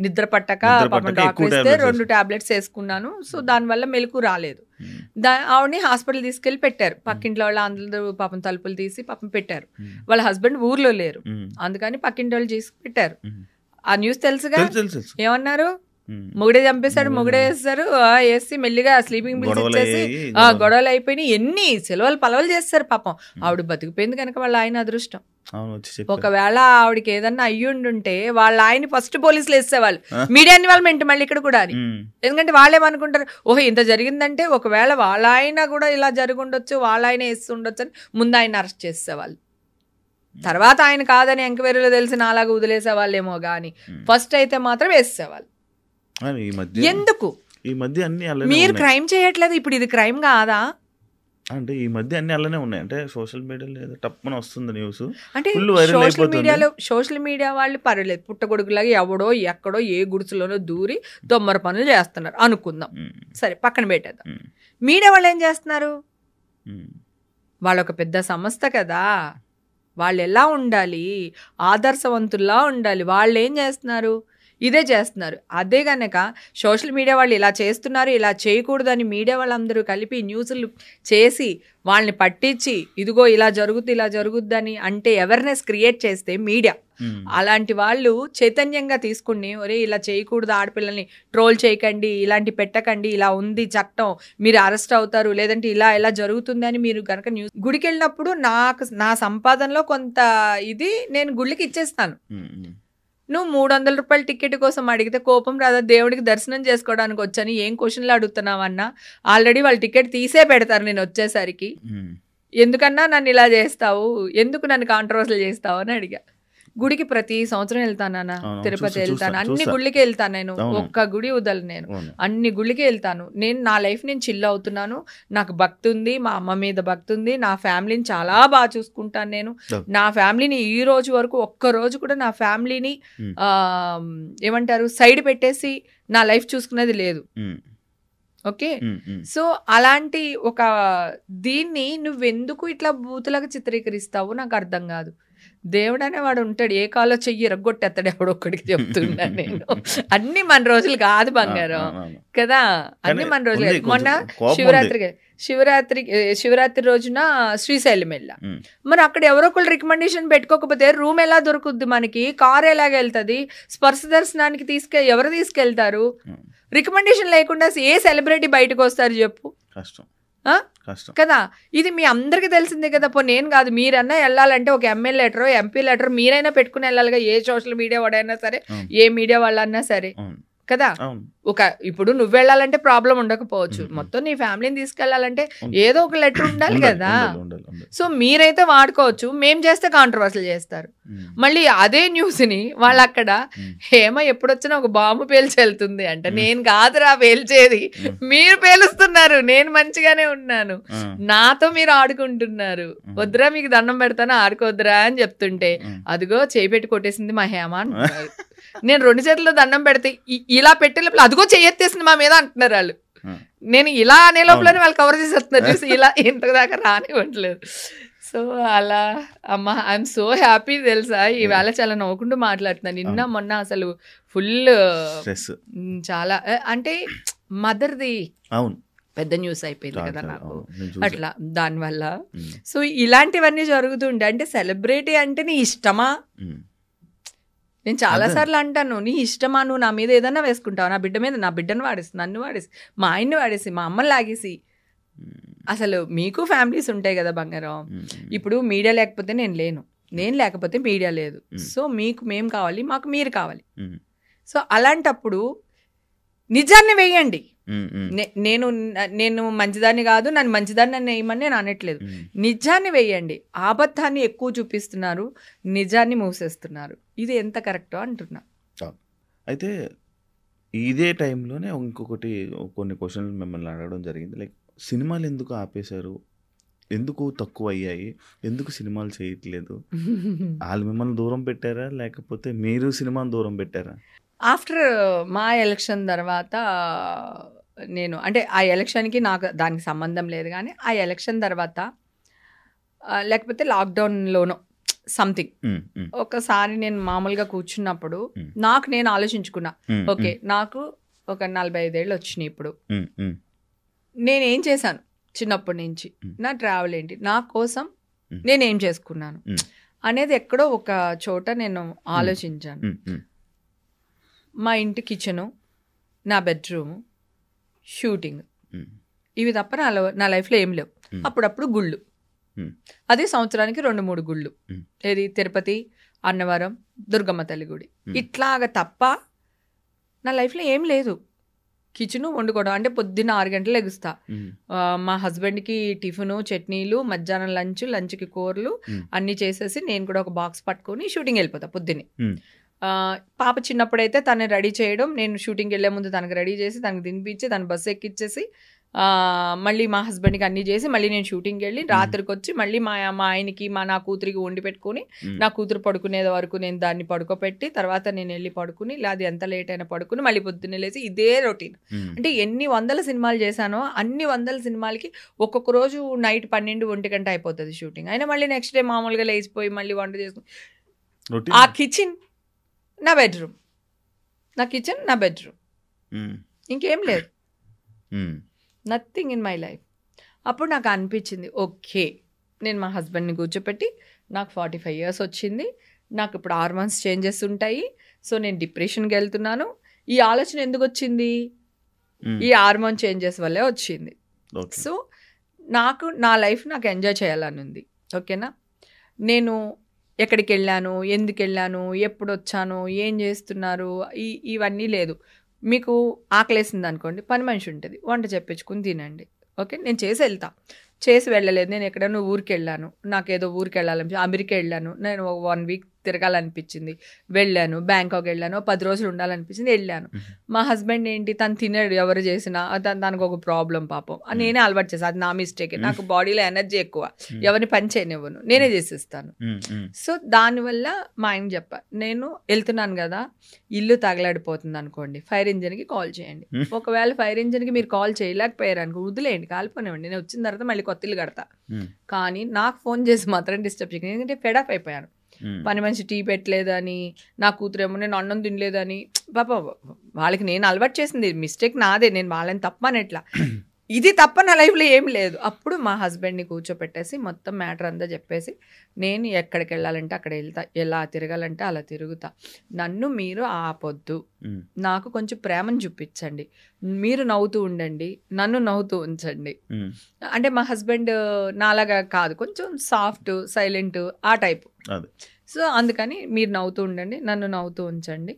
నిద్ర పట్టక పాపం డాక్టర్ ఇస్తే 2 టాబ్లెట్స్ వేసుకున్నాను. సో దానివల్ల మెలకు రాలేదు. ఆవిడని హాస్పిటల్ తీసుకెళ్లి పెట్టారు. పక్కింట్లో వాళ్ళు అందరూ పాపం తలుపులు తీసి పాపం పెట్టారు. వాళ్ళ హస్బెండ్ ఊర్లో లేరు, అందుకని పక్కింటి వాళ్ళు చేసి పెట్టారు. ఆ న్యూస్ తెలుసుగా. ఏమన్నారు? మొగుడే చంపేశాడు, మొగుడే వేస్తారు, వేసి మెల్లిగా స్లీపింగ్ బిల్స్ ఇచ్చేసి గొడవలు అయిపోయినాయి. ఎన్ని సెలవులు పలవలు చేస్తారు పాపం. ఆవిడ బతికిపోయింది కనుక వాళ్ళ ఆయన అదృష్టం. ఒకవేళ ఆవిడకి ఏదన్నా అయ్యుండుంటే వాళ్ళ ఆయన ఫస్ట్ పోలీసులు వేసేవాళ్ళు, మీడియా ఇన్వాల్వ్మెంట్ మళ్ళీ ఇక్కడ కూడా అని. ఎందుకంటే వాళ్ళేమనుకుంటారు, ఓహో ఇంత జరిగిందంటే ఒకవేళ వాళ్ళ ఆయన కూడా ఇలా జరుగుండొచ్చు, వాళ్ళ ఆయన వేస్తుండొచ్చు అని ముందు ఆయన అరెస్ట్ చేసేవాళ్ళు. తర్వాత ఆయన కాదని ఎంక్వైరీలో తెలిసి నాలాగా వదిలేసేవాళ్ళేమో కానీ ఫస్ట్ అయితే మాత్రం వేసేవాళ్ళు. ఎందుకు ఈ మధ్య అన్ని మీరు క్రైమ్ చేయట్లేదు? ఇప్పుడు ఇది క్రైమ్ కాదా? అంటే ఈ మధ్య అన్ని అలానే ఉన్నాయి. అంటే సోషల్ మీడియాలో టప్పున వస్తుంది న్యూస్. అంటే సోషల్ మీడియా వాళ్ళు పర్లేదు, పుట్టగొడుగులాగా ఎవడో ఎక్కడో ఏ గుడిసెలోనో దూరి దొమ్మర పనులు చేస్తున్నారు అనుకుందాం. సరే, పక్కన పెట్టేద్దాం. మీడియా వాళ్ళు ఏం చేస్తున్నారు? వాళ్ళొక పెద్ద సంస్థ కదా, వాళ్ళు ఎలా ఉండాలి, ఆదర్శవంతుల్లా ఉండాలి. వాళ్ళు ఏం చేస్తున్నారు? ఇదే చేస్తున్నారు. అదే కనుక సోషల్ మీడియా వాళ్ళు ఇలా చేస్తున్నారు, ఇలా చేయకూడదని మీడియా వాళ్ళందరూ కలిపి న్యూస్లు చేసి వాళ్ళని పట్టించి ఇదిగో ఇలా జరుగుద్దని అంటే అవేర్నెస్ క్రియేట్ చేస్తే మీడియా, అలాంటి వాళ్ళు చైతన్యంగా తీసుకుని ఒరే ఇలా చేయకూడదు, ఆడపిల్లల్ని ట్రోల్ చేయకండి, ఇలాంటి పెట్టకండి, ఇలా ఉంది చట్టం, మీరు అరెస్ట్ అవుతారు, లేదంటే ఇలా జరుగుతుంది అని మీరు కనుక న్యూస్. గుడికి వెళ్ళినప్పుడు నా సంపాదనలో కొంత ఇది నేను గుళ్ళకి ఇచ్చేస్తాను. నువ్వు 300 రూపాయల టికెట్ కోసం అడిగితే కోపం రాదా? దేవుడికి దర్శనం చేసుకోవడానికి వచ్చాను, ఏం క్వశ్చన్లు అడుగుతున్నావన్నా? ఆల్రెడీ వాళ్ళు టికెట్ తీసే పెడతారు నేను వచ్చేసరికి. ఎందుకన్నా నన్ను ఇలా చేస్తావు, ఎందుకు నన్ను కాంట్రవర్సీలు చేస్తావు అని అడిగా. గుడికి ప్రతి సంవత్సరం వెళ్తాను, తిరుపతి వెళ్తాను, అన్ని గుళ్ళకి వెళ్తాను. నేను ఒక్క గుడి వదలను, నేను అన్ని గుళ్ళకి వెళ్తాను. నేను నా లైఫ్ నేను చిల్ అవుతున్నాను, నాకు భక్తి ఉంది, మా అమ్మ మీద భక్తి ఉంది, నా ఫ్యామిలీని చాలా బాగా చూసుకుంటాను. నేను నా ఫ్యామిలీని ఈ రోజు వరకు ఒక్క రోజు కూడా నా ఫ్యామిలీని ఏమంటారు సైడ్ పెట్టేసి నా లైఫ్ చూసుకునేది లేదు. ఓకే, సో అలాంటి ఒక దీన్ని నువ్వెందుకు ఇట్లా బూతులాగా చిత్రీకరిస్తావు నాకు అర్థం కాదు. దేవుడు అనేవాడు ఉంటాడు, ఏ కాలో చెయ్యి ఎరగొట్టేస్తాడు ఎవడొక్కడికి చెప్తున్నా నేను. అన్ని మన రోజులు కాదు బంగారం కదా, అన్ని మన రోజులు. మొన్న శివరాత్రి రోజున శ్రీశైలం వెళ్ళా. మరి అక్కడ ఎవరో ఒకళ్ళు రికమెండేషన్ పెట్టుకోకపోతే రూమ్ ఎలా దొరుకుద్ది మనకి, కార్ ఎలాగ వెళ్తుంది, స్పర్శ దర్శనానికి ఎవరు తీసుకెళ్తారు? రికమెండేషన్ లేకుండా ఏ సెలబ్రిటీ బయటకు వస్తారు చెప్పు? కష్టం కదా. ఇది మీ అందరికీ తెలిసిందే కదా. నేను కాదు, మీరన్నా వెళ్ళాలంటే ఒక ఎమ్మెల్యే లెటర్, ఎంపీ లెటర్ మీరైనా పెట్టుకుని వెళ్ళాలిగా. ఏ సోషల్ మీడియా వాడైనా సరే, ఏ మీడియా వాళ్ళన్నా సరే కదా. ఇప్పుడు నువ్వు వెళ్ళాలంటే ప్రాబ్లం ఉండకపోవచ్చు, మొత్తం నీ ఫ్యామిలీని తీసుకెళ్లాలంటే ఏదో ఒక లెటర్ ఉండాలి కదా. సో మీరైతే వాడుకోవచ్చు, మేం చేస్తే కాంట్రవర్సీలు చేస్తారు. మళ్ళీ అదే న్యూస్ ని వాళ్ళు అక్కడ హేమ ఎప్పుడొచ్చినా ఒక బాంబు పేల్చి వెళ్తుంది అంటే, నేను కాదురా పేల్చేది, మీరు పేలుస్తున్నారు, నేను మంచిగానే ఉన్నాను, నాతో మీరు ఆడుకుంటున్నారు, వద్దురా మీకు దండం పెడతాను ఆడుకోవద్దురా అని చెప్తుంటే, అదిగో చేయి పెట్టి కొట్టేసింది మా హేమ అంటున్నారు. నేను 2 చేతుల్లో దండం పెడితే ఇలా పెట్టే లోపల అదిగో చెయ్యెత్తేసింది మా మీద అంటున్నారు వాళ్ళు. నేను ఇలా అనే లోపలనే వాళ్ళు కవర్ చేసేస్తున్నారు, చూసి ఇలా ఇంత దాకా రానివ్వట్లేదు. సో అలా అమ్మ ఐఎమ్ సో హ్యాపీ తెలుసా. ఈవేళ చాలా నవ్వుకుంటూ మాట్లాడుతున్నాను. నిన్న మొన్న అసలు ఫుల్ చాలా అంటే మదర్ది పెద్ద న్యూస్ అయిపోయింది కదా నాకు అట్లా దానివల్ల. సో ఇలాంటివన్నీ జరుగుతుండే. అంటే సెలబ్రిటీ అంటే నీ ఇష్టమా? నేను చాలాసార్లు అంటాను, నీ ఇష్టమా, నువ్వు నా మీద ఏదన్నా వేసుకుంటావు, నా బిడ్డ మీద, నా బిడ్డను వాడేసి, నన్ను వాడేసి, మా ఆయన్ని వాడేసి, మా అమ్మని లాగేసి. అసలు మీకు ఫ్యామిలీస్ ఉంటాయి కదా బంగారం. ఇప్పుడు మీడియా లేకపోతే నేను లేను, నేను లేకపోతే మీడియా లేదు. సో మీకు మేము కావాలి, మాకు మీరు కావాలి. సో అలాంటప్పుడు నిజాన్ని వేయండి. నేను మంచిదాన్ని కాదు, నన్ను మంచిదాన్ని వేయమని నేను అనట్లేదు. నిజాన్ని వేయండి. అబద్ధాన్ని ఎక్కువ చూపిస్తున్నారు, నిజాన్ని మూసేస్తున్నారు. ఇది ఎంత కరెక్టో అంటున్నా. అయితే ఇదే టైంలోనే ఇంకొకటి కొన్ని క్వశ్చన్లు మిమ్మల్ని అడగడం జరిగింది. లైక్ సినిమాలు ఎందుకు ఆపేశారు, ఎందుకు తక్కువ అయ్యాయి, ఎందుకు సినిమాలు చేయట్లేదు? వాళ్ళు మిమ్మల్ని దూరం పెట్టారా లేకపోతే మీరు సినిమాని దూరం పెట్టారా? ఆఫ్టర్ మా ఎలక్షన్ తర్వాత నేను అంటే ఆ ఎలక్షన్కి నాకు దానికి సంబంధం లేదు, కానీ ఆ ఎలక్షన్ తర్వాత లేకపోతే లాక్డౌన్లోనో సంథింగ్ ఒకసారి నేను మామూలుగా కూర్చున్నప్పుడు నాకు నేను ఆలోచించుకున్నా, ఓకే నాకు ఒక 45 ఏళ్ళు వచ్చినాయి ఇప్పుడు, నేనేం చేశాను చిన్నప్పటి నుంచి, నా ట్రావెల్ ఏంటి, నా కోసం నేనేం చేసుకున్నాను అనేది ఎక్కడో ఒక చోట నేను ఆలోచించాను. మా ఇంటి కిచెను, నా బెడ్రూము, షూటింగ్, ఇవి తప్ప నా లైఫ్లో ఏం లేవు. అప్పుడప్పుడు గుళ్ళు, అది సంవత్సరానికి 2-3 గుళ్ళు, ఏది తిరుపతి, అన్నవరం, దుర్గమ్మ తల్లి గుడి, ఇట్లాగా తప్ప నా లైఫ్లో ఏం లేదు. కిచెను వండుకోవడం అంటే పొద్దున్న 6 గంటలు ఎగుస్తా, మా హస్బెండ్కి టిఫిను, చట్నీలు, మధ్యాహ్నం లంచ్కి కూరలు అన్నీ చేసేసి నేను కూడా ఒక బాక్స్ పట్టుకొని షూటింగ్ వెళ్ళిపోతా పొద్దున్నే. పాప చిన్నప్పుడైతే తను రెడీ చేయడం, నేను షూటింగ్కి వెళ్ళే ముందు తనకు రెడీ చేసి తనకు తినిపించి తను బస్సు ఎక్కిచ్చేసి మళ్ళీ మా హస్బెండ్కి అన్నీ చేసి మళ్ళీ నేను షూటింగ్కి వెళ్ళి రాత్రికి వచ్చి మళ్ళీ మా ఆయనకి నా కూతురికి వండి పెట్టుకుని, నా కూతురు పడుకునేది వరకు నేను దాన్ని పడుకోపెట్టి తర్వాత నేను వెళ్ళి పడుకుని, లేదా ఎంత లేట్ అయినా పడుకుని మళ్ళీ పొద్దున్నే లేచి ఇదే రొటీన్. అంటే ఎన్ని 100 సినిమాలు చేశానో అన్ని 100 సినిమాలకి ఒక్కొక్క రోజు నైట్ 12-1 గంట అయిపోతుంది షూటింగ్. అయినా మళ్ళీ నెక్స్ట్ డే మామూలుగా లేచిపోయి మళ్ళీ వంట చేసుకుని, ఆ కిచెన్ నా బెడ్రూమ్, నా కిచెన్ నా బెడ్రూమ్, ఇంకేం లేదు, నథింగ్ ఇన్ మై లైఫ్. అప్పుడు నాకు అనిపించింది, ఓకే నేను మా హస్బెండ్ని కూర్చోపెట్టి, నాకు 45 years వచ్చింది, నాకు ఇప్పుడు హార్మోన్స్ చేంజెస్ ఉంటాయి, సో నేను డిప్రెషన్కి వెళ్తున్నాను. ఈ ఆలోచన ఎందుకు వచ్చింది? ఈ హార్మోన్ చేంజెస్ వల్లే వచ్చింది. సో నాకు నా లైఫ్ నాకు ఎంజాయ్ చేయాలని ఉంది. ఓకేనా, నేను ఎక్కడికి వెళ్ళాను, ఎందుకు వెళ్ళాను, ఎప్పుడు వచ్చాను, ఏం చేస్తున్నారు, ఇవన్నీ లేదు. మీకు ఆకలేసింది అనుకోండి, పని మనిషి ఉంటుంది, వంట చెప్పించుకుని తినండి. ఓకే, నేను చేసి వెళ్తా, చేసి వెళ్ళలేదు. నేను ఎక్కడైనా ఊరికి వెళ్ళాను, నాకేదో ఊరికి వెళ్ళాలనిపించి అమెరికా వెళ్ళాను, నేను 1 week తిరగాలనిపించింది, వెళ్ళాను. బ్యాంకాక్ వెళ్ళాను, 10 రోజులు ఉండాలనిపించింది, వెళ్ళాను. మా హస్బెండ్ ఏంటి, తను తినడు, ఎవరు చేసినా దానికి ఒక ప్రాబ్లం పాపం, నేనే అలవాటు చేసాను, అది నా మిస్టేక్. నాకు బాడీలో ఎనర్జీ ఎక్కువ, ఎవరిని పని చేయనివ్వను, నేనే చేసేస్తాను. సో దానివల్ల మా ఆయన చెప్పా, నేను వెళ్తున్నాను కదా, ఇల్లు తగలాడిపోతుంది అనుకోండి, ఫైర్ ఇంజిన్కి కాల్ చేయండి. ఒకవేళ ఫైర్ ఇంజిన్కి మీరు కాల్ చేయలేకపోయారు అనుకో, వదిలేయండి, కాలిపోనివ్వండి, నేను వచ్చిన తర్వాత మళ్ళీ కొత్త ఇల్లు కడతా. కానీ నాకు ఫోన్ చేసి మాత్రం డిస్టర్బ్ చేయకండి, ఎందుకంటే ఫెడప్ అయిపోయాను. పని మనిషి టీ పెట్టలేదని, నా కూతురేమో నేను అన్నం తినలేదని, పాప వాళ్ళకి నేను అలవాటు చేసింది, మిస్టేక్ నాదే, నేను వాళ్ళని తప్పనట్లా. ఇది తప్ప నా లైఫ్లో ఏం లేదు. అప్పుడు మా హస్బెండ్ని కూర్చోపెట్టేసి మొత్తం మ్యాటర్ అంతా చెప్పేసి, నేను ఎక్కడికి వెళ్ళాలంటే అక్కడ వెళ్తా, ఎలా తిరగాలంటే అలా తిరుగుతా, నన్ను మీరు ఆపొద్దు, నాకు కొంచెం ప్రేమను చూపించండి, మీరు నవ్వుతూ ఉండండి, నన్ను నవ్వుతూ ఉంచండి. అంటే మా హస్బెండ్ నాలాగా కాదు, కొంచెం సాఫ్ట్ సైలెంట్ ఆ టైపు. సో అందుకని మీరు నవ్వుతూ ఉండండి, నన్ను నవ్వుతూ ఉంచండి,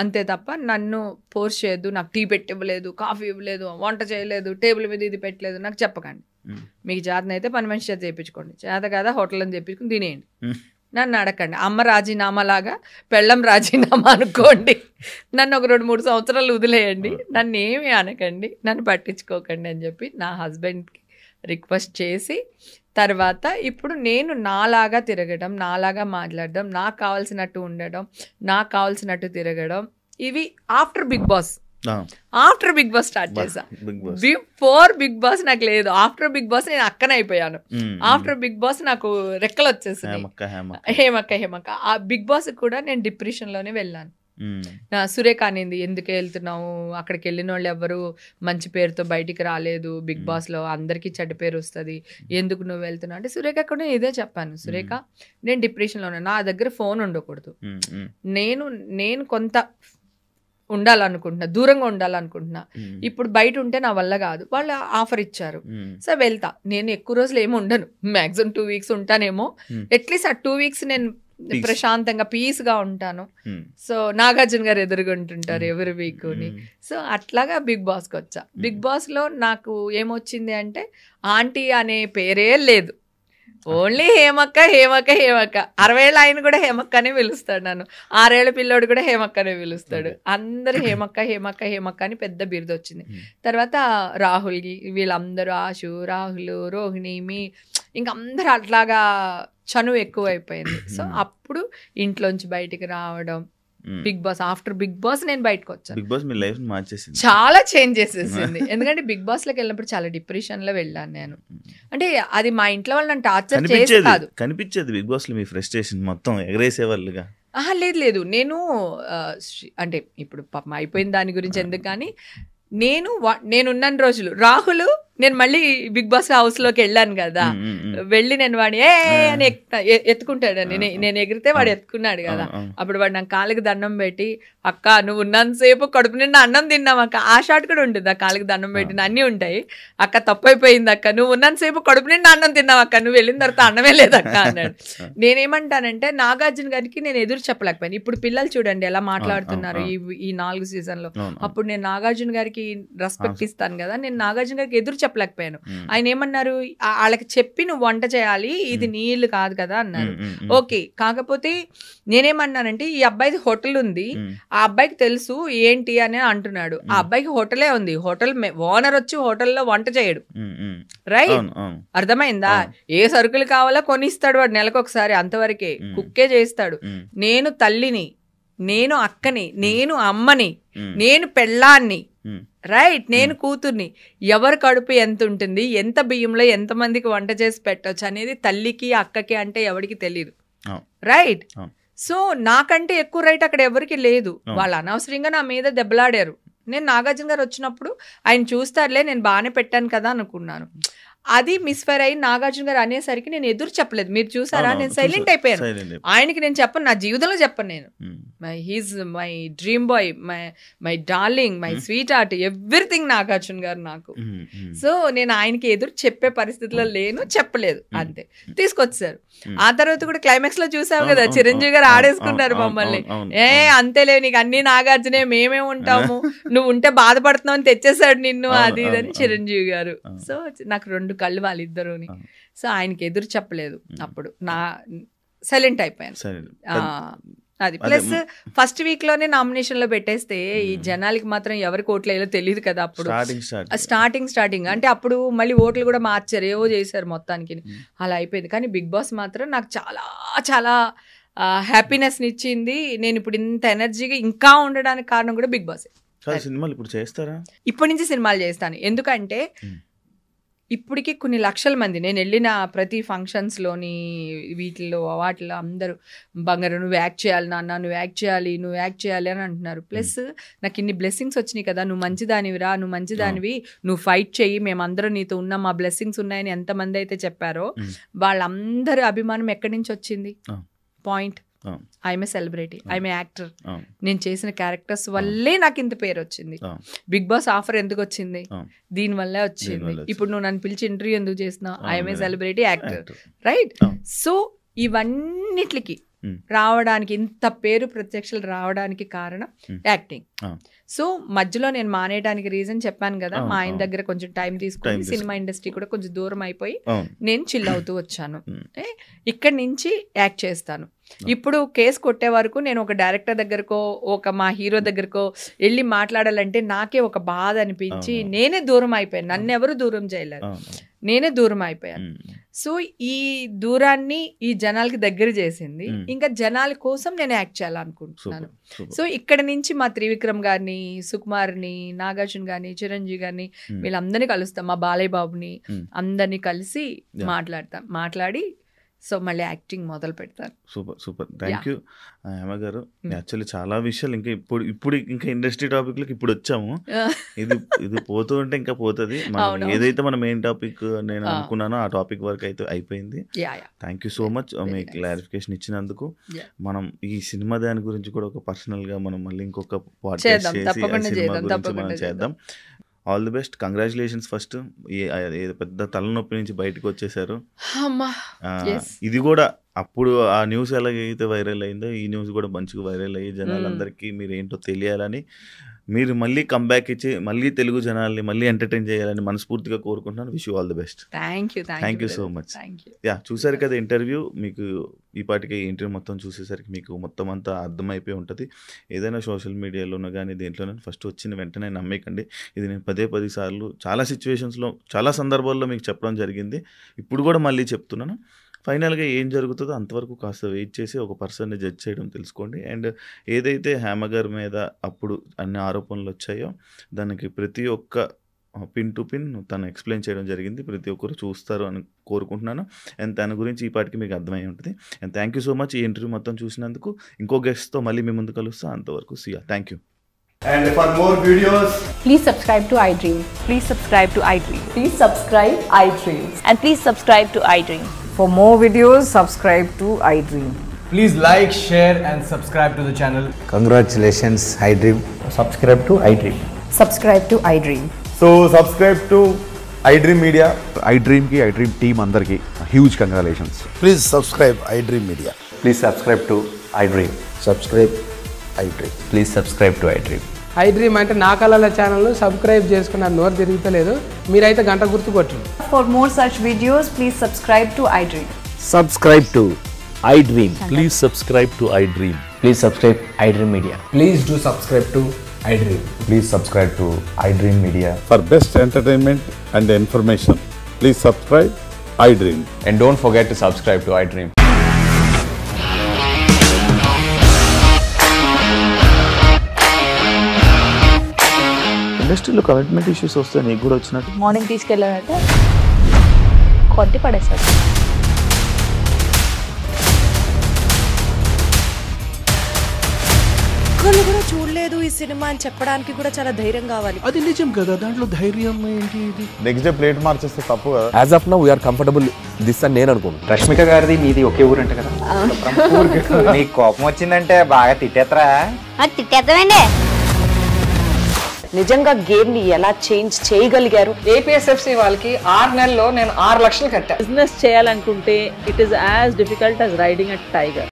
అంతే తప్ప నన్ను ఫోర్స్ చేయొద్దు, నాకు టీ పెట్టి ఇవ్వలేదు, కాఫీ ఇవ్వలేదు, వంట చేయలేదు, టేబుల్ మీద ఇది పెట్టలేదు నాకు చెప్పకండి. మీకు చేతనైతే పని మనిషి చేత చేయించుకోండి, చేత కదా హోటల్ అని చెప్పించుకుని తినేయండి, నన్ను అడగండి. అమ్మ రాజీనామా లాగా పెళ్ళం రాజీనామా అనుకోండి, నన్ను ఒక 2-3 సంవత్సరాలు వదిలేయండి, నన్ను ఏమీ అనకండి, నన్ను పట్టించుకోకండి అని చెప్పి నా హస్బెండ్కి రిక్వెస్ట్ చేసి, తర్వాత ఇప్పుడు నేను నాలాగా తిరగడం, నాలాగా మాట్లాడడం, నాకు కావాల్సినట్టు ఉండడం, నాకు కావాల్సినట్టు తిరగడం, ఇవి ఆఫ్టర్ బిగ్ బాస్ స్టార్ట్ చేశా. బిఫోర్ బిగ్ బాస్ నాకు లేదు, ఆఫ్టర్ బిగ్ బాస్ నేను అక్కనైపోయాను. ఆఫ్టర్ బిగ్ బాస్ నాకు రెక్కలు వచ్చేసింది, హేమక్క. ఆ బిగ్ బాస్ కూడా నేను డిప్రెషన్లోనే వెళ్ళాను. సురేఖ అనింది, ఎందుకు వెళ్తున్నావు, అక్కడికి వెళ్ళిన వాళ్ళు ఎవరు మంచి పేరుతో బయటికి రాలేదు, బిగ్ బాస్ లో అందరికీ చెడ్డ పేరు వస్తుంది, ఎందుకు నువ్వు వెళ్తున్నావు అంటే, సురేఖ కూడా ఇదే చెప్పాను, సురేఖ నేను డిప్రెషన్లో ఉన్నా, నా దగ్గర ఫోన్ ఉండకూడదు, నేను కొంత ఉండాలనుకుంటున్నా, దూరంగా ఉండాలనుకుంటున్నా, ఇప్పుడు బయట ఉంటే నా వల్ల కాదు, వాళ్ళు ఆఫర్ ఇచ్చారు, సో వెళ్తా. నేను ఎక్కువ రోజులు ఏమి ఉండను, మ్యాక్సిమం 2 వీక్స్ ఉంటానేమో, అట్లీస్ట్ ఆ 2 వీక్స్ నేను ప్రశాంతంగా పీస్గా ఉంటాను. సో నాగార్జున గారు ఎదురుగుంటుంటారు ఎవరి వీక్ని. సో అట్లాగా బిగ్ బాస్కి వచ్చా. బిగ్ బాస్లో నాకు ఏమొచ్చింది అంటే, ఆంటీ అనే పేరే లేదు, ఓన్లీ హేమక్క 60 ఏళ్ళ ఆయన కూడా హేమక్క అనే పిలుస్తాడు, నన్ను 6 ఏళ్ళ పిల్లోడు కూడా హేమక్క అనే పిలుస్తాడు, అందరూ హేమక్క అని పెద్ద బిరుదు వచ్చింది. తర్వాత రాహుల్ వీళ్ళందరూ, ఆశు, రాహుల్, రోహిణి, ఇంకా అందరూ అట్లాగా చనువు ఎక్కువ అయిపోయింది. సో అప్పుడు ఇంట్లోంచి బయటికి రావడం, Big Boss, after Big Boss నేను బయటకు వచ్చాను. బిగ్ బాస్ మీ లైఫ్ మార్చేసింది, చాలా చేంజ్ చేసేసింది. ఎందుకంటే బిగ్ బాస్ లోకి వెళ్ళినప్పుడు చాలా డిప్రెషన్ లో వెళ్ళాను నేను. అంటే అది మా ఇంట్లో వాళ్ళు నన్ను టార్చర్ చేసి కాదు, కనిపించేది బిగ్ బాస్ లో మీ ఫ్రస్ట్రేషన్ మొత్తం ఎగరేసేవాళ్ళుగా. లేదు నేను అంటే ఇప్పుడు పాపం అయిపోయిన దాని గురించి ఎందుకు, కానీ నేనున్న రోజులు రాహుల్, నేను మళ్ళీ బిగ్ బాస్ హౌస్ లోకి వెళ్ళాను కదా, వెళ్ళి నేను వాడిని అని ఎత్తుకుంటాడు, నేను ఎగిరితే వాడు ఎత్తుకున్నాడు కదా, అప్పుడు వాడు నాకు కాళ్ళకి దండం పెట్టి, అక్క నువ్వు ఉన్నంతసేపు కడుపు నిండా అన్నం తిన్నావు అక్క, ఆ షాట్ కూడా ఉంటుంది, ఆ కాళ్ళకి దండం పెట్టిన అన్నీ ఉంటాయి, అక్క తప్పు అయిపోయింది అక్క, నువ్వు ఉన్నంతసేపు కడుపు నిండా అన్నం తిన్నావు అక్క, నువ్వు వెళ్ళిన తర్వాత అన్నమే లేదక్క అన్నాడు. నేనేమంటానంటే, నాగార్జున గారికి నేను ఎదురు చెప్పలేకపోయాను. ఇప్పుడు పిల్లలు చూడండి ఎలా మాట్లాడుతున్నారు ఈ 4 సీజన్లో. అప్పుడు నేను నాగార్జున గారికి రెస్పెక్ట్ ఇస్తాను కదా, నేను నాగార్జున గారికి ఎదురు చెప్పలేకపోయాను. ఆయన ఏమన్నారు, వాళ్ళకి చెప్పి నువ్వు వంట చేయాలి, ఇది నీళ్ళు కాదు కదా అన్నారు. ఓకే, కాకపోతే నేనేమన్నానంటే, ఈ అబ్బాయిది హోటల్ ఉంది, ఆ అబ్బాయికి తెలుసు ఏంటి అని అంటున్నాడు, ఆ అబ్బాయికి హోటలే ఉంది, హోటల్ ఓనర్ వచ్చి హోటల్లో వంట చేయడు, రైట్? అర్థమైందా? ఏ సరుకులు కావాలో కొనిస్తాడు వాడు నెలకొకసారి, అంతవరకే, కుక్కే చేస్తాడు. నేను తల్లిని, నేను అక్కని, నేను అమ్మని, నేను పెళ్ళాన్ని, రైట్, నేను కూతుర్ని, ఎవరి కడుపు ఎంత ఉంటుంది, ఎంత బియ్యంలో ఎంతమందికి వంట చేసి పెట్టచ్చు అనేది తల్లికి అక్కకి అంటే ఎవరికి తెలియదు, రైట్? సో నాకంటే ఎక్కువ రైట్ అక్కడ ఎవరికి లేదు. వాళ్ళు అనవసరంగా నా మీద దెబ్బలాడారు. నేను నాగార్జున గారు వచ్చినప్పుడు ఆయన చూస్తారులే, నేను బాగానే పెట్టాను కదా అనుకున్నాను. అది మిస్ఫైర్ అయ్యి నాగార్జున గారు అనేసరికి నేను ఎదురు చెప్పలేదు. మీరు చూసారా, నేను సైలెంట్ అయిపోయాను. ఆయనకి నేను చెప్పను, నా జీవితంలో చెప్పను నేను. He's my dream boy, my darling, my sweet heart, everything Nagarjuna గారు నాకు. సో నేను ఆయనకి ఎదురు చెప్పే పరిస్థితిలో లేను, చెప్పలేదు, అంతే. తీసుకొచ్చారు. ఆ తర్వాత కూడా క్లైమాక్స్ లో చూసావు కదా, చిరంజీవి గారు ఆడేసుకున్నారు మమ్మల్ని. అంతేలే, నీకు అన్ని నాగార్జునే, మేమే ఉంటాము, నువ్వు ఉంటే బాధపడుతున్నావు అని తెచ్చేసాడు నిన్ను, అది ఇదని చిరంజీవి గారు. సో నాకు 2 కళ్ళు వాళ్ళిద్దరుని. సో ఆయనకి ఎదురు చెప్పలేదు, అప్పుడు నా సైలెంట్ అయిపోయాను. అది ప్లస్ ఫస్ట్ వీక్ లోనే నామినేషన్ లో పెట్టేస్తే ఈ జనాలకి మాత్రం ఎవరికి ఓట్లు వేయాలో తెలియదు కదా. అప్పుడు స్టార్టింగ్ అంటే అప్పుడు మళ్ళీ ఓట్లు కూడా మార్చారు, ఏవో చేశారు మొత్తానికి, అలా అయిపోయింది. కానీ బిగ్ బాస్ మాత్రం నాకు చాలా చాలా హ్యాపీనెస్ ఇచ్చింది. నేను ఇప్పుడు ఇంత ఎనర్జీగా ఇంకా ఉండడానికి కారణం కూడా బిగ్ బాస్. సినిమాలు ఇప్పుడు చేస్తారా? ఇప్పటి నుంచి సినిమాలు చేస్తాను. ఎందుకంటే ఇప్పటికి కొన్ని లక్షల మంది నేను వెళ్ళిన ప్రతి ఫంక్షన్స్లోని వీటిల్లో వాటిలో అందరూ బంగారు నువ్వు యాక్ట్ చేయాలి నాన్న, నువ్వు యాక్ట్ చేయాలి, నువ్వు యాక్ట్ చేయాలి అని అంటున్నారు. ప్లస్ నాకు ఇన్ని బ్లెస్సింగ్స్ వచ్చినాయి కదా, నువ్వు మంచిదానివిరా, నువ్వు మంచిదానివి, నువ్వు ఫైట్ చెయ్యి, మేమందరం నీతో ఉన్నాం, మా బ్లెస్సింగ్స్ ఉన్నాయని ఎంతమంది అయితే చెప్పారో వాళ్ళందరి అభిమానం ఎక్కడి నుంచి వచ్చింది? Point. I'm a celebrity, I'm a actor. నేను చేసిన క్యారెక్టర్స్ వల్లే నాకు ఇంత పేరు వచ్చింది. బిగ్ బాస్ ఆఫర్ ఎందుకు వచ్చింది? దీని వల్లే వచ్చింది. ఇప్పుడు నువ్వు నన్ను పిలిచి ఇంటర్వ్యూ ఎందుకు చేసినావు? I'm a celebrity actor, right? So ఇవన్నిటికి రావడానికి, ఇంత పేరు ప్రత్యక్షలు రావడానికి కారణం యాక్టింగ్. సో మధ్యలో నేను మానేయడానికి రీజన్ చెప్పాను కదా, మా ఆయన దగ్గర కొంచెం టైం తీసుకుని సినిమా ఇండస్ట్రీ కూడా కొంచెం దూరం అయిపోయి నేను చిల్ అవుతూ వచ్చాను. ఇక్కడి నుంచి యాక్ట్ చేస్తాను. ఇప్పుడు కేసు కొట్టే వరకు నేను ఒక డైరెక్టర్ దగ్గరకో మా హీరో దగ్గరకో వెళ్ళి మాట్లాడాలంటే నాకే ఒక బాధ అనిపించి నేనే దూరం అయిపోయాను. నన్ను ఎవరు దూరం చేయలేరు, నేనే దూరం అయిపోయాను. సో ఈ దూరాన్ని ఈ జనాలకి దగ్గర చేసింది. ఇంకా జనాల కోసం నేను యాక్ట్ చేయాలనుకుంటున్నాను. సో ఇక్కడ నుంచి మా త్రివిక్రమ్ గారిని, సుకుమార్ని, నాగార్జున గారిని, చిరంజీవి గారిని వీళ్ళందరినీ కలుస్తాం, మా బాలయ్య బాబుని అందరినీ కలిసి మాట్లాడి సో మళ్ళీ యాక్టింగ్ మొదలు పెడతారు. సూపర్ థ్యాంక్ యూ హేమ గారు. యాక్చువల్లీ చాలా విషయాలు ఇంకా ఇప్పుడు ఇంకా ఇండస్ట్రీ టాపిక్లకి ఇప్పుడు వచ్చాము. ఇది పోతూ ఉంటే ఇంకా పోతుంది. ఏదైతే మన మెయిన్ టాపిక్ నేను అనుకున్నానో ఆ టాపిక్ వరకు అయితే అయిపోయింది. Thank you so much me clarification ఇచ్చినందుకు. మనం ఈ సినిమా దాని గురించి కూడా ఒక పర్సనల్ గా మనం మళ్ళీ ఇంకొక పాడ్కాస్ట్ చేసి సినిమా గురించి మనం చేద్దాం. All the best, congratulations. First పెద్ద తలనొప్పి నుంచి బయటకు వచ్చేసారు. ఇది కూడా అప్పుడు ఆ న్యూస్ ఎలాగైతే వైరల్ అయిందో ఈ న్యూస్ కూడా మంచిగా వైరల్ అయ్యి జనాలందరికీ మీరు ఏంటో తెలియాలని, మీరు మళ్ళీ కంబ్యాక్ ఇచ్చి మళ్ళీ తెలుగు జనాల్ని మళ్ళీ ఎంటర్టైన్ చేయాలని మనస్ఫూర్తిగా కోరుకుంటున్నాను. Wish you all the best. Thank you so much. చూసారు కదా ఇంటర్వ్యూ. మీకు ఈ పాటికి ఇంటర్వ్యూ మొత్తం చూసేసరికి మీకు మొత్తం అంతా అర్థమైపోయి ఉంటుంది. ఏదైనా సోషల్ మీడియాలోనో కానీ దేంట్లోనో ఫస్ట్ వచ్చిన వెంటనే నమ్మేకండి. ఇది నేను 10 సార్లు చాలా సిచ్యువేషన్స్లో చాలా సందర్భాల్లో మీకు చెప్పడం జరిగింది. ఇప్పుడు కూడా మళ్ళీ చెప్తున్నాను. ఫైనల్గా ఏం జరుగుతుందో అంతవరకు కాస్త వెయిట్ చేసి ఒక పర్సన్ని జడ్జ్ చేయడం తెలుసుకోండి. అండ్ ఏదైతే హేమ గారి మీద అప్పుడు అన్ని ఆరోపణలు వచ్చాయో దానికి ప్రతి ఒక్క పిన్ టు పిన్ తను ఎక్స్ప్లెయిన్ చేయడం జరిగింది. ప్రతి ఒక్కరు చూస్తారు అని కోరుకుంటున్నాను. అండ్ తన గురించి ఈ పాటికి మీకు అర్థమై ఉంటుంది. And thank you so much ఈ ఇంటర్వ్యూ మొత్తం చూసినందుకు. ఇంకో గెస్ట్తో మళ్ళీ మీ ముందు కలుస్తా. అంతవరకు see ya. Thank you. And for more videos, please subscribe to iDream. Please subscribe to iDream. Please subscribe iDream. And please subscribe to iDream. For more videos, subscribe to iDream. please like, share and subscribe to the channel. Congratulations, iDream. Subscribe to iDream. Subscribe to iDream. So subscribe to iDream Media. iDream ki iDream team andarki huge congratulations. Please subscribe iDream Media. Please subscribe to iDream. Subscribe iDream. Please subscribe to iDream. iDream అంటే నా కళల channel subscribe చేసుకున్న నోరు తిరుగుతలేదు. మీరైతే గంట గుర్తు కొట్టండి. For more such videos, please subscribe to iDream. Subscribe to iDream. Please subscribe to iDream. Please subscribe iDream Media. Please do subscribe to iDream. Please subscribe to iDream Media. For best entertainment and information, please subscribe iDream. And don't forget to subscribe to iDream. ఇండస్ట్రీలో commitment issues వస్తే నీకు కూడా వచ్చినట్టు morning తీసుకెళ్ళాలంటే కొట్టి పడేస్తాడు. ఒక్కళ్ళు కూడా చూడలేదు ఈ సినిమా అని చెప్పడానికి కూడా చాలా ధైర్యం కావాలి. అది నిజం కదా, దాంట్లో ధైర్యం ఏంటి? ఇది నెక్స్ట్ డే ప్లేట్ మార్చేస్తే తప్పు కదా. As of now, we are comfortable this అని నేను అనుకుంటున్నాను. రష్మిక గారిది మీది ఒకే ఊరు అంట కదా. నీకు కోపం వచ్చిందంటే బాగా తిట్టేత్తరా? తిట్టేద్దామండి. నిజంగా గేమ్ ని ఎలా చేంజ్ చేయగలిగారు? ఏపీఎస్ఎఫ్సి వాళ్ళకి 6 నెలల్లో నేను 6 లక్షలు కట్టా. బిజినెస్ చేయాలనుకుంటే it is as difficult as riding a tiger.